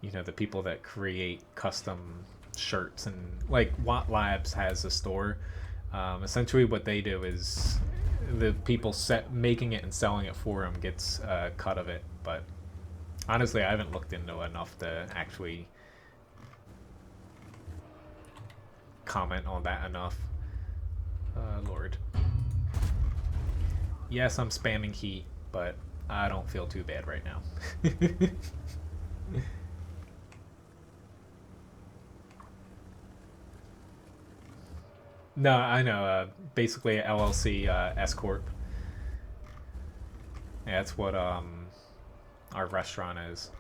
you know, the people that create custom shirts, and like WoT Labs has a store. Essentially what they do is the people making it and selling it for them gets a cut of it, but honestly I haven't looked into enough to actually comment on that enough. Lord. Yes, I'm spamming heat, but I don't feel too bad right now. No, I know. Basically, a LLC S corp. Yeah, that's what our restaurant is.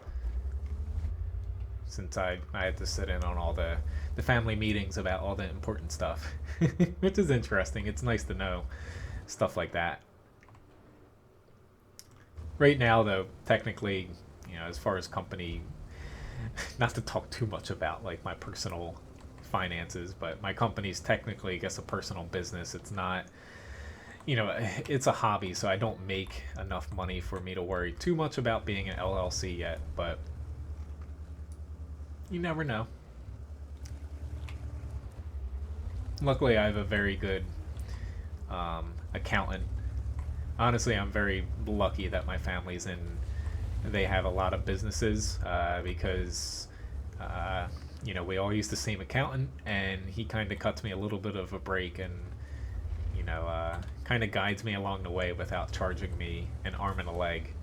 Since I had to sit in on all the family meetings about all the important stuff, which is interesting. It's nice to know stuff like that. Right now, though, technically, you know, as far as company, not to talk too much about like my personal finances, but my company's technically, I guess, a personal business. It's not, you know, it's a hobby, so I don't make enough money for me to worry too much about being an LLC yet, but you never know. Luckily, I have a very good accountant. Honestly, I'm very lucky that my family's in, they have a lot of businesses, because you know, we all use the same accountant, and he kind of cuts me a little bit of a break, and you know, kind of guides me along the way without charging me an arm and a leg.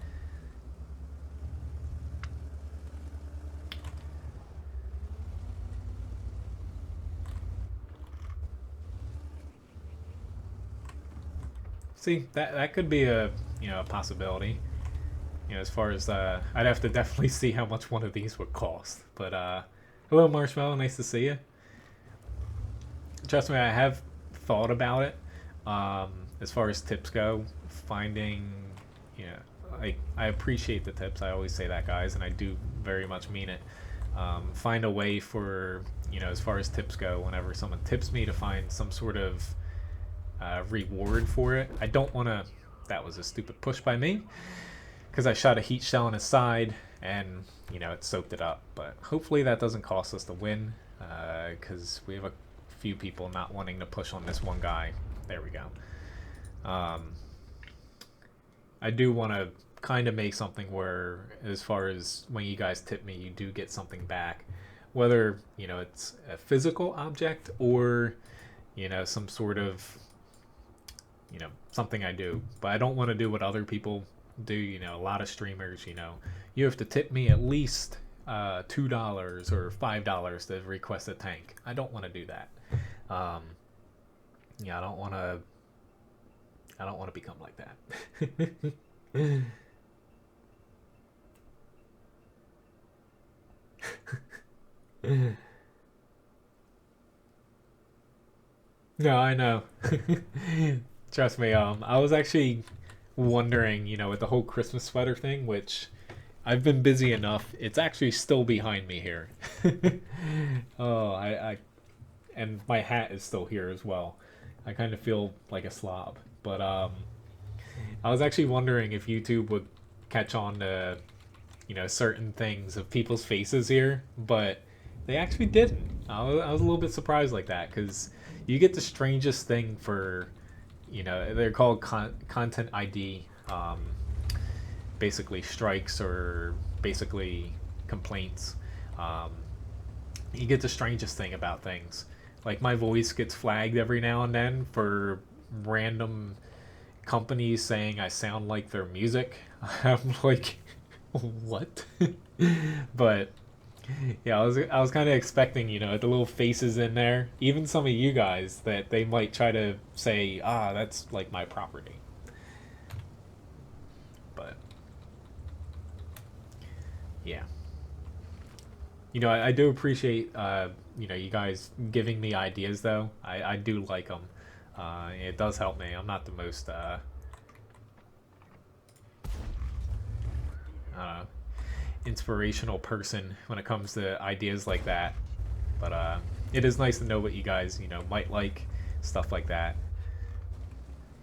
See, that could be a, you know, a possibility. You know, as far as I'd have to definitely see how much one of these would cost. But hello, Marshmallow. Nice to see you. Trust me, I have thought about it. As far as tips go, finding, you know, I appreciate the tips. I always say that, guys, and I do very much mean it. Find a way for, you know, as far as tips go, whenever someone tips me, to find some sort of reward for it. I don't want to. That was a stupid push by me, because I shot a heat shell on his side, and you know, it soaked it up. But hopefully that doesn't cost us the win, because we have a few people not wanting to push on this one guy. There we go. I do want to kind of make something where, as far as when you guys tip me, you do get something back, whether, you know, it's a physical object or, you know, some sort of, you know, something I do. But I don't want to do what other people do. You know, a lot of streamers, you know, you have to tip me at least $2 or $5 to request a tank. I don't want to do that. Um, yeah, I don't want to. I don't want to become like that. No, I know. Trust me. I was actually wondering, with the whole Christmas sweater thing, which I've been busy enough. It's actually still behind me here. Oh, and my hat is still here as well. I kind of feel like a slob, but I was actually wondering if YouTube would catch on to, certain things of people's faces here, but they actually didn't. I was a little bit surprised like that because you get the strangest thing for, they're called content ID, basically strikes or basically complaints. Um, you get the strangest thing about things. Like my voice gets flagged every now and then for random companies saying I sound like their music. I'm like, what? But yeah, I was kind of expecting, the little faces in there, even some of you guys that they might try to say, that's like my property. But yeah, I do appreciate, you guys giving me ideas though. I do like them. It does help me. I'm not the most, I inspirational person when it comes to ideas like that. But it is nice to know what you guys, might like, stuff like that.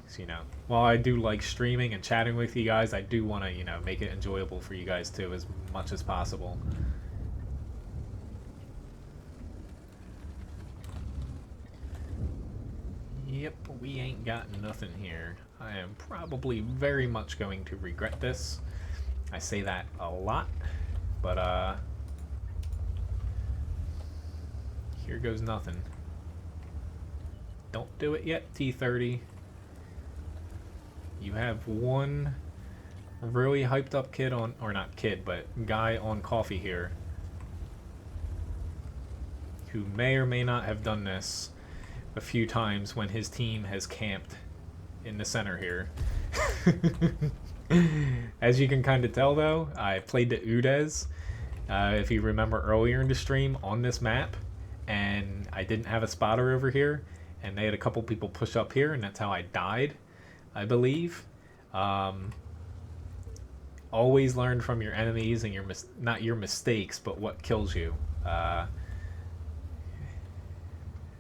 So, while I do like streaming and chatting with you guys, I do want to, make it enjoyable for you guys too, as much as possible. Yep, we ain't got nothing here. I am probably very much going to regret this. I say that a lot, but here goes nothing. Don't do it yet, T30. You have one really hyped up kid on, or not kid, but guy on coffee here who may or may not have done this a few times when his team has camped in the center here. As you can kind of tell though, I played the UDES, if you remember earlier in the stream, on this map, and I didn't have a spotter over here, and they had a couple people push up here, and that's how I died, I believe. Always learn from your enemies and not your mistakes, but what kills you.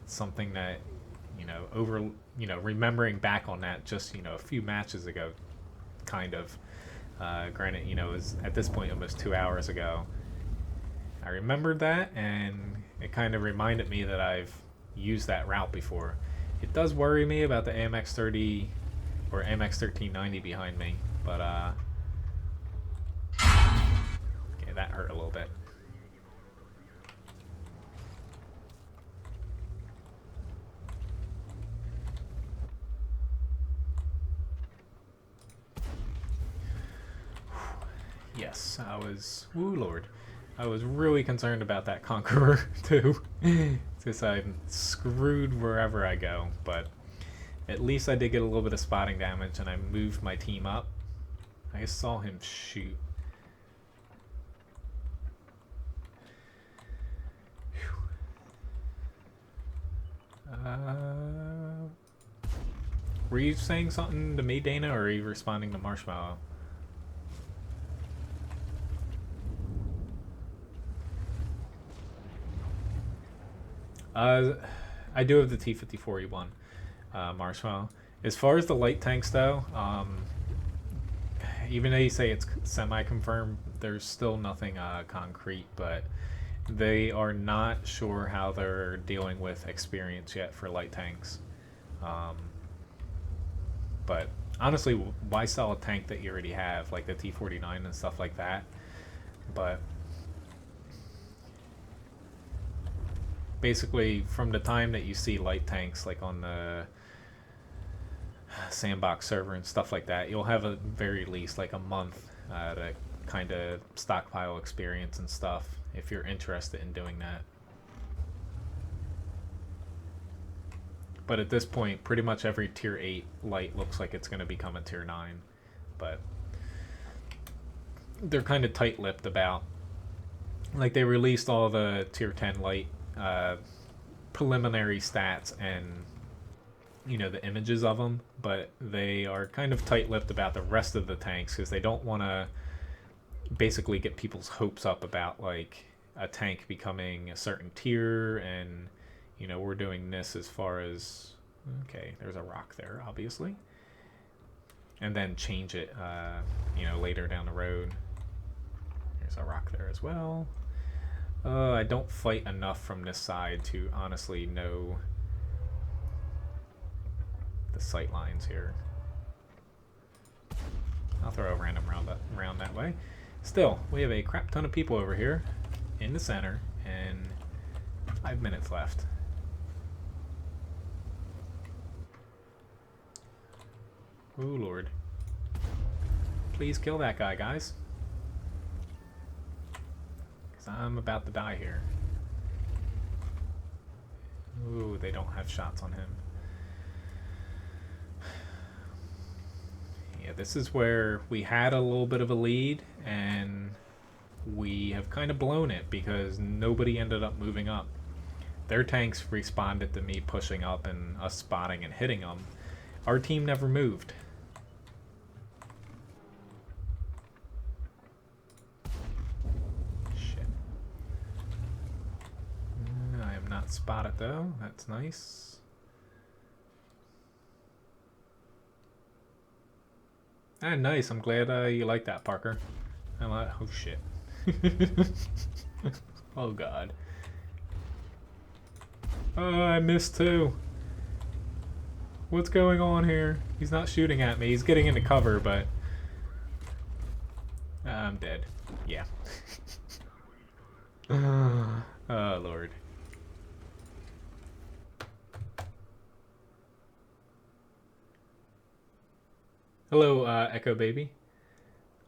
Something that, remembering back on that just, a few matches ago, kind of. Granted, it was at this point almost 2 hours ago. I remembered that, and it kind of reminded me that I've used that route before. It does worry me about the AMX 30 or AMX 1390 behind me, but okay, that hurt a little bit. Yes, ooh lord, I was really concerned about that Conqueror too, since I'm screwed wherever I go, but at least I did get a little bit of spotting damage and I moved my team up. I saw him shoot. Were you saying something to me, Dana, or are you responding to Marshmallow? I do have the T-54E1, Marshmallow. As far as the light tanks, though, even though you say it's semi-confirmed, there's still nothing concrete, but they are not sure how they're dealing with experience yet for light tanks. But honestly, why sell a tank that you already have, like the T-49 and stuff like that? But basically, from the time that you see light tanks, like on the sandbox server and stuff like that, you'll have a very least like a month to kind of stockpile experience and stuff if you're interested in doing that. But at this point, pretty much every tier 8 light looks like it's going to become a tier 9. But they're kind of tight-lipped about, like, they released all the tier 10 light preliminary stats and, you know, the images of them, but they are kind of tight-lipped about the rest of the tanks because they don't want to basically get people's hopes up about, like, a tank becoming a certain tier, and, you know, we're doing this as far as, okay, there's a rock there, obviously, and then change it, you know, later down the road. There's a rock there as well. I don't fight enough from this side to honestly know the sight lines here. I'll throw a random round that way. Still, we have a crap ton of people over here in the center, and 5 minutes left. Oh Lord. Please kill that guy, guys. Because I'm about to die here. Ooh, they don't have shots on him. Yeah, this is where we had a little bit of a lead, and we have kind of blown it because nobody ended up moving up. Their tanks responded to me pushing up and us spotting and hitting them. Our team never moved. Shit. I am not spotted though. That's nice. Ah, nice. I'm glad you like that, Parker. I'm like, oh shit. Oh god. Oh, I missed too. What's going on here? He's not shooting at me. He's getting into cover, but I'm dead. Yeah. Oh Lord. Hello, Echo Baby.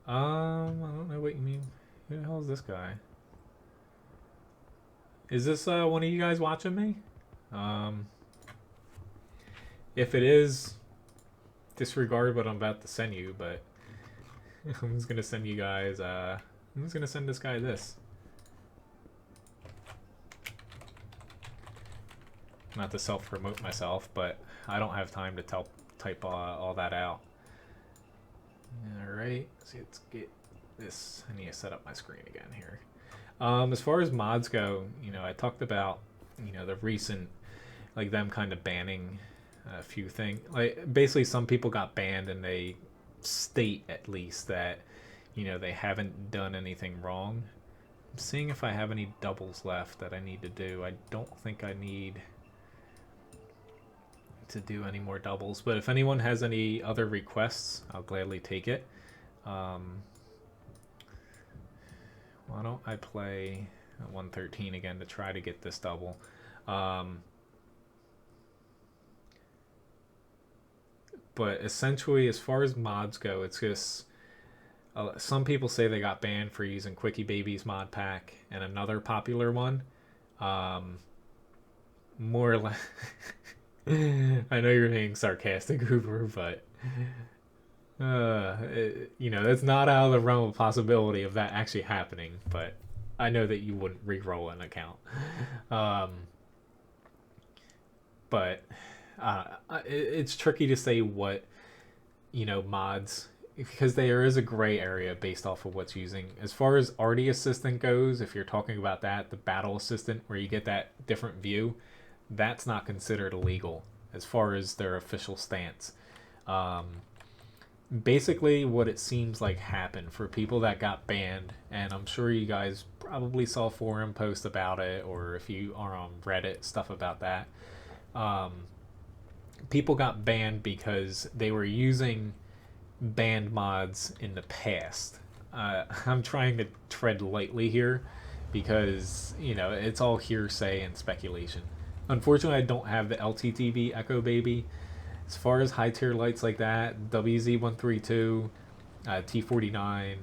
I don't know what you mean. Who the hell is this guy? Is this one of you guys watching me? If it is, disregard what I'm about to send you, but I'm just gonna send you guys, I'm just gonna send this guy this. Not to self-promote myself, but I don't have time to type all that out. Alright, let's get this. I need to set up my screen again here. As far as mods go, you know, I talked about, you know, the recent, like, them kind of banning a few things. Like, basically some people got banned and they state at least that, you know, they haven't done anything wrong. I'm seeing if I have any doubles left that I need to do. I don't think I need to do any more doubles, but if anyone has any other requests, I'll gladly take it. Why don't I play 113 again to try to get this double. But essentially, as far as mods go, it's just some people say they got banned for using Quickie Baby's mod pack, and another popular one, more or less. I know you're being sarcastic, Hoover, but you know, that's not out of the realm of possibility of that actually happening. But I know that you wouldn't re-roll an account. But it's tricky to say what, you know, mods, because there is a gray area based off of what's using. As far as Arty Assistant goes, if you're talking about that, the Battle Assistant, where you get that different view, that's not considered illegal as far as their official stance. Basically what it seems like happened for people that got banned, and I'm sure you guys probably saw forum posts about it, or if you are on Reddit, stuff about that. People got banned because they were using banned mods in the past. I'm trying to tread lightly here because, you know, it's all hearsay and speculation. Unfortunately, I don't have the LTTB Echo Baby. As far as high tier lights like that, WZ132, T49,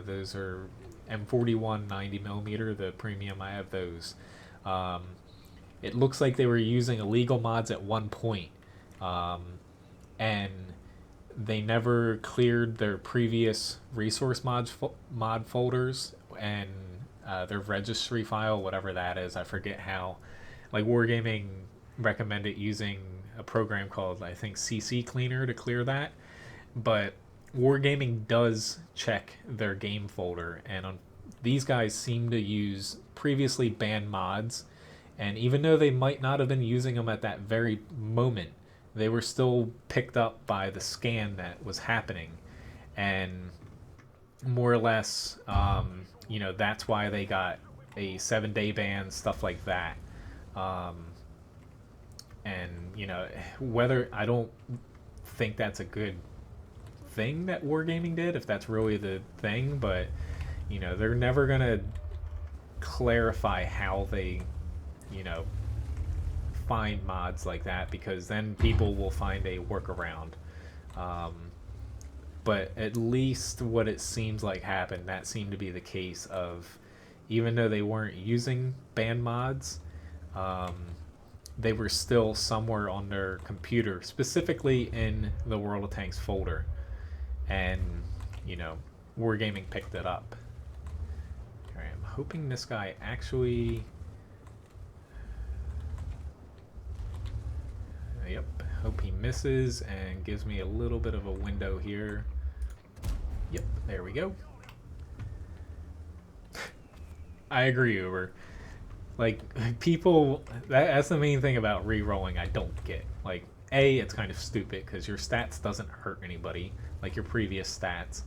those are M41 90mm, the premium, I have those. it looks like they were using illegal mods at one point, and they never cleared their previous resource mod folders and their registry file, whatever that is. I forget how. Like Wargaming recommended using a program called, I think, CC Cleaner to clear that, but Wargaming does check their game folder, and these guys seem to use previously banned mods, and even though they might not have been using them at that very moment, they were still picked up by the scan that was happening, and more or less, that's why they got a 7-day ban, stuff like that. And whether, I don't think that's a good thing that Wargaming did, if that's really the thing, but they're never gonna clarify how they find mods like that, because then people will find a workaround. But at least what it seems like happened, that seemed to be the case of, even though they weren't using banned mods, they were still somewhere on their computer, specifically in the World of Tanks folder, and Wargaming picked it up. All right, I'm hoping this guy actually. Yep, hope he misses and gives me a little bit of a window here. Yep, there we go. I agree, Uber. Like, people, that's the main thing about re-rolling I don't get. Like, A, it's kind of stupid because your stats doesn't hurt anybody, like your previous stats,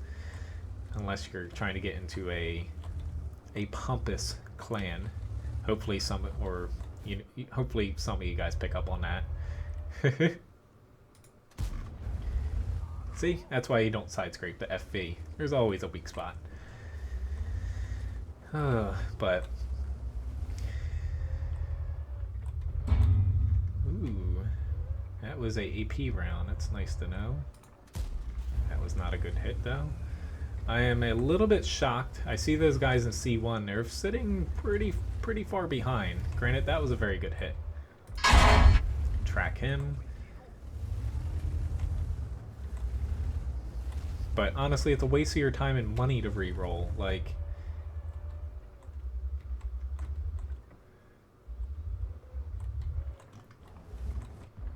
unless you're trying to get into a pompous clan. Hopefully hopefully some of you guys pick up on that. See, that's why you don't side scrape the FV. There's always a weak spot. But ooh, that was a AP round. That's nice to know. That was not a good hit though. I am a little bit shocked. I see those guys in C1. They're sitting pretty far behind. Granted, that was a very good hit. Track him. But honestly, it's a waste of your time and money to re-roll. Like,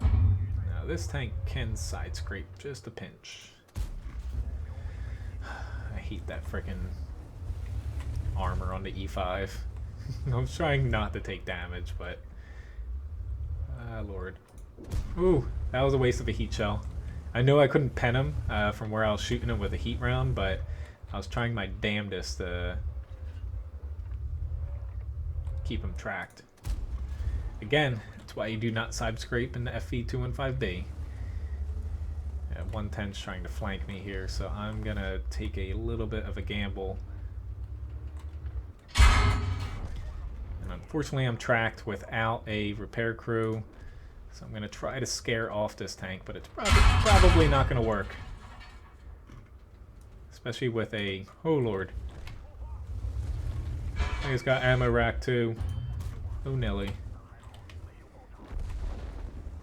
now this tank can side scrape just a pinch. I hate that frickin' armor on the E5. I was trying not to take damage, but Lord. Ooh, that was a waste of a heat shell. I know I couldn't pen him from where I was shooting him with a heat round, but I was trying my damnedest to keep him tracked. Again, that's why you do not side scrape in the FV215B. 110's trying to flank me here, so I'm gonna take a little bit of a gamble. And unfortunately, I'm tracked without a repair crew. So I'm going to try to scare off this tank, but it's probably not going to work. Especially with a... Oh, Lord. I think it's got ammo rack, too. Oh, Nelly.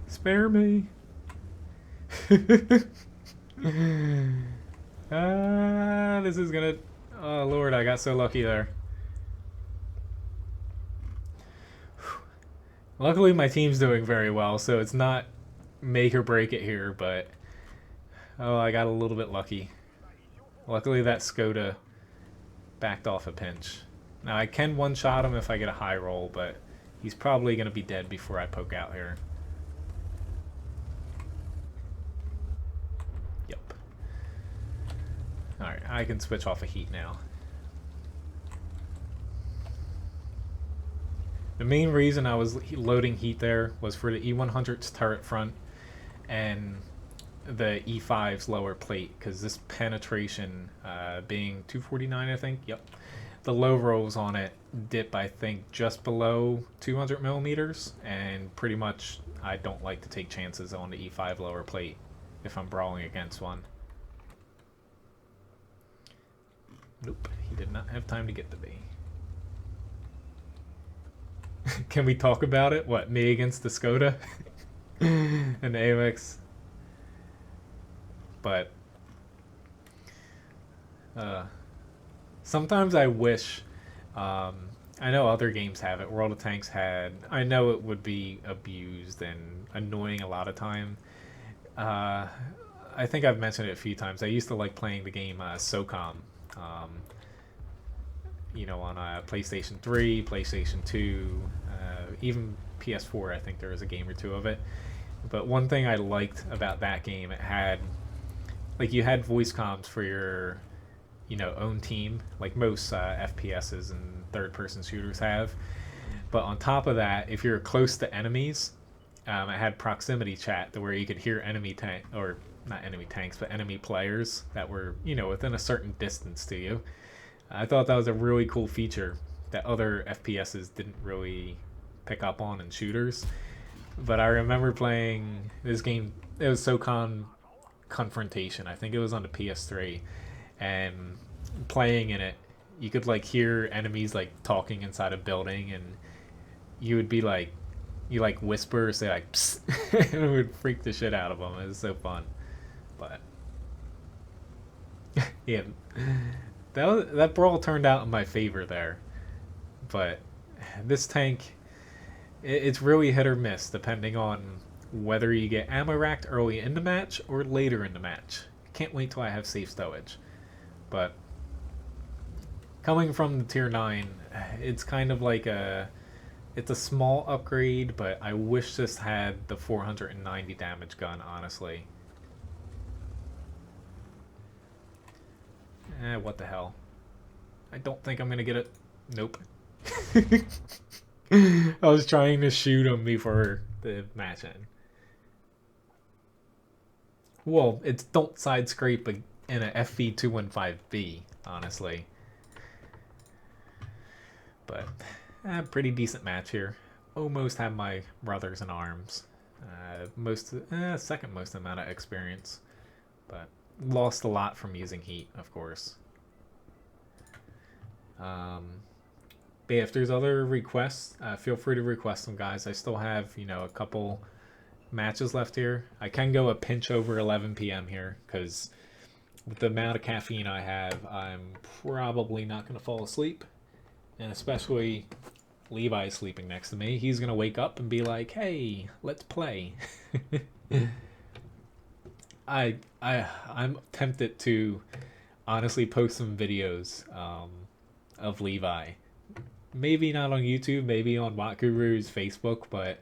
Spare me. This is going to... Oh, Lord, I got so lucky there. Luckily, my team's doing very well, so it's not make or break it here, but... Oh, I got a little bit lucky. Luckily, that Skoda backed off a pinch. Now, I can one-shot him if I get a high roll, but he's probably going to be dead before I poke out here. Yep. Alright, I can switch off a heat now. The main reason I was loading heat there was for the E100's turret front and the E5's lower plate, because this penetration being 249, I think, yep. The low rolls on it dip, I think, just below 200 millimeters, and pretty much I don't like to take chances on the E5 lower plate if I'm brawling against one. Nope, he did not have time to get to me. Can we talk about it? What, me against the Skoda and the AMX? But sometimes I wish. I know other games have it. World of Tanks had. I know it would be abused and annoying a lot of time. Uh, I think I've mentioned it a few times. I used to like playing the game SOCOM. Um, on PlayStation 3, PlayStation 2, even PS4. I think there was a game or two of it. But one thing I liked about that game, it had you had voice comms for your own team, like most FPSs and third-person shooters have. But on top of that, if you're close to enemies, it had proximity chat to where you could hear enemy tank or not enemy tanks, but enemy players that were within a certain distance to you. I thought that was a really cool feature that other FPSs didn't really pick up on in shooters. But I remember playing this game. It was SOCOM Confrontation. I think it was on the PS3, and playing in it, you could hear enemies talking inside a building, and you would be you whisper or say psst, and it would freak the shit out of them. It was so fun. But yeah, that brawl turned out in my favor there. But this tank, it's really hit or miss depending on whether you get ammo racked early in the match or later in the match. Can't wait till I have safe stowage. But coming from the tier 9, it's kind of it's a small upgrade, but I wish this had the 490 damage gun, honestly. What the hell? I don't think I'm gonna get it. Nope. I was trying to shoot him before the match end. Well, it's don't side scrape in a FV215B, honestly. But pretty decent match here. Almost have my brothers in arms. Second most amount of experience, but lost a lot from using heat, of course. But if there's other requests, feel free to request them, guys. I still have a couple matches left here. I can go a pinch over 11 p.m. here because with the amount of caffeine I have, I'm probably not going to fall asleep. And especially Levi sleeping next to me. He's going to wake up and be like, hey, let's play. I'm tempted to honestly post some videos of Levi. Maybe not on YouTube, maybe on WoT Guru's Facebook, but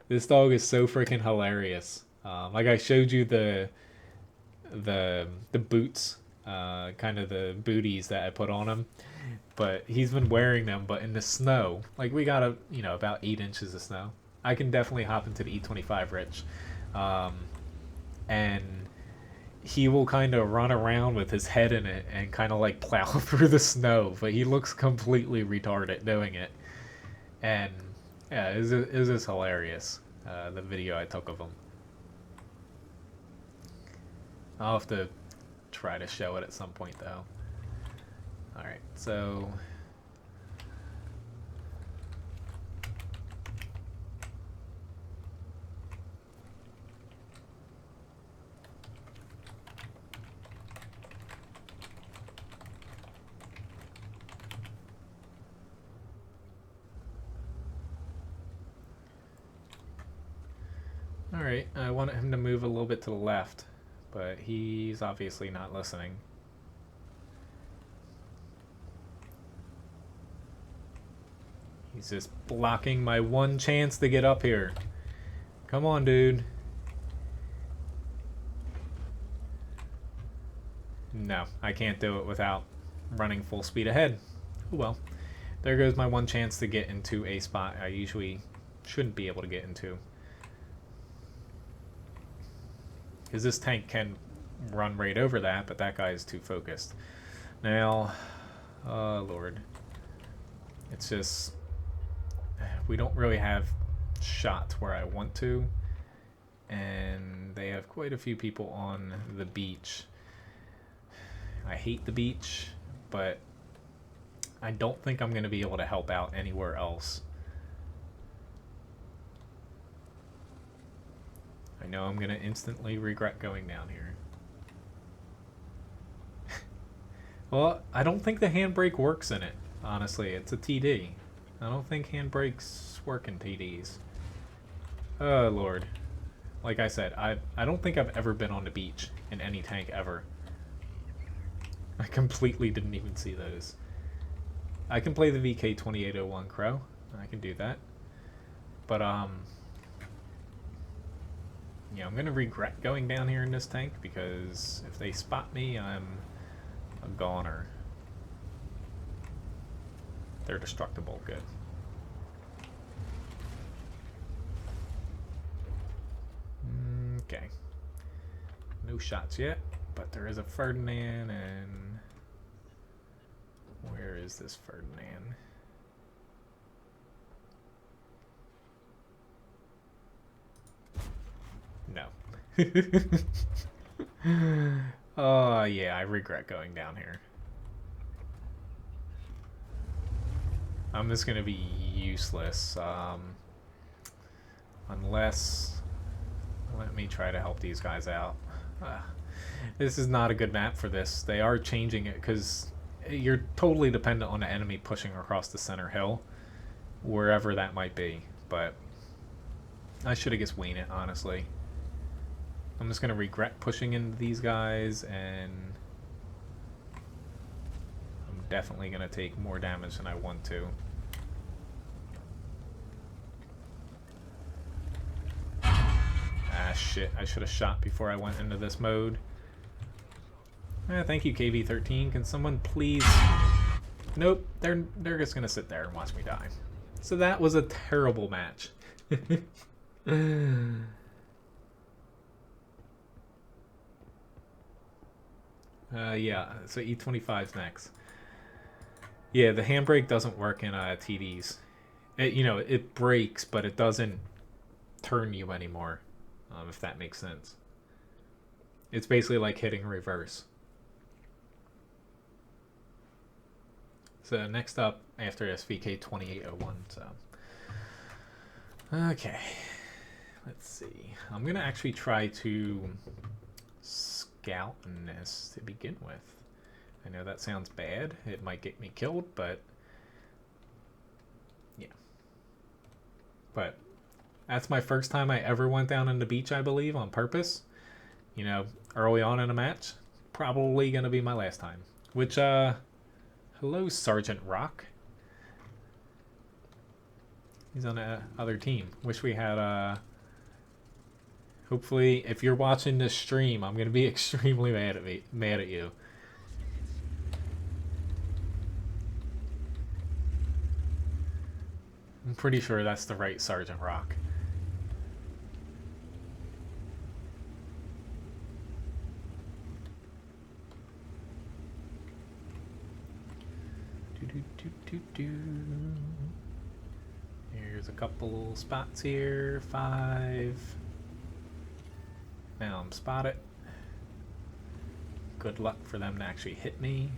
this dog is so freaking hilarious. I showed you the boots, kind of the booties that I put on him, but he's been wearing them, but in the snow. We got about 8 inches of snow. I can definitely hop into the E25 Rich, and he will kind of run around with his head in it and kind of plow through the snow, but he looks completely retarded doing it. And yeah, it was just hilarious, the video I took of him. I'll have to try to show it at some point though. Alright, so alright, I want him to move a little bit to the left, but he's obviously not listening. He's just blocking my one chance to get up here. Come on, dude. No, I can't do it without running full speed ahead. Oh well. There goes my one chance to get into a spot I usually shouldn't be able to get into. Because this tank can run right over that, but that guy is too focused. Now, oh Lord. It's just, we don't really have shots where I want to. And they have quite a few people on the beach. I hate the beach, but I don't think I'm going to be able to help out anywhere else. I know I'm gonna instantly regret going down here. Well, I don't think the handbrake works in it, honestly. It's a TD. I don't think handbrakes work in TDs. Oh, Lord. Like I said, I don't think I've ever been on the beach in any tank ever. I completely didn't even see those. I can play the VK2801 Crow. I can do that. But, yeah, I'm gonna regret going down here in this tank because if they spot me, I'm a goner. They're destructible. Good. Okay. No shots yet, but there is a Ferdinand, and where is this Ferdinand? No. Oh, yeah, I regret going down here. I'm just gonna be useless, unless... Let me try to help these guys out. This is not a good map for this. They are changing it because you're totally dependent on the enemy pushing across the center hill, wherever that might be. But I should have just winged it, honestly. I'm just gonna regret pushing into these guys, and I'm definitely gonna take more damage than I want to. Ah, shit. I should have shot before I went into this mode. Thank you, KV13. Can someone please... Nope. They're just going to sit there and watch me die. So that was a terrible match. Yeah, so E25's next. Yeah, the handbrake doesn't work in TDs. You know, it breaks, but it doesn't turn you anymore. If that makes sense. It's basically like hitting reverse. So next up after SVK 2801. So okay, let's see. I'm gonna actually try to scout in this to begin with. I know that sounds bad. It might get me killed, but yeah. But that's my first time I ever went down on the beach, I believe, on purpose. You know, early on in a match. Probably going to be my last time. Which, hello, Sergeant Rock. He's on the other team. Wish we had, hopefully, if you're watching this stream, I'm going to be extremely mad at you. I'm pretty sure that's the right Sergeant Rock. Here's a couple spots here. 5. Now I'm spotted. Good luck for them to actually hit me.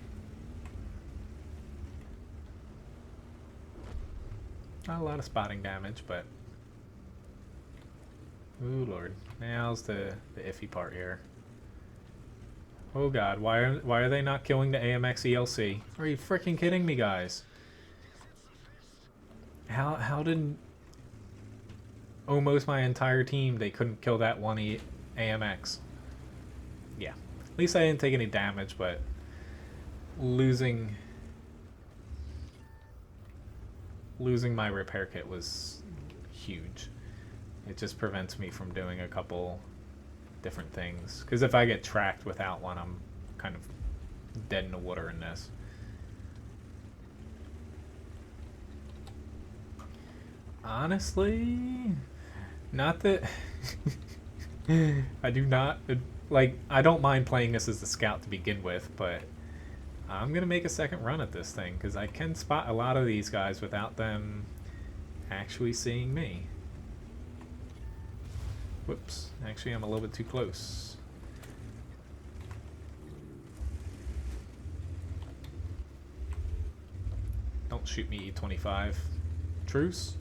Not a lot of spotting damage, but... Ooh, Lord. Now's the iffy part here. Oh god, why are they not killing the AMX ELC? Are you freaking kidding me, guys? How did almost my entire team, they couldn't kill that one AMX? Yeah. At least I didn't take any damage, but losing my repair kit was huge. It just prevents me from doing a couple different things. Because if I get tracked without one, I'm kind of dead in the water in this. Honestly, not that... I do not... Like, I don't mind playing this as a scout to begin with, but I'm going to make a second run at this thing, because I can spot a lot of these guys without them actually seeing me. Whoops. Actually, I'm a little bit too close. Don't shoot me, E25. Truce?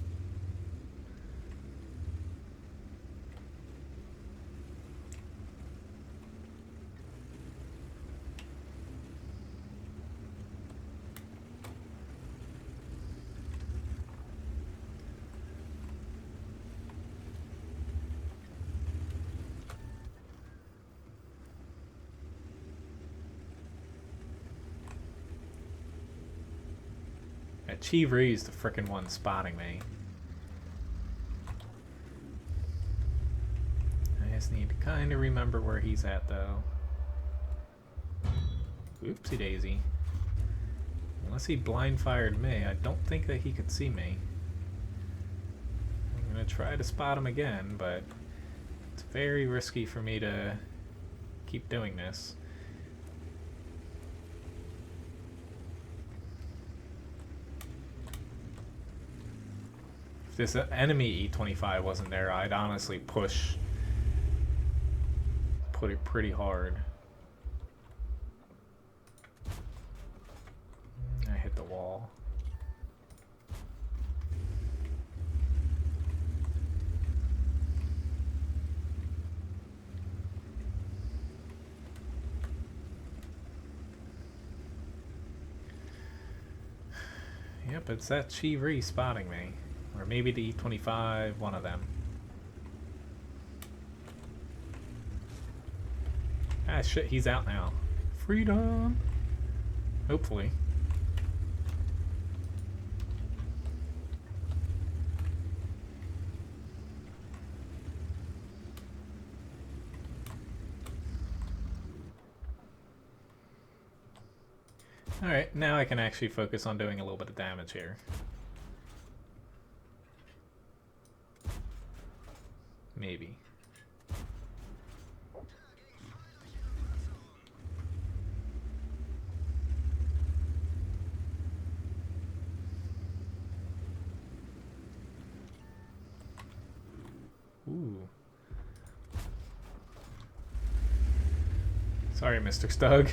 Chivery's the frickin' one spotting me. I just need to kind of remember where he's at, though. Oopsie daisy. Unless he blind fired me, I don't think that he could see me. I'm gonna try to spot him again, but it's very risky for me to keep doing this. If this enemy E25 wasn't there, I'd honestly put it pretty hard. I hit the wall. Yep, it's that Chivri spotting me. Or maybe the E25, one of them. Ah, shit, he's out now. Freedom! Hopefully. Alright, now I can actually focus on doing a little bit of damage here. Maybe. Ooh. Sorry, Mr. Stug.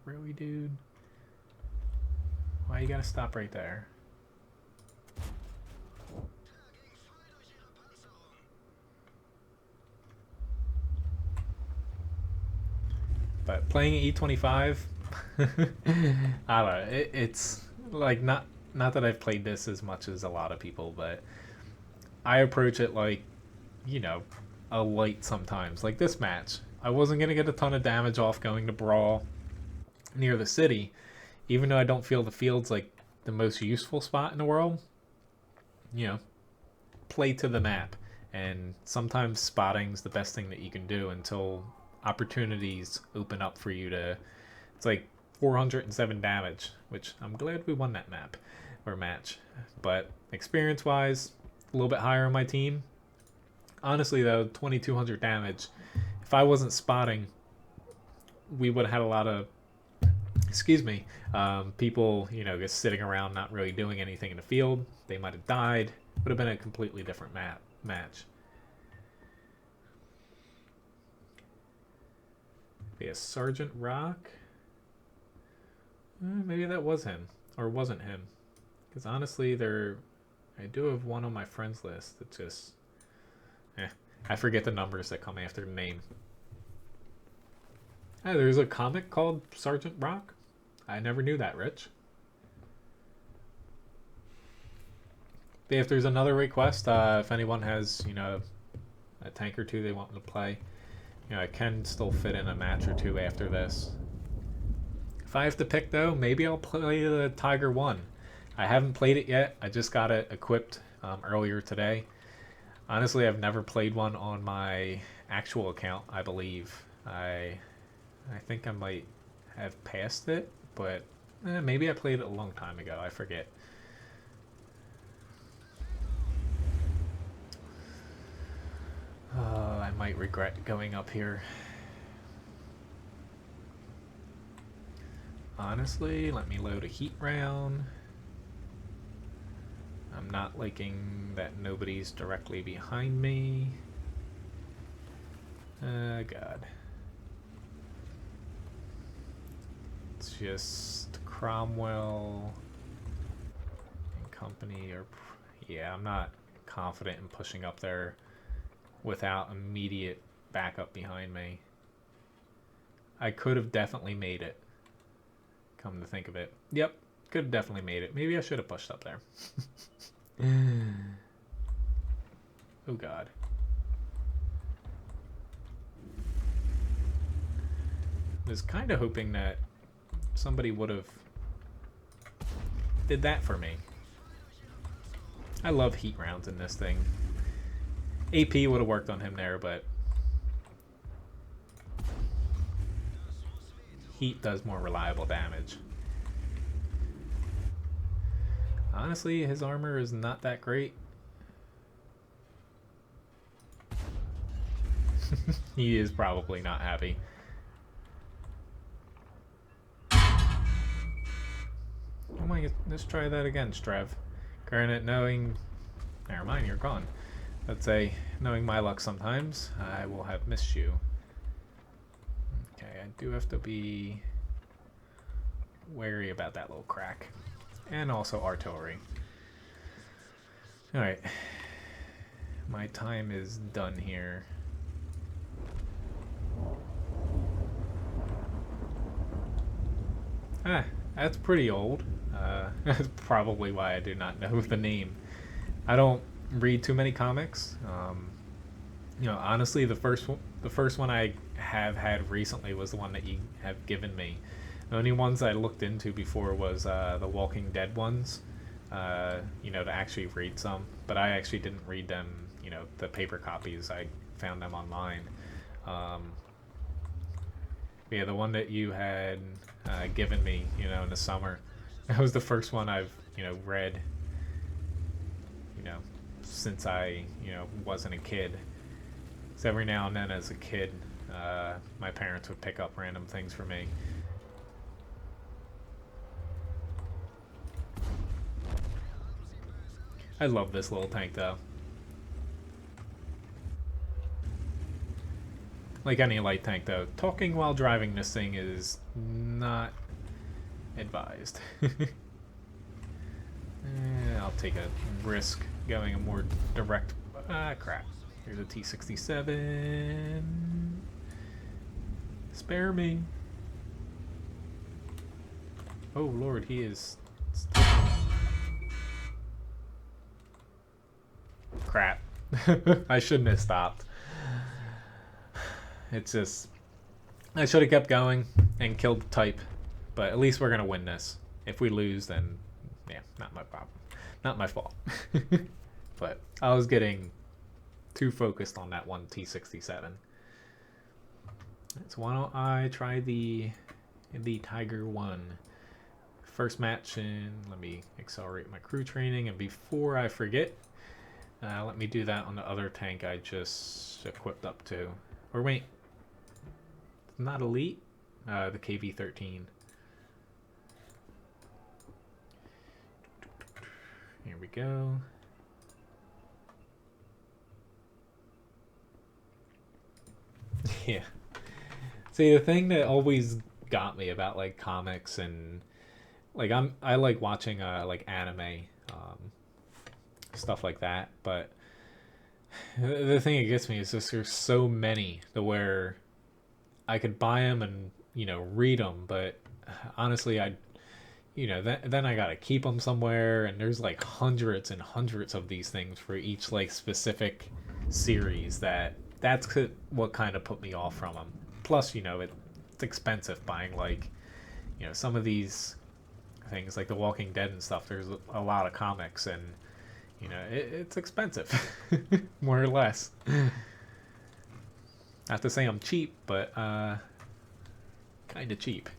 Really, dude? Why you gotta stop right there? But playing E25, I don't know. It's like not that I've played this as much as a lot of people, but I approach it like, you know, a light sometimes. Like this match, I wasn't gonna get a ton of damage off going to brawl near the city, even though I don't feel the field's like the most useful spot in the world. You know, play to the map, and sometimes spotting's the best thing that you can do until opportunities open up for you to. It's like 407 damage, which I'm glad we won that map or match, but experience wise a little bit higher on my team. Honestly though, 2200 damage, if I wasn't spotting, we would have had a lot of people, you know, just sitting around not really doing anything in the field. They might have died. Would have been a completely different match. Yeah, Sergeant Rock. Maybe that was him, or wasn't him. Because honestly, I do have one on my friends list that just, I forget the numbers that come after the name. Hey, there's a comic called Sergeant Rock. I never knew that, Rich. But if there's another request, if anyone has, you know, a tank or two they want to play, you know, I can still fit in a match or two after this. If I have to pick though, maybe I'll play the Tiger 1. I haven't played it yet. I just got it equipped earlier today. Honestly, I've never played one on my actual account, I believe. I think I might have passed it, but maybe I played it a long time ago. I forget. I might regret going up here. Honestly, let me load a heat round. I'm not liking that nobody's directly behind me. God. It's just Cromwell and company, or yeah, I'm not confident in pushing up there without immediate backup behind me. I could have definitely made it, come to think of it. Yep, could have definitely made it. Maybe I should have pushed up there. Oh God. was kind of hoping that somebody would have did that for me. I love heat rounds in this thing. AP would have worked on him there, but heat does more reliable damage. Honestly, his armor is not that great. He is probably not happy. Oh my god, let's try that again, Strev. Garnet, knowing... Never mind, you're gone. Let's say, knowing my luck sometimes, I will have missed you. Okay, I do have to be wary about that little crack. And also artillery. Alright. My time is done here. Ah, that's pretty old. That's probably why I do not know the name. I don't read too many comics. You know, honestly, the first one I have had recently was the one that you have given me. The only ones I looked into before was the Walking Dead ones. You know, to actually read some, but I actually didn't read them. You know, the paper copies. I found them online. Yeah, the one that you had given me, you know, in the summer. That was the first one I've, you know, read, you know, since I, you know, wasn't a kid. So every now and then as a kid, my parents would pick up random things for me. I love this little tank though. Like any light tank though, talking while driving this thing is not advised. I'll take a risk going a more direct... crap. Here's a T-67. Spare me. Oh lord, he is... Crap. I shouldn't have stopped. It's just... I should have kept going and killed the type. But at least we're going to win this. If we lose, then... yeah, not my problem. Not my fault. But I was getting too focused on that one T-67. So why don't I try the Tiger 1. First match, and let me accelerate my crew training. And before I forget, let me do that on the other tank I just equipped up to. Or wait, it's not elite? The KV-13. Here we go. Yeah. See, the thing that always got me about like comics and like I like watching like anime, stuff like that, but the thing that gets me is just there's so many to where I could buy them and, you know, read them, but honestly you know, then I gotta keep them somewhere, and there's like hundreds and hundreds of these things for each like specific series. That's what kind of put me off from them. Plus, you know, it's expensive buying like, you know, some of these things like The Walking Dead and stuff. There's a lot of comics, and you know, it's expensive, more or less. Not to say I'm cheap, but kind of cheap.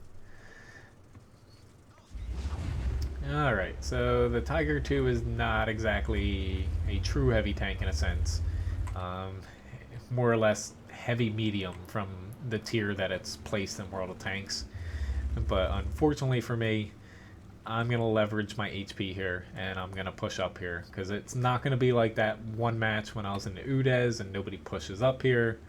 Alright, so the Tiger 2 is not exactly a true heavy tank in a sense. More or less heavy medium from the tier that it's placed in World of Tanks. But unfortunately for me, I'm going to leverage my HP here, and I'm going to push up here, because it's not going to be like that one match when I was in the UDES and nobody pushes up here.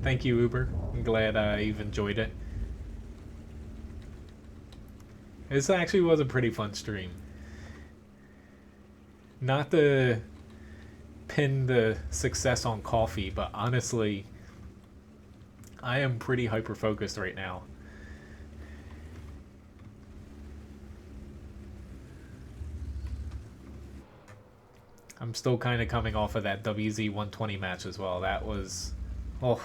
Thank you, Uber. I'm glad you've enjoyed it. This actually was a pretty fun stream. Not to pin the success on coffee, but honestly, I am pretty hyper-focused right now. I'm still kind of coming off of that WZ 120 match as well. That was, oh,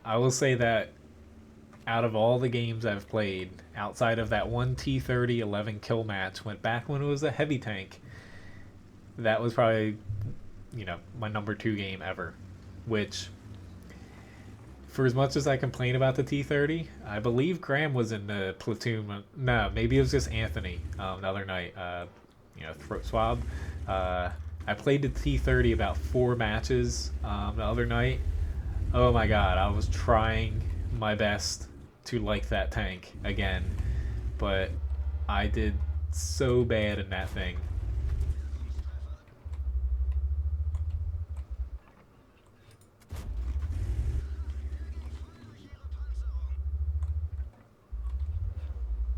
I will say that out of all the games I've played, outside of that one T30 11 kill match, went back when it was a heavy tank, that was probably, you know, my number 2 game ever. Which, for as much as I complain about the T30, I believe Graham was in the platoon. No, maybe it was just Anthony the other night. You know, throat swab. I played the T30 about 4 matches the other night. Oh my god, I was trying my best to like that tank again, but I did so bad in that thing.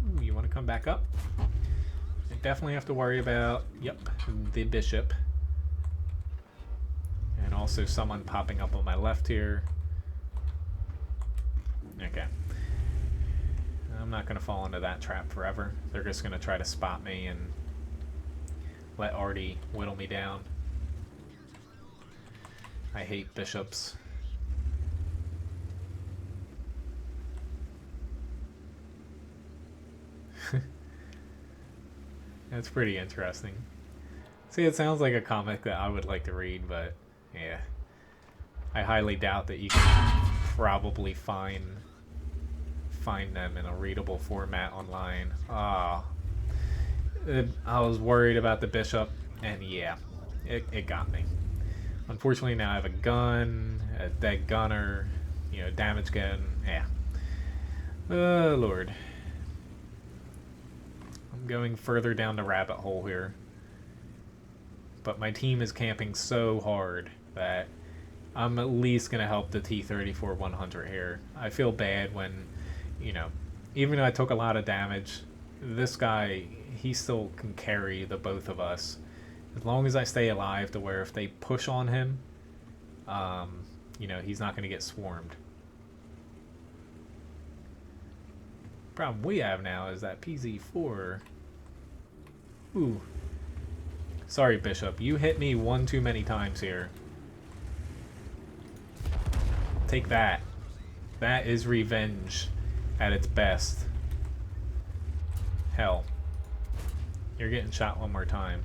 Ooh, you want to come back up? I definitely have to worry about, yep, the bishop. And also someone popping up on my left here. Okay. I'm not going to fall into that trap forever. They're just going to try to spot me and let Artie whittle me down. I hate bishops. That's pretty interesting. See, it sounds like a comic that I would like to read, but yeah. I highly doubt that you can probably find them in a readable format online. I was worried about the bishop, and yeah, it got me. Unfortunately, now I have a gun, a dead gunner, you know, damage gun. Yeah. Oh Lord. I'm going further down the rabbit hole here, but my team is camping so hard that I'm at least going to help the T-34-100 here. I feel bad when, you know, even though I took a lot of damage, this guy, he still can carry the both of us. As long as I stay alive to where if they push on him, you know, he's not going to get swarmed. Problem we have now is that PZ4... Ooh. Sorry, Bishop. You hit me one too many times here. Take that. That is revenge at its best. Hell. You're getting shot one more time.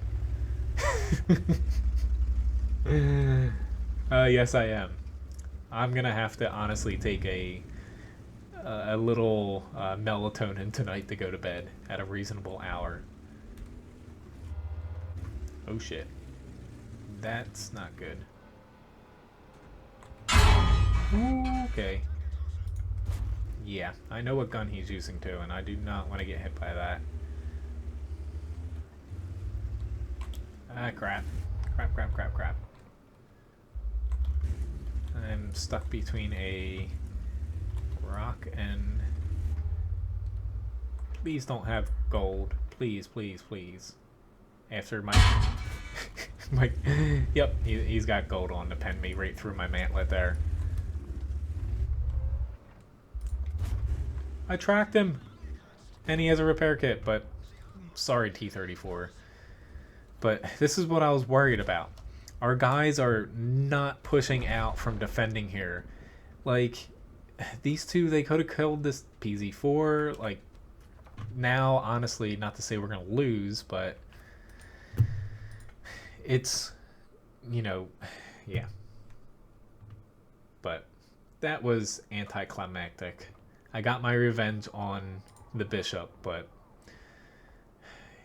Yes, I am. I'm gonna have to honestly take a little melatonin tonight to go to bed at a reasonable hour. Oh shit. That's not good. Okay. Yeah, I know what gun he's using too, and I do not want to get hit by that. Ah, crap. Crap. I'm stuck between a rock and... Please don't have gold. Please. After my... Yep, he's got gold on to pen me right through my mantlet there. I tracked him! And he has a repair kit, but... Sorry, T-34. But this is what I was worried about. Our guys are not pushing out from defending here. Like, these two, they could have killed this PZ4. Like, now, honestly, not to say we're going to lose, but... It's, you know, yeah. But that was anticlimactic. I got my revenge on the bishop, but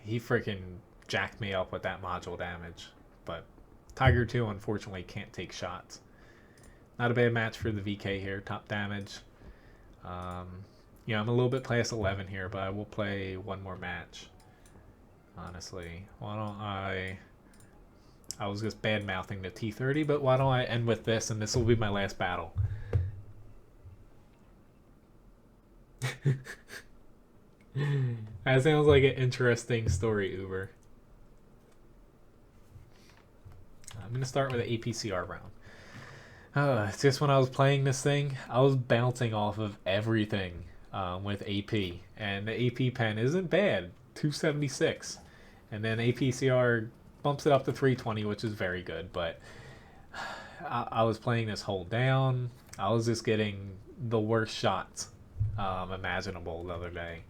he freaking jacked me up with that module damage. But Tiger 2 unfortunately can't take shots. Not a bad match for the VK here. Top damage. Yeah, I'm a little bit past 11 here, but I will play one more match. Honestly, why don't I was just bad-mouthing the T-30, but why don't I end with this, and this will be my last battle. That sounds like an interesting story, Uber. I'm going to start with an APCR round. It's just when I was playing this thing, I was bouncing off of everything with AP. And the AP pen isn't bad, 276. And then APCR bumps it up to 320, which is very good, but I was playing this hold down. I was just getting the worst shots imaginable the other day.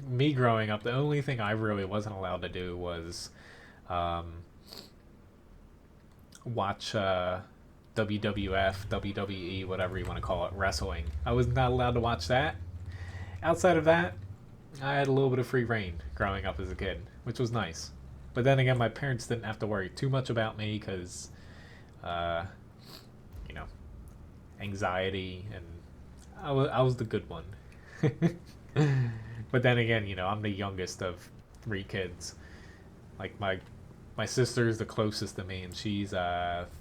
Me growing up, the only thing I really wasn't allowed to do was watch WWF, WWE, whatever you want to call it, wrestling. I was not allowed to watch that. Outside of that, I had a little bit of free reign growing up as a kid, which was nice. But then again, my parents didn't have to worry too much about me because, you know, anxiety, and I was the good one. But then again, you know, I'm the youngest of 3 kids. Like my sister's the closest to me, and she's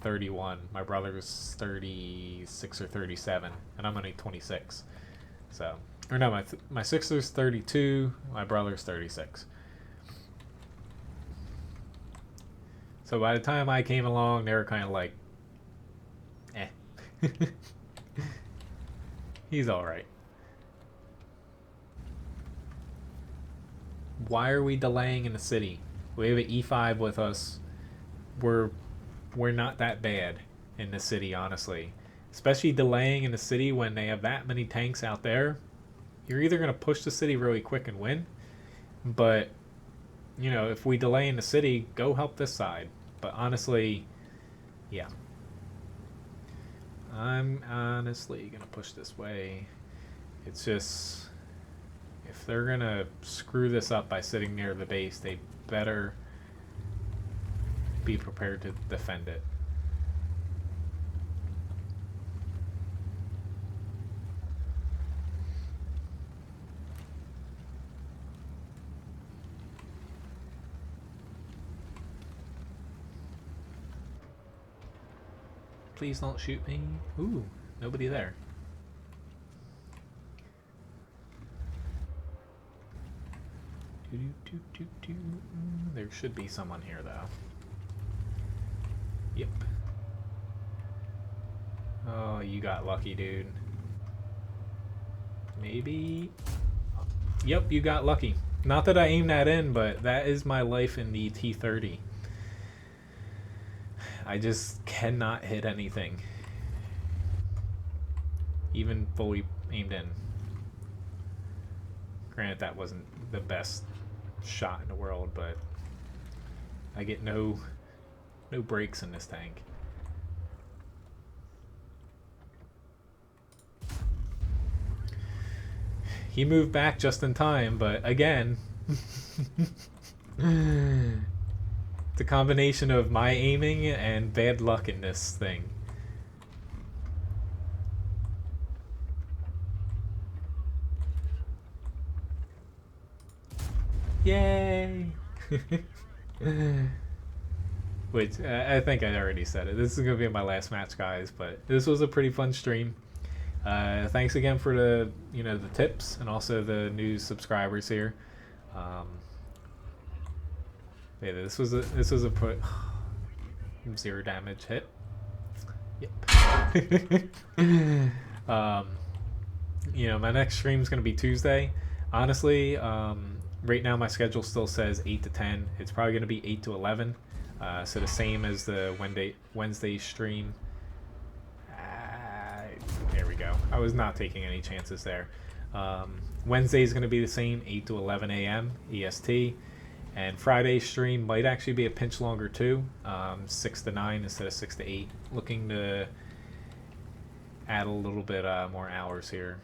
31. My brother's 36 or 37, and I'm only 26. So, or no, my sister's 32. My brother's 36. So by the time I came along, they were kind of like, eh. He's all right. Why are we delaying in the city? We have an E5 with us. We're not that bad in the city, honestly. Especially delaying in the city when they have that many tanks out there. You're either going to push the city really quick and win, but, you know, if we delay in the city, go help this side. But honestly, yeah. I'm honestly going to push this way. It's just, if they're going to screw this up by sitting near the base, they better be prepared to defend it. Please don't shoot me. Ooh, nobody there. There should be someone here, though. Yep. Oh, you got lucky, dude. Maybe. Yep, you got lucky. Not that I aimed that in, but that is my life in the T-30. I just cannot hit anything, even fully aimed in. Granted, that wasn't the best shot in the world, but I get no breaks in this tank. He moved back just in time, but again, the combination of my aiming and bad luck in this thing. Yay! Which, I think I already said it. This is going to be my last match, guys, but this was a pretty fun stream. Thanks again for the tips and also the new subscribers here. Yeah, this was a put 0 damage hit. Yep. My next stream is going to be Tuesday. Honestly, right now my schedule still says 8 to 10. It's probably going to be 8 to 11. So the same as the Wednesday stream. There we go. I was not taking any chances there. Wednesday is going to be the same, 8 to 11 a.m. EST. And Friday's stream might actually be a pinch longer too, 6 to 9 instead of 6 to 8. Looking to add a little bit more hours here.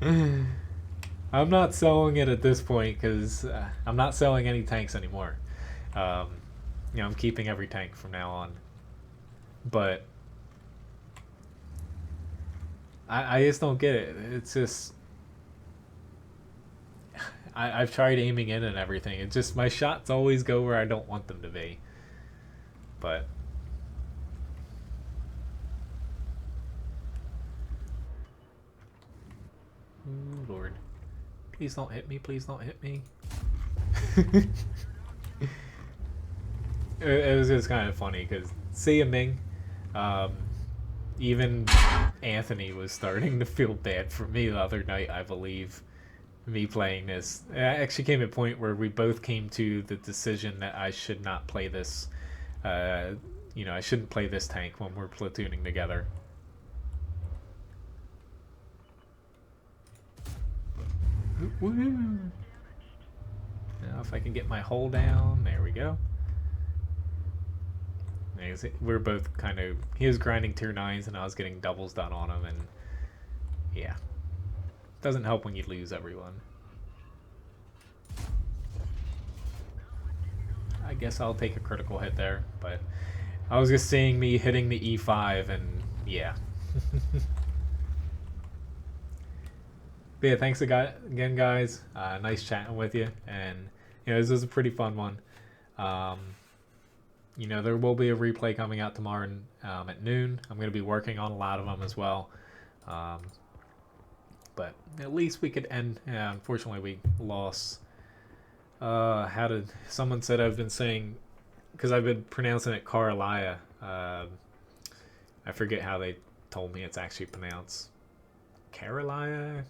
I'm not selling it at this point because I'm not selling any tanks anymore. I'm keeping every tank from now on. But I just don't get it. It's just I've tried aiming in and everything. It's just my shots always go where I don't want them to be. But ooh, Lord. Please don't hit me. Please don't hit me. It was just kind of funny because Sia Ming, even Anthony was starting to feel bad for me the other night, I believe. Me playing this. It actually came at a point where we both came to the decision that I should not play this. I shouldn't play this tank when we're platooning together. Woo! Now if I can get my hull down, there we go. We're both kind of, he was grinding tier 9s and I was getting doubles done on him, and yeah. Doesn't help when you lose everyone. I guess I'll take a critical hit there, but I was just seeing me hitting the E5 and yeah. But yeah, thanks again, guys. Nice chatting with you, and this was a pretty fun one. There will be a replay coming out tomorrow at noon. I'm going to be working on a lot of them as well. But at least we could end. Yeah, unfortunately, we lost. Someone said I've been saying, because I've been pronouncing it Carlia. I forget how they told me it's actually pronounced. Carolia?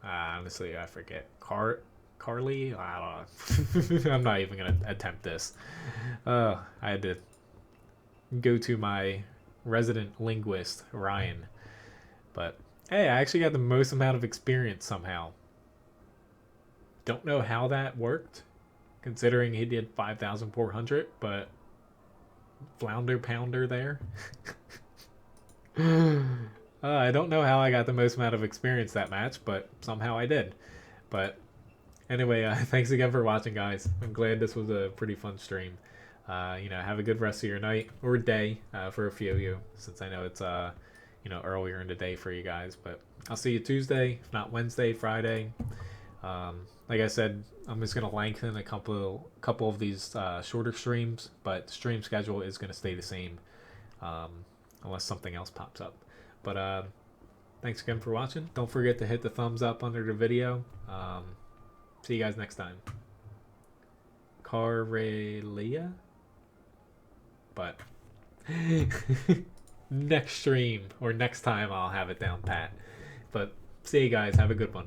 Honestly, I forget. Carly? I don't know. I'm not even going to attempt this. I had to go to my resident linguist, Ryan. But, hey, I actually got the most amount of experience somehow. Don't know how that worked, considering he did 5,400, but flounder pounder there. I don't know how I got the most amount of experience that match, but somehow I did. But anyway, thanks again for watching, guys. I'm glad this was a pretty fun stream. Have a good rest of your night or day for a few of you, since I know it's earlier in the day for you guys. But I'll see you Tuesday, if not Wednesday, Friday. Like I said, I'm just gonna lengthen a couple of these shorter streams, but the stream schedule is gonna stay the same unless something else pops up. But thanks again for watching. Don't forget to hit the thumbs up under the video. See you guys next time. Carelia? But next stream or next time I'll have it down pat. But see you guys. Have a good one.